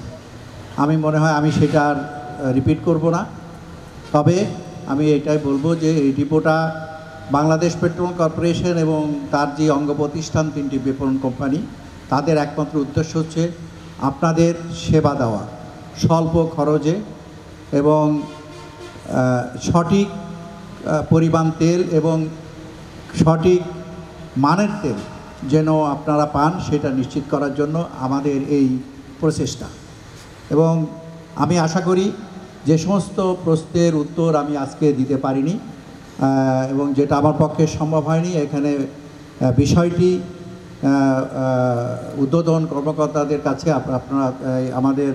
আমি মনে হয় আমি সেটা আর রিপিট করব না। তবে আমি এটাই বলবো যে এই ডিপোটা বাংলাদেশ পেট্রোলিয়াম কর্পোরেশন এবং তার যে অঙ্গ প্রতিষ্ঠান 3টি বিপণন কোম্পানি, তাদের একমাত্র উদ্দেশ্য হচ্ছে আপনাদের সেবা দেওয়া স্বল্প খরচে এবং সঠিক পরিমাণ তেল এবং সঠিক মানের তেল যেন আপনারা পান সেটা নিশ্চিত করার জন্য আমাদের এই প্রচেষ্টা। এবং আমি আশা করি যে সমস্ত প্রশ্নের উত্তর আমি আজকে দিতে পারিনি এবং যেটা আমার পক্ষে সম্ভব হয়নি, এখানে বিষয়টি উদ্বোধন কর্মকর্তাদের কাছে আপনারা আমাদের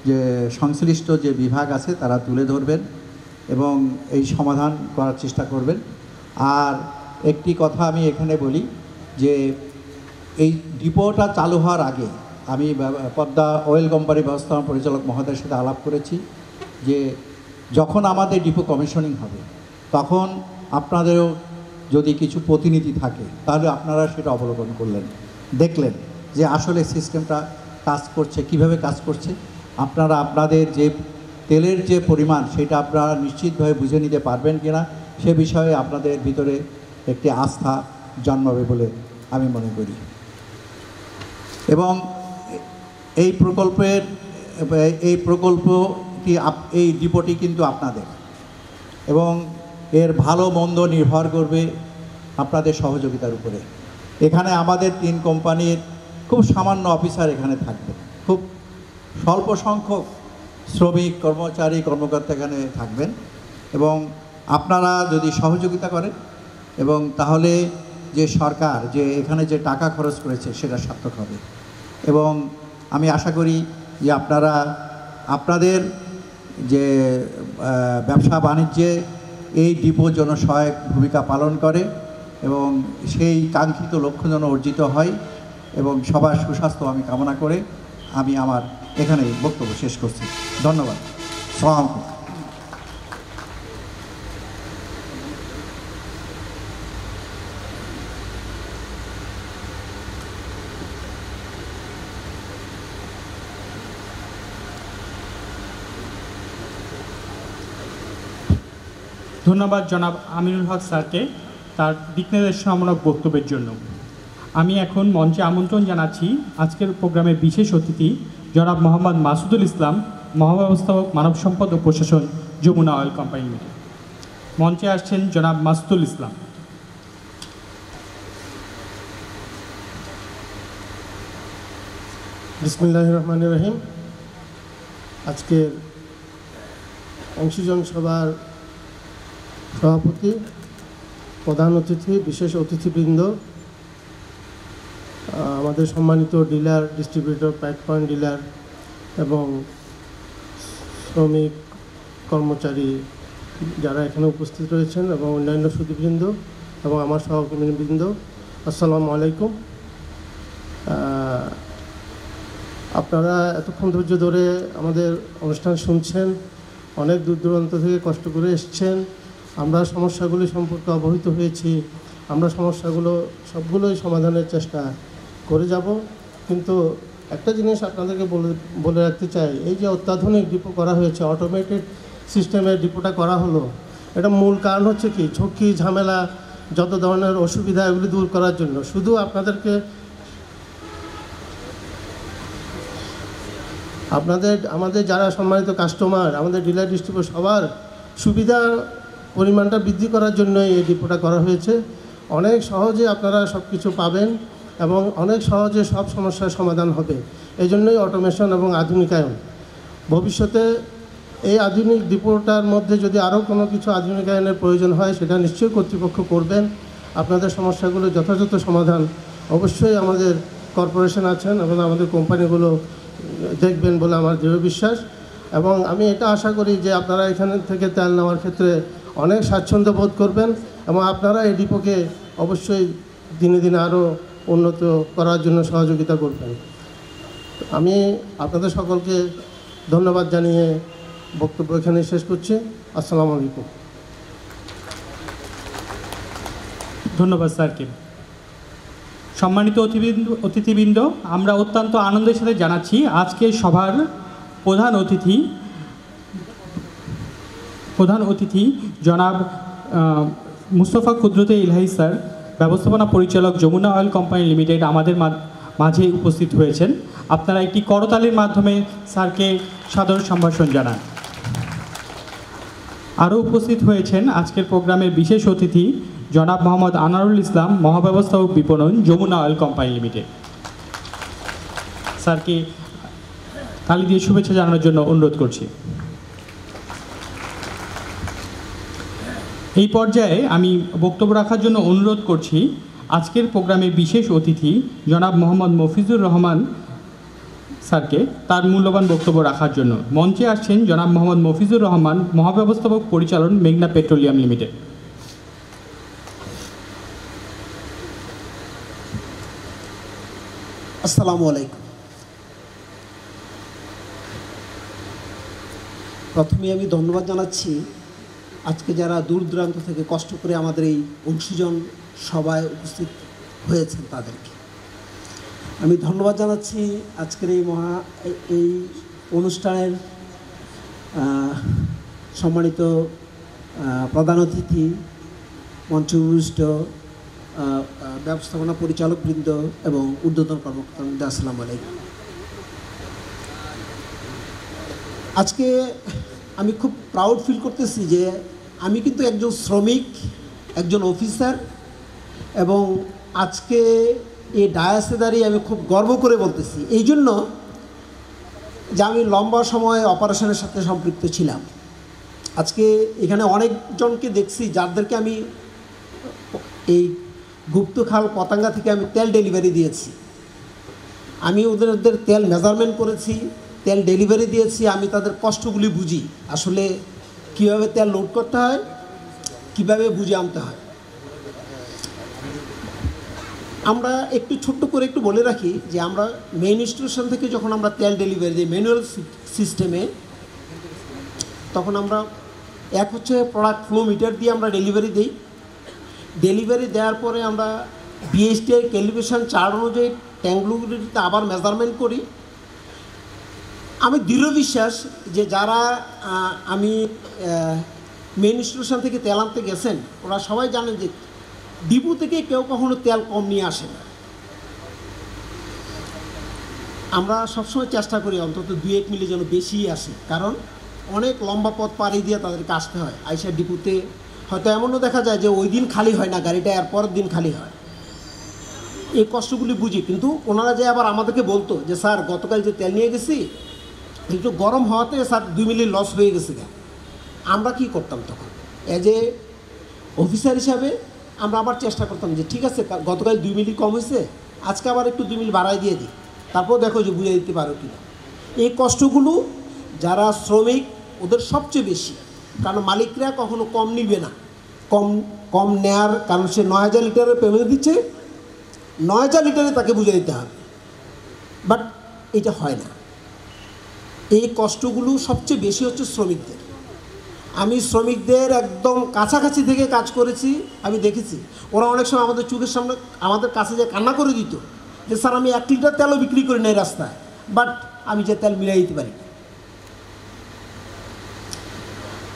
যে সংশ্লিষ্ট যে বিভাগ আছে তারা তুলে ধরবেন এবং এই সমাধান করার চেষ্টা করবেন। আর একটি কথা আমি এখানে বলি যে এই ডিপোটা চালু হওয়ার আগে আমি পদ্মা অয়েল কোম্পানি ব্যবস্থাপনা পরিচালক মহোদয়ের সাথে আলাপ করেছি যে যখন আমাদের ডিপো কমিশনিং হবে তখন আপনাদেরও যদি কিছু প্রতিনিধি থাকে তাহলে আপনারা সেটা অবলোকন করলেন, দেখলেন যে আসলে সিস্টেমটা কাজ করছে, কিভাবে কাজ করছে। আপনারা আপনাদের যে তেলের যে পরিমাণ সেটা আপনারা নিশ্চিতভাবে বুঝে নিতে পারবেন কিনা সে বিষয়ে আপনাদের ভিতরে একটি আস্থা জন্মাবে বলে আমি মনে করি। এবং এই প্রকল্পটি এই ডিপোটি কিন্তু আপনাদের এবং এর ভালো মন্দ নির্ভর করবে আপনাদের সহযোগিতার উপরে। এখানে আমাদের 3 কোম্পানির খুব সামান্য অফিসার এখানে থাকবে, খুব স্বল্প সংখ্যক শ্রমিক, কর্মচারী, কর্মকর্তা এখানে থাকবেন এবং আপনারা যদি সহযোগিতা করেন এবং তাহলে যে সরকার যে এখানে যে টাকা খরচ করেছে সেটা সার্থক হবে। এবং আমি আশা করি যে আপনারা আপনাদের যে ব্যবসা বাণিজ্যে এই ডিপো যেন সহায়ক ভূমিকা পালন করে এবং সেই কাঙ্ক্ষিত লক্ষ্য যেন অর্জিত হয় এবং সবার সুস্বাস্থ্য আমি কামনা করে আমি আমার এখানে বক্তব্য শেষ করছি। ধন্যবাদ। আসসালামু আলাইকুম। ধন্যবাদ জনাব আমিনুল হক স্যারকে তার দিক নির্দেশনামূলক বক্তব্যের জন্য। আমি এখন মঞ্চে আমন্ত্রণ জানাচ্ছি আজকের প্রোগ্রামের বিশেষ অতিথি জনাব মোহাম্মদ মাসুদুল ইসলাম, মহাব্যবস্থাপক, মানব সম্পদ ও প্রশাসন, যমুনা অয়েল কোম্পানি লিমিটেড। মঞ্চে আসছেন জনাব মাসুদুল ইসলাম। বিসমিল্লাহির রহমানির রহিম। আজকের অংশীজন সভার সভাপতি, প্রধান অতিথি, বিশেষ অতিথিবৃন্দ, আমাদের সম্মানিত dealer, distributor, pack point dealer এবং শ্রমিক, কর্মচারী যারা এখানে উপস্থিত রয়েছেন এবং অন্যান্য সুধীবৃন্দ এবং আমার সহকর্মীবৃন্দ, আসসালামু আলাইকুম। আপনারা এতক্ষণ ধৈর্য ধরে আমাদের অনুষ্ঠান শুনছেন, অনেক দূর দূরান্ত থেকে কষ্ট করে এসছেন। আমরা সমস্যাগুলি সম্পর্কে অবহিত হয়েছি, আমরা সমস্যাগুলো সবগুলোই সমাধানের চেষ্টা করে যাব। কিন্তু একটা জিনিস আপনাদেরকে বলে রাখতে চাই, এই যে অত্যাধুনিক ডিপো করা হয়েছে, অটোমেটেড সিস্টেমের ডিপোটা করা হলো, এটা মূল কারণ হচ্ছে কি, ঝুঁকি ঝামেলা যত ধরনের অসুবিধা এগুলি দূর করার জন্য। শুধু আমাদের যারা সম্মানিত কাস্টমার, আমাদের ডিলার ডিস্ট্রিবিউটর সবার সুবিধা পরিমাণটা বৃদ্ধি করার জন্যই এই ডিপোটা করা হয়েছে। অনেক সহজে আপনারা সব কিছু পাবেন এবং অনেক সহজে সব সমস্যার সমাধান হবে। এই জন্যই অটোমেশন এবং আধুনিকায়ন। ভবিষ্যতে এই আধুনিক ডিপোটার মধ্যে যদি আরও কোনো কিছু আধুনিকায়নের প্রয়োজন হয়, সেটা নিশ্চয়ই কর্তৃপক্ষ করবেন। আপনাদের সমস্যাগুলো যথাযথ সমাধান অবশ্যই আমাদের কর্পোরেশন আছেন এবং আমাদের কোম্পানিগুলো দেখবেন বলে আমার দৃঢ় বিশ্বাস। এবং আমি এটা আশা করি যে আপনারা এখান থেকে তেল নেওয়ার ক্ষেত্রে অনেক স্বাচ্ছন্দ্য বোধ করবেন এবং আপনারা এই ডিপোকে অবশ্যই দিনে দিনে আরও উন্নত করার জন্য সহযোগিতা করবেন। আমি আপনাদের সকলকে ধন্যবাদ জানিয়ে বক্তব্য এখানে শেষ করছি। আসসালামু আলাইকুম। ধন্যবাদ স্যারকে। সম্মানিত অতিথিবৃন্দ, আমরা অত্যন্ত আনন্দের সাথে জানাচ্ছি আজকের সভার প্রধান অতিথি জনাব মুস্তফা কুদরতে ইলাহি স্যার, ব্যবস্থাপনা পরিচালক যমুনা অয়েল কোম্পানি লিমিটেড আমাদের মাঝে উপস্থিত হয়েছেন। আপনারা একটি করতালির মাধ্যমে স্যারকে সাদর সম্ভাষণ জানান। আরও উপস্থিত হয়েছেন আজকের প্রোগ্রামের বিশেষ অতিথি জনাব মোহাম্মদ আনারুল ইসলাম, মহাব্যবস্থাপক বিপণন, যমুনা অয়েল কোম্পানি লিমিটেড। স্যারকে তালি দিয়ে শুভেচ্ছা জানানোর জন্য অনুরোধ করছি। এই পর্যায়ে আমি বক্তব্য রাখার জন্য অনুরোধ করছি আজকের প্রোগ্রামের বিশেষ অতিথি জনাব মোহাম্মদ মফিজুর রহমান স্যারকে তার মূল্যবান বক্তব্য রাখার জন্য। মঞ্চে আসছেন জনাব মোহাম্মদ মফিজুর রহমান, মহাব্যবস্থাপক পরিচালন, মেঘনা পেট্রোলিয়াম লিমিটেড। আসসালামু আলাইকুম। প্রথমে আমি ধন্যবাদ জানাচ্ছি আজকে যারা দূর দূরান্ত থেকে কষ্ট করে আমাদের এই অংশীজন সভায় উপস্থিত হয়েছেন তাদেরকে আমি ধন্যবাদ জানাচ্ছি। আজকের এই অনুষ্ঠানের সম্মানিত প্রধান অতিথি, মঞ্চবিষ্ট ব্যবস্থাপনা পরিচালকবৃন্দ এবং ঊর্ধ্বতন কর্মকর্তাবৃন্দ, আসসালামু আলাইকুম। আজকে আমি খুব প্রাউড ফিল করতেছি যে আমি কিন্তু একজন শ্রমিক, একজন অফিসার, এবং আজকে এই ডায়াসে দাঁড়িয়ে আমি খুব গর্ব করে বলতেছি এই জন্য যে আমি লম্বা সময় অপারেশনের সাথে সম্পৃক্ত ছিলাম। আজকে এখানে অনেকজনকে দেখছি যাদেরকে আমি এই গুপ্তখাল পতাঙ্গা থেকে আমি তেল ডেলিভারি দিয়েছি। আমি ওদের তেল মেজারমেন্ট করেছি, তেল ডেলিভারি দিয়েছি। আমি তাদের কষ্টগুলি বুঝি, আসলে কীভাবে তেল লোড করতে হয়, কীভাবে বুঝে আনতে হয়। আমরা একটু ছোট্ট করে একটু বলে রাখি যে আমরা মেইন স্টেশন থেকে যখন আমরা তেল ডেলিভারি দিই ম্যানুয়াল সিস্টেমে, তখন আমরা এক হচ্ছে প্রোডাক্ট ফ্লো মিটার দিয়ে আমরা ডেলিভারি দিই। ডেলিভারি দেওয়ার পরে আমরা বিএসটিআই ক্যালিব্রেশন চার্ট অনুযায়ী ট্যাঙ্কগুলিতে আবার মেজারমেন্ট করি। আমি দৃঢ় বিশ্বাস যে যারা আমি মেইন স্টেশন থেকে তেল আনতে গেছেন ওরা সবাই জানেন যে ডিপো থেকে কেউ কখনো তেল কম নিয়ে আসে না। আমরা সবসময় চেষ্টা করি অন্তত 2-1 মিলি যেন বেশি আসে, কারণ অনেক লম্বা পথ পাড়ি দিয়ে তাদেরকে আসতে হয়। আইসা ডিপোতে হয়তো এমনও দেখা যায় যে ওই দিন খালি হয় না গাড়িটা, এর পরের দিন খালি হয়। এই কষ্টগুলি বুঝি, কিন্তু ওনারা যে আবার আমাদেরকে বলতো যে স্যার গতকাল যে তেল নিয়ে গেছি একটু গরম হওয়াতে স্যার 2 মিলি লস হয়ে গেছে। আমরা কি করতাম তখন এজ এ অফিসার হিসাবে আমরা আবার চেষ্টা করতাম যে ঠিক আছে গতকাল 2 মিলি কম হয়েছে, আজকে আবার একটু 2 মিলি বাড়াই দিয়ে দিই, তারপর দেখো যে বুঝে দিতে পারো কিনা। এই কষ্টগুলো যারা শ্রমিক ওদের সবচেয়ে বেশি, কারণ মালিকরা কখনো কম নিবে না। কম নেয়ার কারণ সে 9000 লিটারের পেমেন্ট দিচ্ছে, 9000 লিটারে তাকে বুঝে দিতে হবে। বাট এটা হয় না। এই কষ্টগুলো সবচেয়ে বেশি হচ্ছে শ্রমিকদের। আমি শ্রমিকদের একদম কাছাকাছি থেকে কাজ করেছি, আমি দেখেছি ওরা অনেক সময় আমাদের চোখের সামনে আমাদের কাছে যে কান্না করে দিত যে স্যার আমি 1 লিটার তেলও বিক্রি করি না এই রাস্তায়, বাট আমি যে তেল মিলাই দিতে পারি।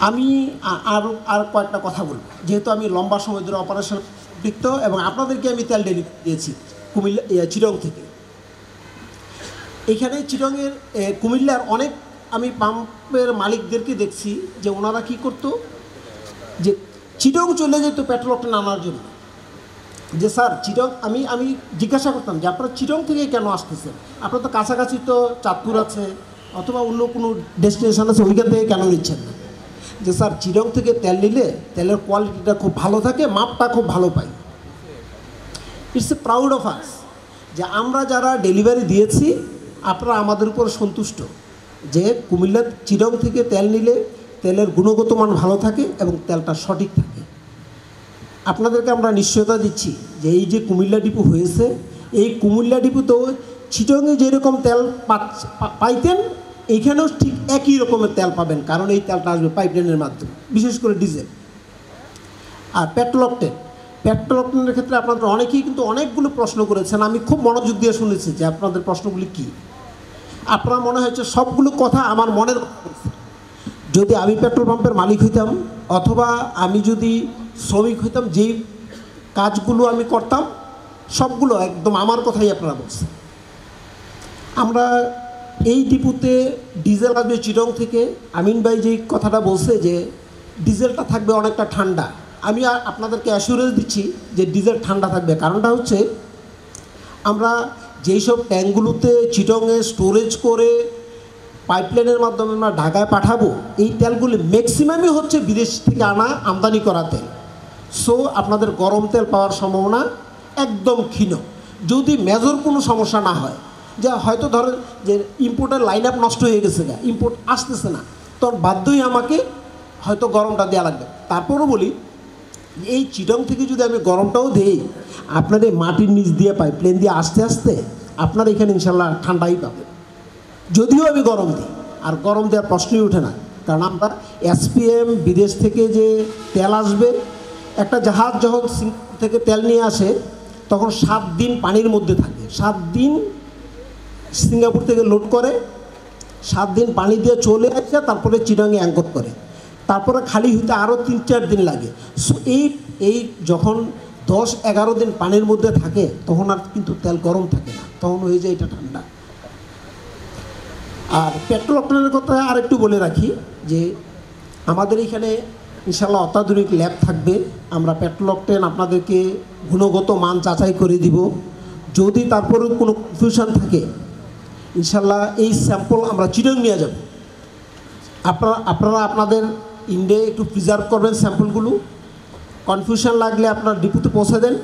আমি আর কয়েকটা কথা বলব, যেহেতু আমি লম্বা সময় ধরে অপারেশন সম্পৃক্ত এবং আপনাদেরকে আমি তেল ডেলিভারি দিয়েছি কুমিল্লা চিটং থেকে। এখানে চিটংয়ের কুমিল্লার অনেক আমি পাম্পের মালিকদেরকে দেখছি যে ওনারা কি করতো, যে চিটং চলে যেত পেট্রোল অকটেন আনার জন্য। যে স্যার চিটং আমি জিজ্ঞাসা করতাম যে আপনারা চিটং থেকে কেন আসতেছেন, আপনার তো কাছাকাছি তো চাঁদপুর আছে অথবা অন্য কোনো ডেস্টিনেশন আছে, ওইখান থেকে কেন নিচ্ছেন না? যে স্যার চিটং থেকে তেল নিলে তেলের কোয়ালিটিটা খুব ভালো থাকে, মাপটা খুব ভালো পাই। It's a proud of us যে আমরা যারা ডেলিভারি দিয়েছি আপনারা আমাদের উপর সন্তুষ্ট যে কুমিল্লার চিটং থেকে তেল নিলে তেলের গুণগত মান ভালো থাকে এবং তেলটা সঠিক থাকে। আপনাদেরকে আমরা নিশ্চয়তা দিচ্ছি যে এই যে কুমিল্লা ডিপো হয়েছে, এই কুমিল্লা ডিপোতেও চিটংয়ে যেরকম তেল পাইতেন এইখানেও ঠিক একই রকমের তেল পাবেন, কারণ এই তেলটা আসবে পাইপলাইনের মাধ্যমে, বিশেষ করে ডিজেল। আর পেট্রোল অকটেনের ক্ষেত্রে আপনাদের অনেকেই কিন্তু অনেকগুলো প্রশ্ন করেছেন, আমি খুব মনোযোগ দিয়ে শুনেছি যে আপনাদের প্রশ্নগুলি কী। আপনার মনে হচ্ছে সবগুলো কথা আমার মনের, যদি আমি পেট্রোল পাম্পের মালিক হইতাম অথবা আমি যদি শ্রমিক হইতাম, যেই কাজগুলো আমি করতাম সবগুলো একদম আমার কথাই আপনারা বলছেন। আমরা এই ডিপোতে ডিজেল আসবে চিটং থেকে। আমিন ভাই যেই কথাটা বলছে যে ডিজেলটা থাকবে অনেকটা ঠান্ডা, আমি আপনাদেরকে অ্যাসুরেন্স দিচ্ছি যে ডিজেল ঠান্ডা থাকবে। কারণটা হচ্ছে আমরা যেই সব ট্যাঙ্কগুলোতে চিটংয়ে স্টোরেজ করে পাইপলাইনের মাধ্যমে আমরা ঢাকায় পাঠাবো, এই তেলগুলি ম্যাক্সিমামই হচ্ছে বিদেশ থেকে আনা আমদানি করা তেল। সো আপনাদের গরম তেল পাওয়ার সম্ভাবনা একদম ক্ষীণ, যদি মেজর কোনো সমস্যা না হয়। যা হয়তো ধরেন যে ইম্পোর্টের লাইন আপ নষ্ট হয়ে গেছে, ইম্পোর্ট আসতেছে না, তখন বাধ্যই আমাকে হয়তো গরমটা দেওয়া লাগবে। তারপরও বলি এই চিটং থেকে যদি আমি গরমটাও দিই, আপনার এই মাটির নিচ দিয়ে পাইপলাইন দিয়ে আস্তে আস্তে আপনার এখানে ইনশাল্লাহ ঠান্ডাই পাবেন। যদিও আমি গরম দিই, আর গরম দেওয়ার প্রশ্নই ওঠে না, কারণ আমরা এসপিএম বিদেশ থেকে যে তেল আসবে, একটা জাহাজ যখন থেকে তেল নিয়ে আসে তখন 7 দিন পানির মধ্যে থাকে। 7 দিন সিঙ্গাপুর থেকে লোড করে, 7 দিন পানি দিয়ে চলে আসে, তারপরে চিটংয়ে অ্যাঙ্কর করে, তারপরে খালি হইতে আরও 3-4 দিন লাগে। সো এই যখন 10-11 দিন পানির মধ্যে থাকে তখন আর কিন্তু তেল গরম থাকে না, তখন হয়ে যায় এটা ঠান্ডা। আর পেট্রোল অকটেনের কথা আর একটু বলে রাখি যে আমাদের এখানে ইনশাল্লাহ অত্যাধুনিক ল্যাব থাকবে। আমরা পেট্রোল অকটেন আপনাদেরকে গুণগত মান যাচাই করে দিব। যদি তারপরেও কোনো কনফিউশন থাকে ইনশাল্লাহ এই স্যাম্পল আমরা চিটং নিয়ে যাব। আপনারা আপনাদের ইন্ডিয়ায় একটু প্রিজার্ভ করবেন স্যাম্পলগুলো। কনফিউশন লাগলে আপনার ডিপোতে পৌঁছে দেন।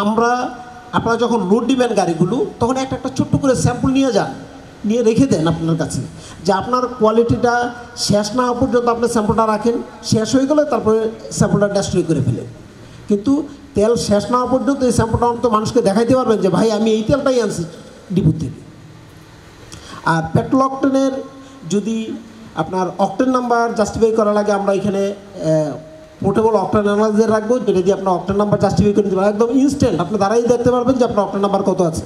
আপনারা যখন লোড দিবেন গাড়িগুলো তখন একটা ছোট্ট করে স্যাম্পল নিয়ে যান, নিয়ে রেখে দেন আপনার কাছে, যে আপনার কোয়ালিটিটা শেষ না হওয়া পর্যন্ত আপনি স্যাম্পলটা রাখেন। শেষ হয়ে গেলে তারপরে স্যাম্পলটা ডেস্ট্রয় করে ফেলেন। কিন্তু তেল শেষ না হওয়া পর্যন্ত এই স্যাম্পলটা অন্তত মানুষকে দেখাইতে পারবেন যে ভাই আমি এই তেলটাই আনছি ডিপো থেকে। আর পেট্রোল অকটেনের যদি আপনার অকটেন নাম্বার জাস্টিফাই করা লাগে, আমরা এখানে পোর্টেবল অকটেন অ্যানালাইজার রাখবো, যেটা দিয়ে আপনার অকটেন নাম্বার জাস্টিফাই করে দিতে পারবেন। একদম ইনস্ট্যান্ট আপনি দাঁড়াই দেখতে পারবেন যে আপনার অকটেন নাম্বার কত আছে।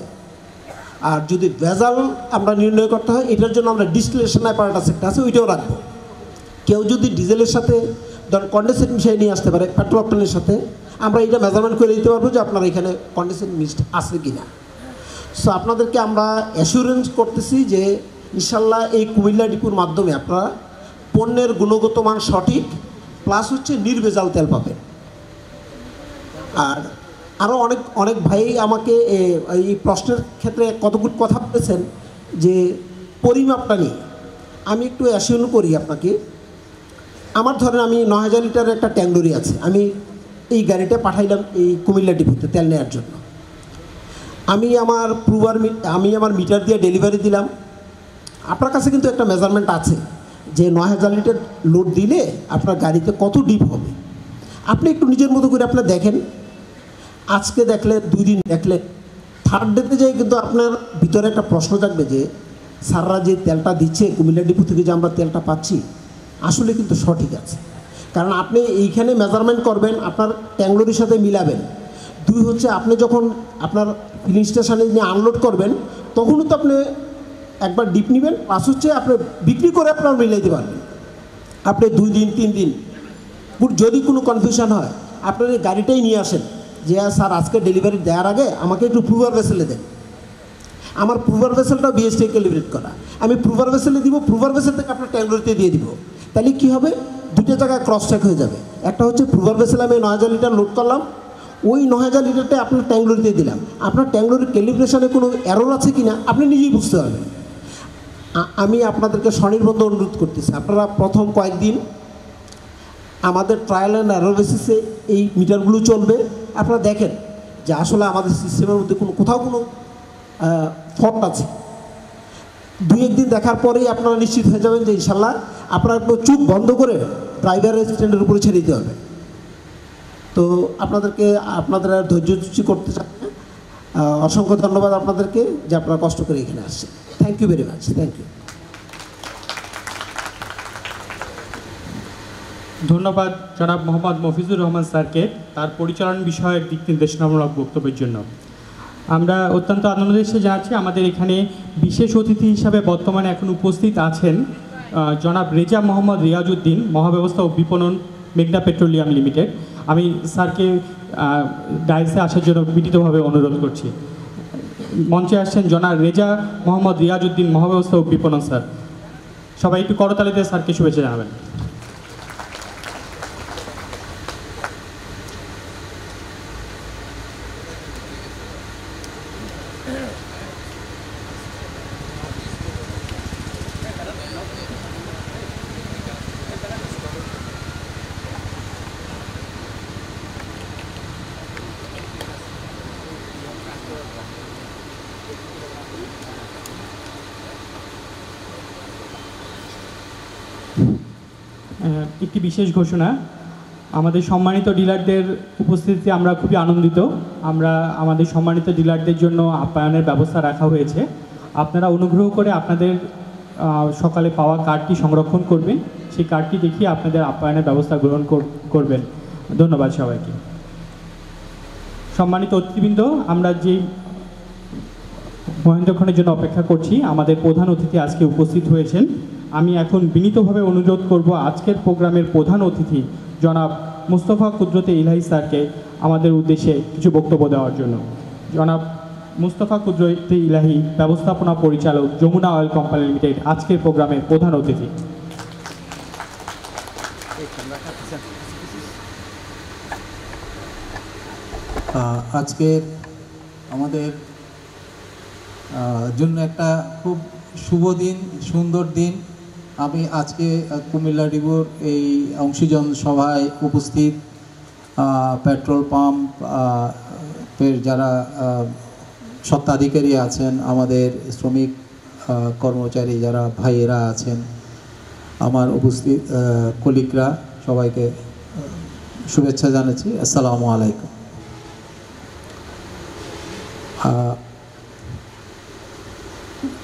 আর যদি ভেজাল আমরা নির্ণয় করতে হয়, এটার জন্য আমরা ডিস্টিলেশন অ্যাপারেটাস একটা আছে, ওইটাও রাখবো। কেউ যদি ডিজেলের সাথে ধরুন কন্ডেন্সেট মিশিয়ে নিয়ে আসতে পারে পেট্রোল অকটেনের সাথে, আমরা এটা মেজারমেন্ট করে দিতে পারবো যে আপনার এখানে কন্ডেন্সেট মিক্সড আছে কি না। সো আপনাদেরকে আমরা অ্যাসুরেন্স করতেছি যে ইনশাল্লাহ এই কুমিল্লা ডিপোর মাধ্যমে আপনারা পণ্যের গুণগত মান সঠিক প্লাস হচ্ছে নির্ভেজাল তেল পাবেন। আর আরও অনেক ভাই আমাকে এই প্রশ্নের ক্ষেত্রে কতগুলো কথা বলেছেন যে পরিমাপটা নিয়ে। আমি একটু অ্যাসিউর করি আপনাকে। আমার ধরেন আমি 9000 লিটারের একটা ট্যাঙ্ক লরি আছে, আমি এই গাড়িটা পাঠাইলাম এই কুমিল্লা ডিপোতে তেল নেওয়ার জন্য। আমি আমার মিটার দিয়ে ডেলিভারি দিলাম। আপনার কাছে কিন্তু একটা মেজারমেন্ট আছে যে 9000 লিটার লোড দিলে আপনার গাড়িতে কত ডিপ হবে। আপনি একটু নিজের মতো করে আপনি দেখেন, আজকে দেখলে 2 দিন দেখলে থার্ড ডেতে যাই কিন্তু আপনার ভিতরে একটা প্রশ্ন থাকবে যে স্যাররা যে তেলটা দিচ্ছে কুমিল্লা ডিপো থেকে যে আমরা তেলটা পাচ্ছি আসলে কিন্তু সঠিক আছে। কারণ আপনি এইখানে মেজারমেন্ট করবেন, আপনার ট্যাঙ্কলরির সাথে মিলাবেন। দুই হচ্ছে আপনি যখন আপনার ফিলিং স্টেশনে নিয়ে আনলোড করবেন তখনও তো আপনি একবার ডিপ নেবেন, প্লাস হচ্ছে আপনি বিক্রি করে আপনার মিলাইতে পারবেন। আপনি 2 দিন 3 দিন যদি কোনো কনফিউশন হয় আপনার এই গাড়িটাই নিয়ে আসেন যে স্যার আজকে ডেলিভারি দেওয়ার আগে আমাকে একটু প্রুভার ভেসেলে দেন। আমার প্রুভার ভেসেলটাও বিএসটি ক্যালিব্রেট করা, আমি প্রুভার ভেসেলে দিব, প্রুভার ভেসেল থেকে আপনার ট্যাঙ্কলরিতে দিয়ে দিব। তাহলে কী হবে, দুটো জায়গায় ক্রস চেক হয়ে যাবে। একটা হচ্ছে প্রুভার ভেসেলে আমি 9000 লিটার লোড করলাম, ওই 9000 লিটারটাই আপনার ট্যাঙ্কলরিতে দিলাম। আপনার ট্যাঙ্কলরির ক্যালিব্রেশনে কোনো এরর আছে কি না আপনি নিজেই বুঝতে পারবেন। আমি আপনাদেরকে স্বনির্বন্ধ অনুরোধ করতেছি, আপনারা প্রথম কয়েকদিন আমাদের ট্রায়াল অ্যান্ড এরর বেসিসে এই মিটারগুলো চলবে। আপনারা দেখেন যে আসলে আমাদের সিস্টেমের মধ্যে কোথাও কোনো ফল্ট আছে। 2-1 দিন দেখার পরেই আপনারা নিশ্চিত হয়ে যাবেন যে ইনশাল্লাহ আপনারা একটু চুপ বন্ধ করে ড্রাইভার স্ট্যান্ডের উপরে ছেড়ে দিতে হবে। তো আপনাদের ধৈর্য করতে চান, অসংখ্য ধন্যবাদ আপনাদেরকে যে আপনারা কষ্ট করে এখানে আসছেন। Thank you very much. Thank you. ধন্যবাদ জনাব মোহাম্মদ মফিজুর রহমান স্যারকে তার পরিচালন বিষয়ক দিক নির্দেশনামূলক বক্তব্যের জন্য। আমরা অত্যন্ত আনন্দের সাথে জানাচ্ছি আমাদের এখানে বিশেষ অতিথি হিসাবে বর্তমানে এখন উপস্থিত আছেন জনাব রেজা মোহাম্মদ রিয়াজউদ্দিন, মহাব্যবস্থা ও বিপণন, মেঘনা পেট্রোলিয়াম লিমিটেড। আমি স্যারকে ডায়াসে আসার জন্য বিনীতভাবে অনুরোধ করছি। মঞ্চে আসছেন জনাব রেজা মোহাম্মদ রিয়াজউদ্দিন, মহাব্যবস্থা ও বিপণন স্যার। সবাই একটু করতালিতে স্যারকে শুভেচ্ছা জানাবেন। একটি বিশেষ ঘোষণা, আমাদের সম্মানিত ডিলারদের উপস্থিতিতে আমরা খুবই আনন্দিত। আমাদের সম্মানিত ডিলারদের জন্য আপ্যায়নের ব্যবস্থা রাখা হয়েছে। আপনারা অনুগ্রহ করে আপনাদের সকালে পাওয়া কার্ডটি সংরক্ষণ করবেন, সেই কার্ডটি দেখিয়ে আপনাদের আপ্যায়নের ব্যবস্থা গ্রহণ করবেন। ধন্যবাদ সবাইকে। সম্মানিত অতিথিবৃন্দ, আমরা যে মহেন্দ্রক্ষণের জন্য অপেক্ষা করছি, আমাদের প্রধান অতিথি আজকে উপস্থিত হয়েছেন। আমি এখন বিনীতভাবে অনুরোধ করব আজকের প্রোগ্রামের প্রধান অতিথি জনাব মুস্তফা কুদরতে ইলাহি স্যারকে আমাদের উদ্দেশ্যে কিছু বক্তব্য দেওয়ার জন্য। জনাব মুস্তফা কুদরতে ইলাহি, ব্যবস্থাপনা পরিচালক, যমুনা অয়েল কোম্পানি লিমিটেড, আজকের প্রোগ্রামের প্রধান অতিথি। আজকের আমাদের জন্য একটা খুব শুভ দিন, সুন্দর দিন। আমি আজকে কুমিল্লা ডিপোর এই অংশীজন সভায় উপস্থিত পেট্রোল পাম্পের যারা স্বত্বাধিকারী আছেন, আমাদের শ্রমিক কর্মচারী যারা ভাইয়েরা আছেন, আমার উপস্থিত কলিগরা, সবাইকে শুভেচ্ছা জানাচ্ছি। আসসালামু আলাইকুম।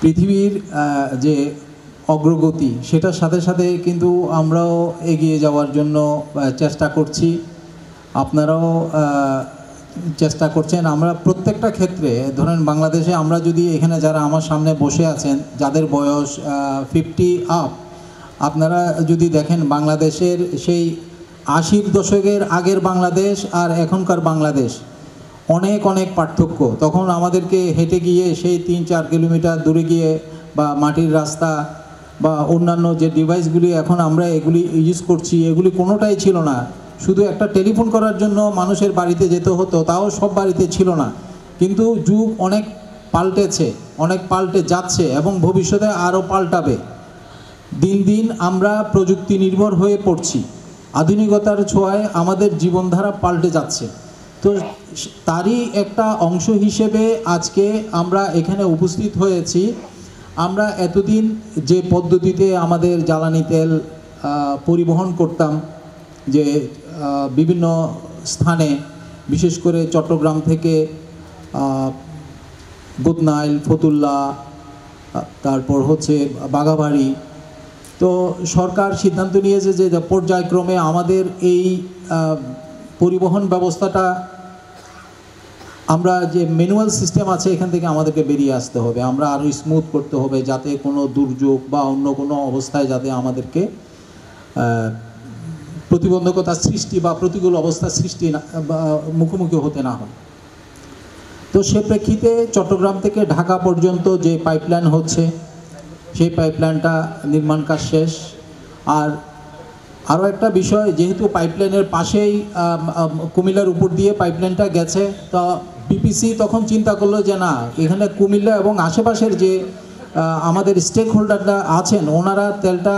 পৃথিবীর যে অগ্রগতি, সেটার সাথে সাথে কিন্তু আমরাও এগিয়ে যাওয়ার জন্য চেষ্টা করছি, আপনারাও চেষ্টা করছেন। আমরা প্রত্যেকটা ক্ষেত্রে, ধরেন বাংলাদেশে আমরা যদি এখানে যারা আমার সামনে বসে আছেন যাদের বয়স 50 আপ, আপনারা যদি দেখেন বাংলাদেশের সেই 80-র দশকের আগের বাংলাদেশ আর এখনকার বাংলাদেশ অনেক অনেক পার্থক্য। তখন আমাদেরকে হেঁটে গিয়ে সেই 3-4 কিলোমিটার দূরে গিয়ে বা মাটির রাস্তা বা অন্যান্য যে ডিভাইসগুলি এখন আমরা এগুলি ইউজ করছি, এগুলি কোনোটাই ছিল না। শুধু একটা টেলিফোন করার জন্য মানুষের বাড়িতে যেতে হতো, তাও সব বাড়িতে ছিল না। কিন্তু যুগ অনেক পাল্টেছে, অনেক পাল্টে যাচ্ছে এবং ভবিষ্যতে আরও পাল্টাবে। দিন দিন আমরা প্রযুক্তি নির্ভর হয়ে পড়ছি, আধুনিকতার ছোঁয়ায় আমাদের জীবনধারা পাল্টে যাচ্ছে। তো তারই একটা অংশ হিসেবে আজকে আমরা এখানে উপস্থিত হয়েছি। আমরা এতদিন যে পদ্ধতিতে আমাদের জ্বালানি তেল পরিবহন করতাম, যে বিভিন্ন স্থানে, বিশেষ করে চট্টগ্রাম থেকে গুদনাইল, ফতুল্লা, তারপর হচ্ছে বাঘাবাড়ি। তো সরকার সিদ্ধান্ত নিয়েছে যে পর্যায়ক্রমে আমাদের এই পরিবহন ব্যবস্থাটা, আমরা যে ম্যানুয়াল সিস্টেম আছে এখান থেকে আমাদেরকে বেরিয়ে আসতে হবে, আমরা আরও স্মুথ করতে হবে, যাতে কোনো দুর্যোগ বা অন্য কোনো অবস্থায় যাতে আমাদেরকে প্রতিবন্ধকতা সৃষ্টি বা প্রতিকূল অবস্থা সৃষ্টি মুখোমুখি হতে না হয়। তো সে প্রেক্ষিতে চট্টগ্রাম থেকে ঢাকা পর্যন্ত যে পাইপলাইন হচ্ছে সেই পাইপলাইনটা নির্মাণ কাজ শেষ। আর আরও একটা বিষয়, যেহেতু পাইপলাইনের পাশেই কুমিল্লার উপর দিয়ে পাইপলাইনটা গেছে, তো বিপিসি তখন চিন্তা করলো যে না, এখানে কুমিল্লা এবং আশেপাশের যে আমাদের স্টেক হোল্ডাররা আছেন ওনারা তেলটা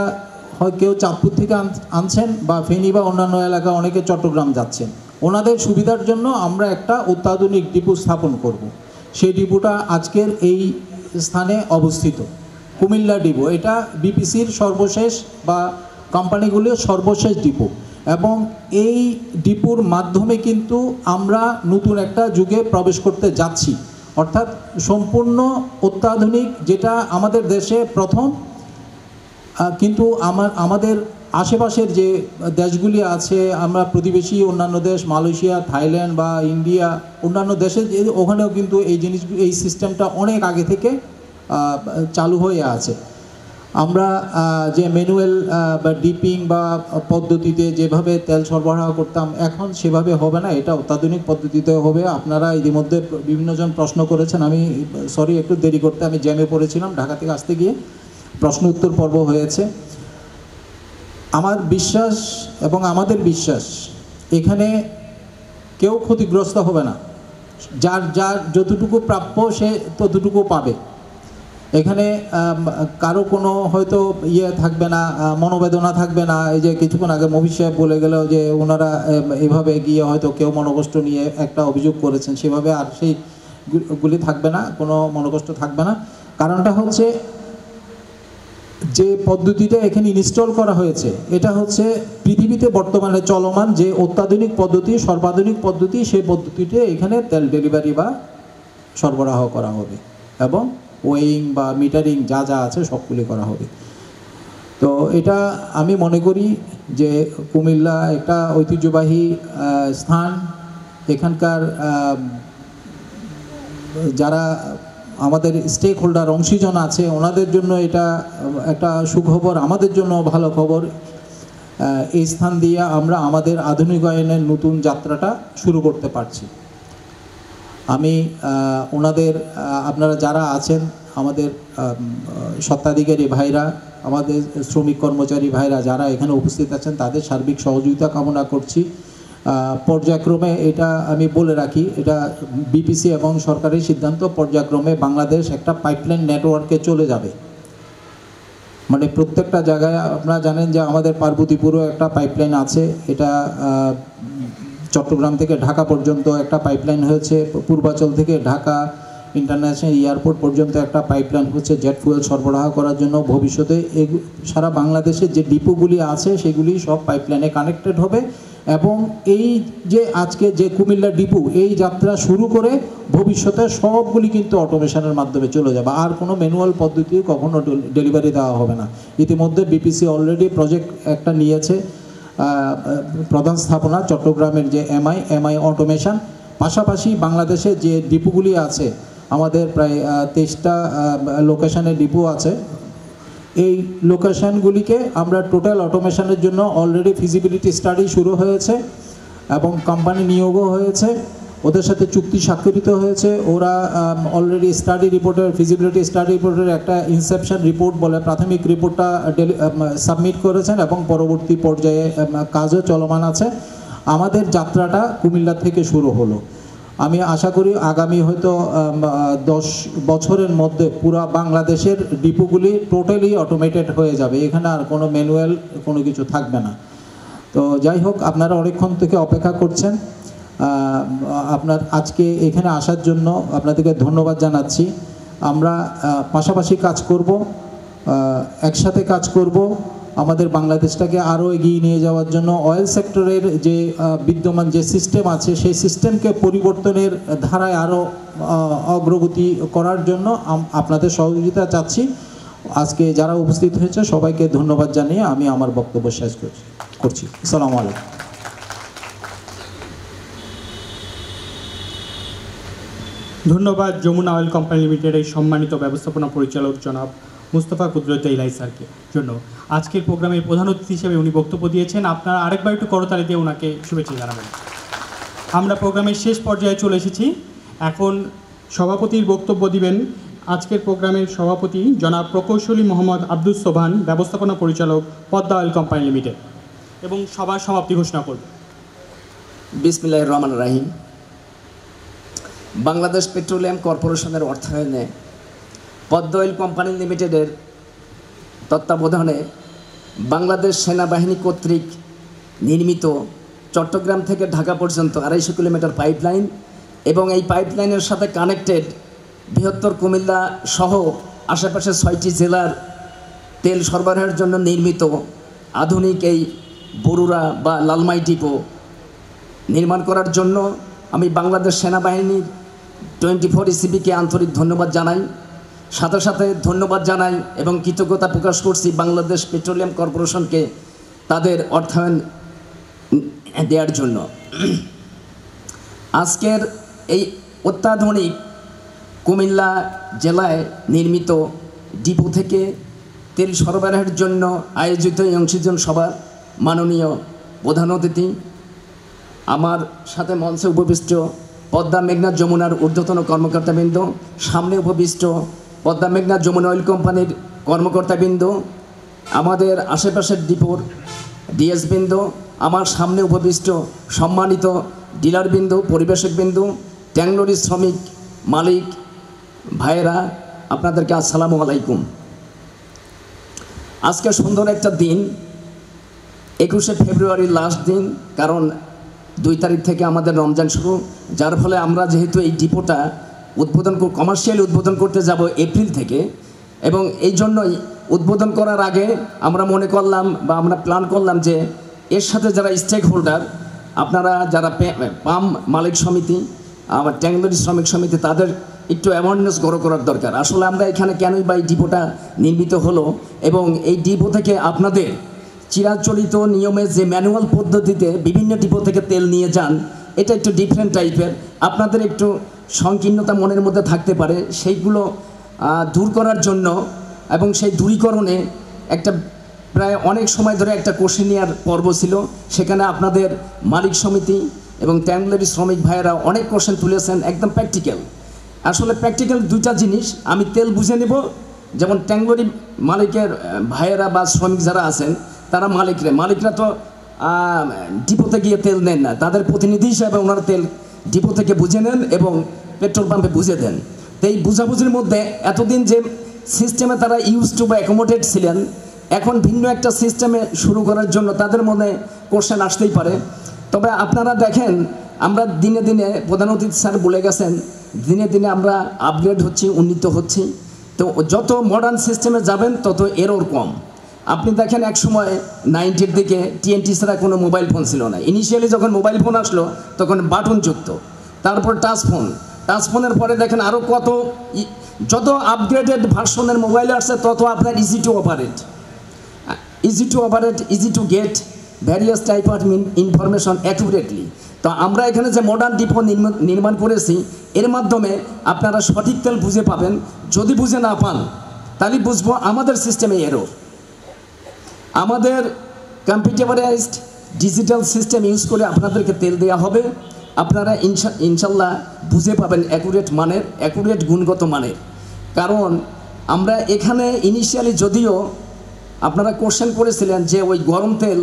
হয় কেউ চাঁদপুর থেকে আনছেন বা ফেনী বা অন্যান্য এলাকা অনেকে চট্টগ্রাম যাচ্ছেন, ওনাদের সুবিধার জন্য আমরা একটা অত্যাধুনিক ডিপো স্থাপন করব। সেই ডিপোটা আজকের এই স্থানে অবস্থিত, কুমিল্লা ডিপো। এটা বিপিসির সর্বশেষ বা কোম্পানিগুলির সর্বশেষ ডিপো, এবং এই ডিপোর মাধ্যমে কিন্তু আমরা নতুন একটা যুগে প্রবেশ করতে যাচ্ছি, অর্থাৎ সম্পূর্ণ অত্যাধুনিক, যেটা আমাদের দেশে প্রথম। কিন্তু আমাদের আশেপাশের যে দেশগুলি আছে, আমরা প্রতিবেশী অন্যান্য দেশ মালয়েশিয়া, থাইল্যান্ড বা ইন্ডিয়া, অন্যান্য দেশে ওখানেও কিন্তু এই সিস্টেমটা অনেক আগে থেকে চালু হয়ে আছে। আমরা যে ম্যানুয়াল বা ডিপিং বা পদ্ধতিতে যেভাবে তেল সরবরাহ করতাম, এখন সেভাবে হবে না, এটা অত্যাধুনিক পদ্ধতিতে হবে। আপনারা ইতিমধ্যে বিভিন্নজন প্রশ্ন করেছেন, আমি সরি একটু দেরি করতে, আমি জ্যামে পড়েছিলাম ঢাকা থেকে আসতে গিয়ে, প্রশ্ন উত্তর পর্ব হয়েছে। আমার বিশ্বাস এবং আমাদের বিশ্বাস, এখানে কেউ ক্ষতিগ্রস্ত হবে না, যার যার যতটুকু প্রাপ্য সে ততটুকু পাবে। এখানে কারো কোনো হয়তো থাকবে না, মনোবেদনা থাকবে না। এই যে কিছুক্ষণ আগে মফিজ সাহেব বলে গেল যে ওনারা এভাবে গিয়ে হয়তো কেউ মনোকষ্ট নিয়ে একটা অভিযোগ করেছেন, সেভাবে আর সেইগুলি থাকবে না, কোনো মনোকষ্ট থাকবে না। কারণটা হচ্ছে যে পদ্ধতিটা এখানে ইনস্টল করা হয়েছে, এটা হচ্ছে পৃথিবীতে বর্তমানে চলমান যে অত্যাধুনিক পদ্ধতি, সর্বাধুনিক পদ্ধতি, সেই পদ্ধতিতে এখানে তেল ডেলিভারি বা সরবরাহ করা হবে, এবং ওয়েইং বা মিটারিং যা যা আছে সবগুলি করা হবে। তো এটা আমি মনে করি যে কুমিল্লা একটা ঐতিহ্যবাহী স্থান, এখানকার যারা আমাদের স্টেক হোল্ডার অংশীজন আছে ওনাদের জন্য এটা একটা সুখবর, আমাদের জন্য ভালো খবর। এই স্থান দিয়ে আমরা আমাদের আধুনিকায়নের নতুন যাত্রাটা শুরু করতে পারছি। আমি ওনাদের, আপনারা যারা আছেন, আমাদের স্বত্বাধিকারী ভাইরা, আমাদের শ্রমিক কর্মচারী ভাইরা যারা এখানে উপস্থিত আছেন, তাদের সার্বিক সহযোগিতা কামনা করছি। পর্যায়ক্রমে এটা আমি বলে রাখি, এটা বিপিসি এবং সরকারের সিদ্ধান্ত, পর্যায়ক্রমে বাংলাদেশ একটা পাইপলাইন নেটওয়ার্কে চলে যাবে। মানে প্রত্যেকটা জায়গায় আপনারা জানেন যে আমাদের পার্বতীপুরও একটা পাইপলাইন আছে, এটা চট্টগ্রাম থেকে ঢাকা পর্যন্ত একটা পাইপলাইন হয়েছে, পূর্বাঞ্চল থেকে ঢাকা ইন্টারন্যাশনাল এয়ারপোর্ট পর্যন্ত একটা পাইপলাইন হচ্ছে জেট ফুয়েল সরবরাহ করার জন্য। ভবিষ্যতে সারা বাংলাদেশে যে ডিপোগুলি আছে সেগুলি সব পাইপলাইনে কানেক্টেড হবে, এবং এই যে আজকে যে কুমিল্লা ডিপো, এই যাত্রা শুরু করে ভবিষ্যতে সবগুলি কিন্তু অটোমেশনের মাধ্যমে চলে যাবে, আর কোনো ম্যানুয়াল পদ্ধতি কখনো ডেলিভারি দেওয়া হবে না। ইতিমধ্যে বিপিসি অলরেডি প্রজেক্ট একটা নিয়েছে, প্রধান স্থাপনা চট্টগ্রামের যে এমআই অটোমেশন। পাশাপাশি বাংলাদেশে যে ডিপোগুলি আছে, আমাদের প্রায় 23টা লোকেশনে ডিপো আছে, এই লোকেশনগুলিকে আমরা টোটাল অটোমেশনের জন্য অলরেডি ফিজিবিলিটি স্টাডি শুরু হয়েছে এবং কোম্পানি নিয়োগও হয়েছে, ওদের সাথে চুক্তি স্বাক্ষরিত হয়েছে। ওরা অলরেডি স্টাডি রিপোর্টের, ফিজিবিলিটি স্টাডি রিপোর্টের একটা ইনসেপশন রিপোর্ট বলে প্রাথমিক রিপোর্টটা সাবমিট করেছেন, এবং পরবর্তী পর্যায়ে কাজও চলমান আছে। আমাদের যাত্রাটা কুমিল্লা থেকে শুরু হলো। আমি আশা করি আগামী হয়তো 10 বছরের মধ্যে পুরা বাংলাদেশের ডিপোগুলি টোটালি অটোমেটেড হয়ে যাবে, এখানে আর কোনো ম্যানুয়াল কোনো কিছু থাকবে না। তো যাই হোক, আপনারা অনেকক্ষণ থেকে অপেক্ষা করছেন, আপনার আজকে এখানে আসার জন্য আপনাদেরকে ধন্যবাদ জানাচ্ছি। আমরা পাশাপাশি কাজ করব, একসাথে কাজ করব। আমাদের বাংলাদেশটাকে আরও এগিয়ে নিয়ে যাওয়ার জন্য অয়েল সেক্টরের যে বিদ্যমান যে সিস্টেম আছে সেই সিস্টেমকে পরিবর্তনের ধারায় আরও অগ্রগতি করার জন্য আপনাদের সহযোগিতা চাচ্ছি। আজকে যারা উপস্থিত হয়েছে সবাইকে ধন্যবাদ জানিয়ে আমি আমার বক্তব্য শেষ করছি। আসসালামু আলাইকুম। ধন্যবাদ যমুনা অয়েল কোম্পানি লিমিটেড এই সম্মানিত ব্যবস্থাপনা পরিচালক জনাব মুস্তফা কুদরত ইলাই স্যারকে জন্য। আজকের প্রোগ্রামের প্রধান অতিথি হিসেবে উনি বক্তব্য দিয়েছেন। আপনারা আরেকবার একটু করতালি দিয়ে ওনাকে শুভেচ্ছা জানাবেন। আমরা প্রোগ্রামের শেষ পর্যায়ে চলে এসেছি। এখন সভাপতির বক্তব্য দিবেন আজকের প্রোগ্রামের সভাপতি জনাব প্রকৌশলী মোহাম্মদ আব্দুস সোবহান, ব্যবস্থাপনা পরিচালক পদ্মা অয়েল কোম্পানি লিমিটেড, এবং সবার সমাপ্তি ঘোষণা করবে। বিসমিল্লাহির রহমানির রহিম। বাংলাদেশ পেট্রোলিয়াম কর্পোরেশনের অর্থায়নে পদ্মা অয়েল কোম্পানি লিমিটেডের তত্ত্বাবধানে বাংলাদেশ সেনাবাহিনী কর্তৃক নির্মিত চট্টগ্রাম থেকে ঢাকা পর্যন্ত 250 কিলোমিটার পাইপলাইন এবং এই পাইপলাইনের সাথে কানেক্টেড বৃহত্তর কুমিল্লা সহ আশেপাশে 6টি জেলার তেল সরবরাহের জন্য নির্মিত আধুনিক এই বরুড়া বা লালমাই ডিপো নির্মাণ করার জন্য আমি বাংলাদেশ সেনাবাহিনীর 24 ECBকে আন্তরিক ধন্যবাদ জানাই। সাথে সাথে ধন্যবাদ জানাই এবং কৃতজ্ঞতা প্রকাশ করছি বাংলাদেশ পেট্রোলিয়াম কর্পোরেশনকে তাদের অর্থায়ন দেওয়ার জন্য। আজকের এই অত্যাধুনিক কুমিল্লা জেলায় নির্মিত ডিপো থেকে তেল সরবরাহের জন্য আয়োজিত এই অংশীজন সভার মাননীয় প্রধান অতিথি, আমার সাথে মঞ্চে উপবিষ্ট পদ্মা মেঘনা যমুনার ঊর্ধ্বতন কর্মকর্তাবৃন্দ, সামনে উপবিষ্ট পদ্মা মেঘনা যমুনা অয়েল কোম্পানির কর্মকর্তাবৃন্দ, আমাদের আশেপাশের ডিপোর ডিএসবৃন্দ, আমার সামনে উপবিষ্ট সম্মানিত ডিলারবৃন্দ, পরিবেশকবৃন্দ, ট্যাংলরি শ্রমিক মালিক ভাইয়েরা, আপনাদেরকে আসসালামু আলাইকুম। আজকে সুন্দর একটা দিন, 21শে ফেব্রুয়ারির লাস্ট দিন, কারণ 2 তারিখ থেকে আমাদের রমজান শুরু, যার ফলে আমরা যেহেতু এই ডিপোটা কমার্শিয়ালি উদ্বোধন করতে যাব এপ্রিল থেকে, এবং এই জন্যই উদ্বোধন করার আগে আমরা মনে করলাম বা আমরা প্ল্যান করলাম যে এর সাথে যারা স্টেক হোল্ডার, আপনারা যারা পাম মালিক সমিতি, আমার ট্যাংলরি শ্রমিক সমিতি, তাদের একটু অ্যাওয়ারনেস গড়ে করার দরকার। আসলে আমরা এখানে কেনই বা এই ডিপোটা নির্মিত হলো, এবং এই ডিপো থেকে আপনাদের চিরাচরিত নিয়মে যে ম্যানুয়াল পদ্ধতিতে বিভিন্ন ডিপো থেকে তেল নিয়ে যান, এটা একটু ডিফারেন্ট টাইপের, আপনাদের একটু সংকীর্ণতা মনের মধ্যে থাকতে পারে, সেইগুলো দূর করার জন্য এবং সেই দূরীকরণে একটা প্রায় অনেক সময় ধরে একটা কোশ্চেনিয়ার পর্ব ছিল। সেখানে আপনাদের মালিক সমিতি এবং ট্যাংলরি শ্রমিক ভাইয়েরা অনেক কোশ্চেন তুলেছেন, একদম প্র্যাকটিক্যাল। আসলে প্র্যাকটিক্যাল দুইটা জিনিস, আমি তেল বুঝে নেব, যেমন ট্যাংলরি মালিকের ভাইয়েরা বা শ্রমিক যারা আছেন তারা মালিকরা তো ডিপোতে গিয়ে তেল নেন না, তাদের প্রতিনিধি হিসাবে ওনারা তেল ডিপো থেকে বুঝে নেন এবং পেট্রোল পাম্পে বুঝে দেন। তো এই বুঝাবুঝির মধ্যে এতদিন যে সিস্টেমে তারা ইউজ টু বা অ্যাকোমোডেট ছিলেন, এখন ভিন্ন একটা সিস্টেমে শুরু করার জন্য তাদের মনে কোশ্চেন আসতেই পারে। তবে আপনারা দেখেন, আমরা দিনে দিনে, প্রধান অতিথি স্যার বলে গেছেন, দিনে দিনে আমরা আপগ্রেড হচ্ছি, উন্নীত হচ্ছি। তো যত মডার্ন সিস্টেমে যাবেন তত এরর কম। আপনি দেখেন এক সময় 90-র দিকে TNT ছাড়া কোনো মোবাইল ফোন ছিল না। ইনিশিয়ালি যখন মোবাইল ফোন আসলো তখন বাটনযুক্ত, তারপর টাচফোনের পরে দেখেন আরও কত, যত আপগ্রেডেড ভার্সনের মোবাইল আসছে তত আপনার easy to operate, easy to get various type of information accurately. তো আমরা এখানে যে মডার্ন ডিপো নির্মাণ করেছি, এর মাধ্যমে আপনারা সঠিক তেল বুঝে পাবেন। যদি বুঝে না পান তাহলে বুঝবো আমাদের সিস্টেমে এরর। আমাদের কম্পিউটারাইজড ডিজিটাল সিস্টেম ইউজ করে আপনাদেরকে তেল দেওয়া হবে, আপনারা ইনশাল্লাহ বুঝে পাবেন অ্যাকুরেট গুণগত মানের। কারণ আমরা এখানে ইনিশিয়ালি, যদিও আপনারা কোশ্চেন করেছিলেন যে ওই গরম তেল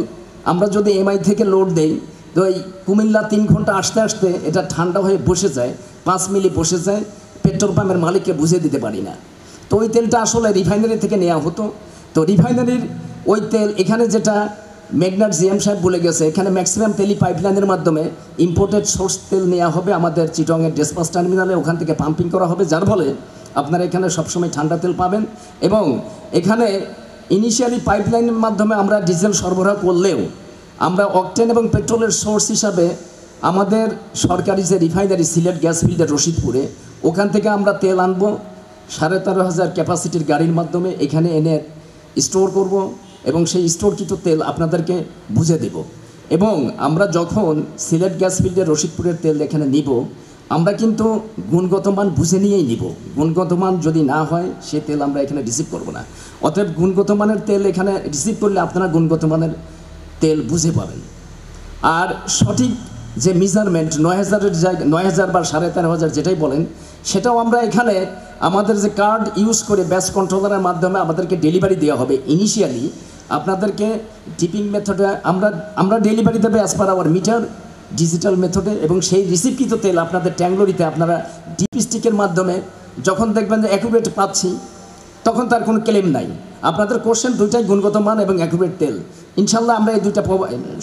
আমরা যদি MI থেকে লোড দেই, তো ওই কুমিল্লা 3 ঘন্টা আসতে আসতে এটা ঠান্ডা হয়ে বসে যায়, 5 মিলি বসে যায়, পেট্রোল পাম্পের মালিককে বুঝে দিতে পারি না। তো ওই তেলটা আসলে রিফাইনারি থেকে নেওয়া হতো। তো রিফাইনারির ওই তেল এখানে, যেটা মেঘনার GM সাহেব বলে গেছে, এখানে ম্যাক্সিমাম তেলই পাইপলাইনের মাধ্যমে ইম্পোর্টেড সোর্স তেল নেওয়া হবে আমাদের চিটংয়ের ডেসপাস টার্মিনালে, ওখান থেকে পাম্পিং করা হবে, যার ফলে আপনারা এখানে সবসময় ঠান্ডা তেল পাবেন। এবং এখানে ইনিশিয়ালি পাইপলাইনের মাধ্যমে আমরা ডিজেল সরবরাহ করলেও আমরা অকটেন এবং পেট্রোলের সোর্স হিসাবে আমাদের সরকারি যে রিফাইনারি সিলেট গ্যাস ফিল্ডের রশিদপুরে, ওখান থেকে আমরা তেল আনবো 13,500 ক্যাপাসিটির গাড়ির মাধ্যমে এখানে এনে স্টোর করব এবং সেই স্টোরকৃত তেল আপনাদেরকে বুঝে দেব। এবং আমরা যখন সিলেট গ্যাস ফিল্ডের রশিদপুরের তেল এখানে নিব, আমরা কিন্তু গুণগত মান বুঝে নিয়েই নিব। গুণগত মান যদি না হয় সে তেল আমরা এখানে রিসিভ করব না। অতএব গুণগত মানের তেল এখানে রিসিভ করলে আপনারা গুণগত মানের তেল বুঝে পাবেন। আর সঠিক যে মেজারমেন্ট 9,000-এর জায়গায় 9,000 বা 13,500 যেটাই বলেন, সেটাও আমরা এখানে আমাদের যে কার্ড ইউজ করে ব্যাচ কন্ট্রোলারের মাধ্যমে আমাদেরকে ডেলিভারি দেওয়া হবে। ইনিশিয়ালি আপনাদেরকে ডিপিং মেথডে আমরা ডেলিভারি দেবে as per our meter digital মেথডে, এবং সেই রিসিভকৃত তেল আপনাদের ট্যাঙ্কলরিতে আপনারা ডিপি স্টিকের মাধ্যমে যখন দেখবেন যে অ্যাকুরেট পাচ্ছি, তখন তার কোনো ক্লেম নাই। আপনাদের কোশ্চেন দুইটাই গুণগত মান এবং অ্যাকুরেট তেল। ইনশাল্লাহ আমরা এই দুইটা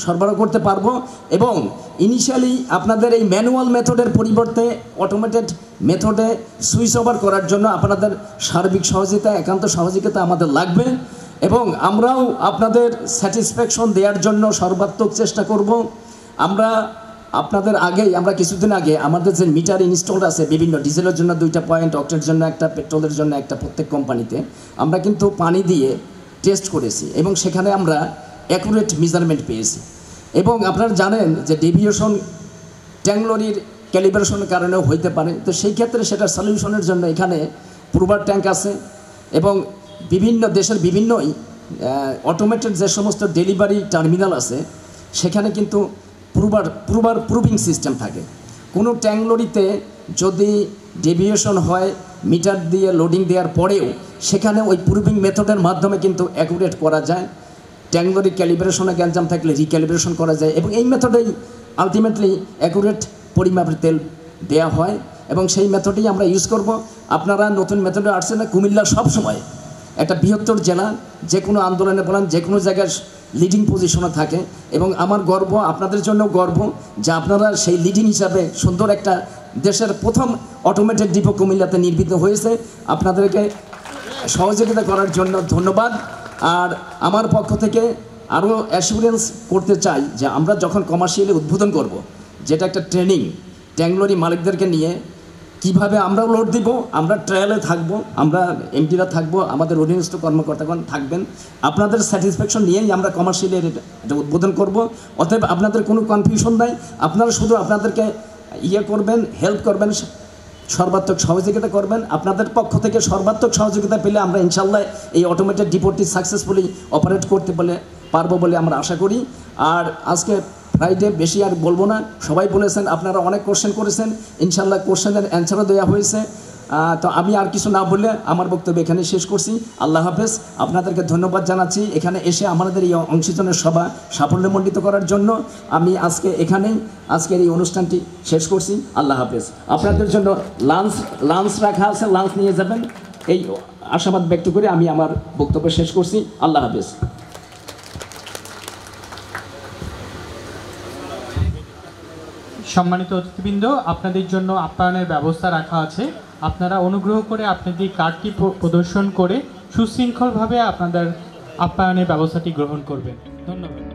সরবরাহ করতে পারবো। এবং ইনিশিয়ালি আপনাদের এই ম্যানুয়াল মেথডের পরিবর্তে অটোমেটেড মেথডে সুইচ ওভার করার জন্য আপনাদের সার্বিক সহযোগিতা, একান্ত সহযোগিতা আমাদের লাগবে। এবং আমরাও আপনাদের স্যাটিসফ্যাকশন দেওয়ার জন্য সর্বাত্মক চেষ্টা করব। আমরা কিছুদিন আগে আমাদের যে মিটার ইনস্টল আছে বিভিন্ন ডিজেলের জন্য 2টা পয়েন্ট, অক্টের জন্য একটা, পেট্রোলের জন্য একটা, প্রত্যেক কোম্পানিতে আমরা কিন্তু পানি দিয়ে টেস্ট করেছি এবং সেখানে আমরা অ্যাকুরেট মেজারমেন্ট পেয়েছি। এবং আপনারা জানেন যে ডেভিয়েশন ট্যাঙ্কলরির ক্যালিব্রেশনের কারণেও হইতে পারে। তো সেই ক্ষেত্রে সেটা সলিউশনের জন্য এখানে প্রুভার ট্যাঙ্ক আছে এবং বিভিন্ন দেশের বিভিন্নই অটোমেটেড যে সমস্ত ডেলিভারি টার্মিনাল আছে সেখানে কিন্তু প্রুভিং সিস্টেম থাকে। কোনো ট্যাঙ্কলরিতে যদি ডেভিয়েশন হয় মিটার দিয়ে লোডিং দেওয়ার পরেও সেখানে ওই প্রুভিং মেথডের মাধ্যমে কিন্তু অ্যাকুরেট করা যায়। ট্যাঙ্কলরি ক্যালিব্রেশনে গ্যাঞ্জাম থাকলে রিক্যালিব্রেশন করা যায় এবং এই মেথডেই আলটিমেটলি অ্যাকুরেট পরিমাপের তেল দেওয়া হয় এবং সেই মেথডেই আমরা ইউজ করব। আপনারা নতুন মেথডে আসছেন না। কুমিল্লা সবসময় একটা বৃহত্তর জেলা, যে কোনো আন্দোলনে বলেন যে কোনো জায়গায় লিডিং পজিশনে থাকে এবং আমার গর্ব, আপনাদের জন্যও গর্ব যে আপনারা সেই লিডিং হিসাবে সুন্দর একটা দেশের প্রথম অটোমেটেড ডিপো কুমিল্লাতে নির্মিত হয়েছে। আপনাদেরকে সহযোগিতা করার জন্য ধন্যবাদ। আর আমার পক্ষ থেকে আরও অ্যাসুরেন্স করতে চাই যে আমরা যখন কমার্শিয়ালি উদ্বোধন করব, যেটা একটা ট্রেনিং ট্যাঙ্কলরি মালিকদেরকে নিয়ে কিভাবে আমরাও লোড দিব, আমরা ট্রায়ালে থাকবো, আমরা এমডিরা থাকবো, আমাদের অধীনস্থ কর্মকর্তাগণ থাকবেন। আপনাদের স্যাটিসফ্যাকশন নিয়েই আমরা কমার্শিয়ালি এটা উদ্বোধন করব। অতএব আপনাদের কোনো কনফিউশন নাই। আপনারা শুধু আপনাদেরকে করবেন, হেল্প করবেন, সর্বাত্মক সহযোগিতা করবেন। আপনাদের পক্ষ থেকে সর্বাত্মক সহযোগিতা পেলে আমরা ইনশাল্লাহ এই অটোমেটেড ডিপোটি সাকসেসফুলি অপারেট করতে পারবো বলে আমরা আশা করি। আর আজকে ফ্রাইডে বেশি আর বলবো না, সবাই বলেছেন, আপনারা অনেক কোশ্চেন করেছেন, ইনশাল্লাহ কোশ্চেনের অ্যান্সারও দেওয়া হয়েছে। তো আমি আর কিছু না বললে আমার বক্তব্য এখানে শেষ করছি। আল্লাহ হাফেজ। আপনাদেরকে ধন্যবাদ জানাচ্ছি এখানে এসে আমাদের এই অংশীজনের সভা সাফল্যমণ্ডিত করার জন্য। আমি আজকের এই অনুষ্ঠানটি শেষ করছি। আল্লাহ হাফেজ। আপনাদের জন্য লাঞ্চ রাখা আছে, লাঞ্চ নিয়ে যাবেন, এই আশাবাদ ব্যক্ত করে আমি আমার বক্তব্য শেষ করছি। আল্লাহ হাফেজ। সম্মানিত অতিথিবৃন্দ, আপনাদের জন্য আপ্যায়নের ব্যবস্থা রাখা আছে। আপনারা অনুগ্রহ করে আপনাদের কার্ডটি প্রদর্শন করে সুশৃঙ্খলভাবে আপনাদের আপ্যায়নের ব্যবস্থাটি গ্রহণ করবেন। ধন্যবাদ।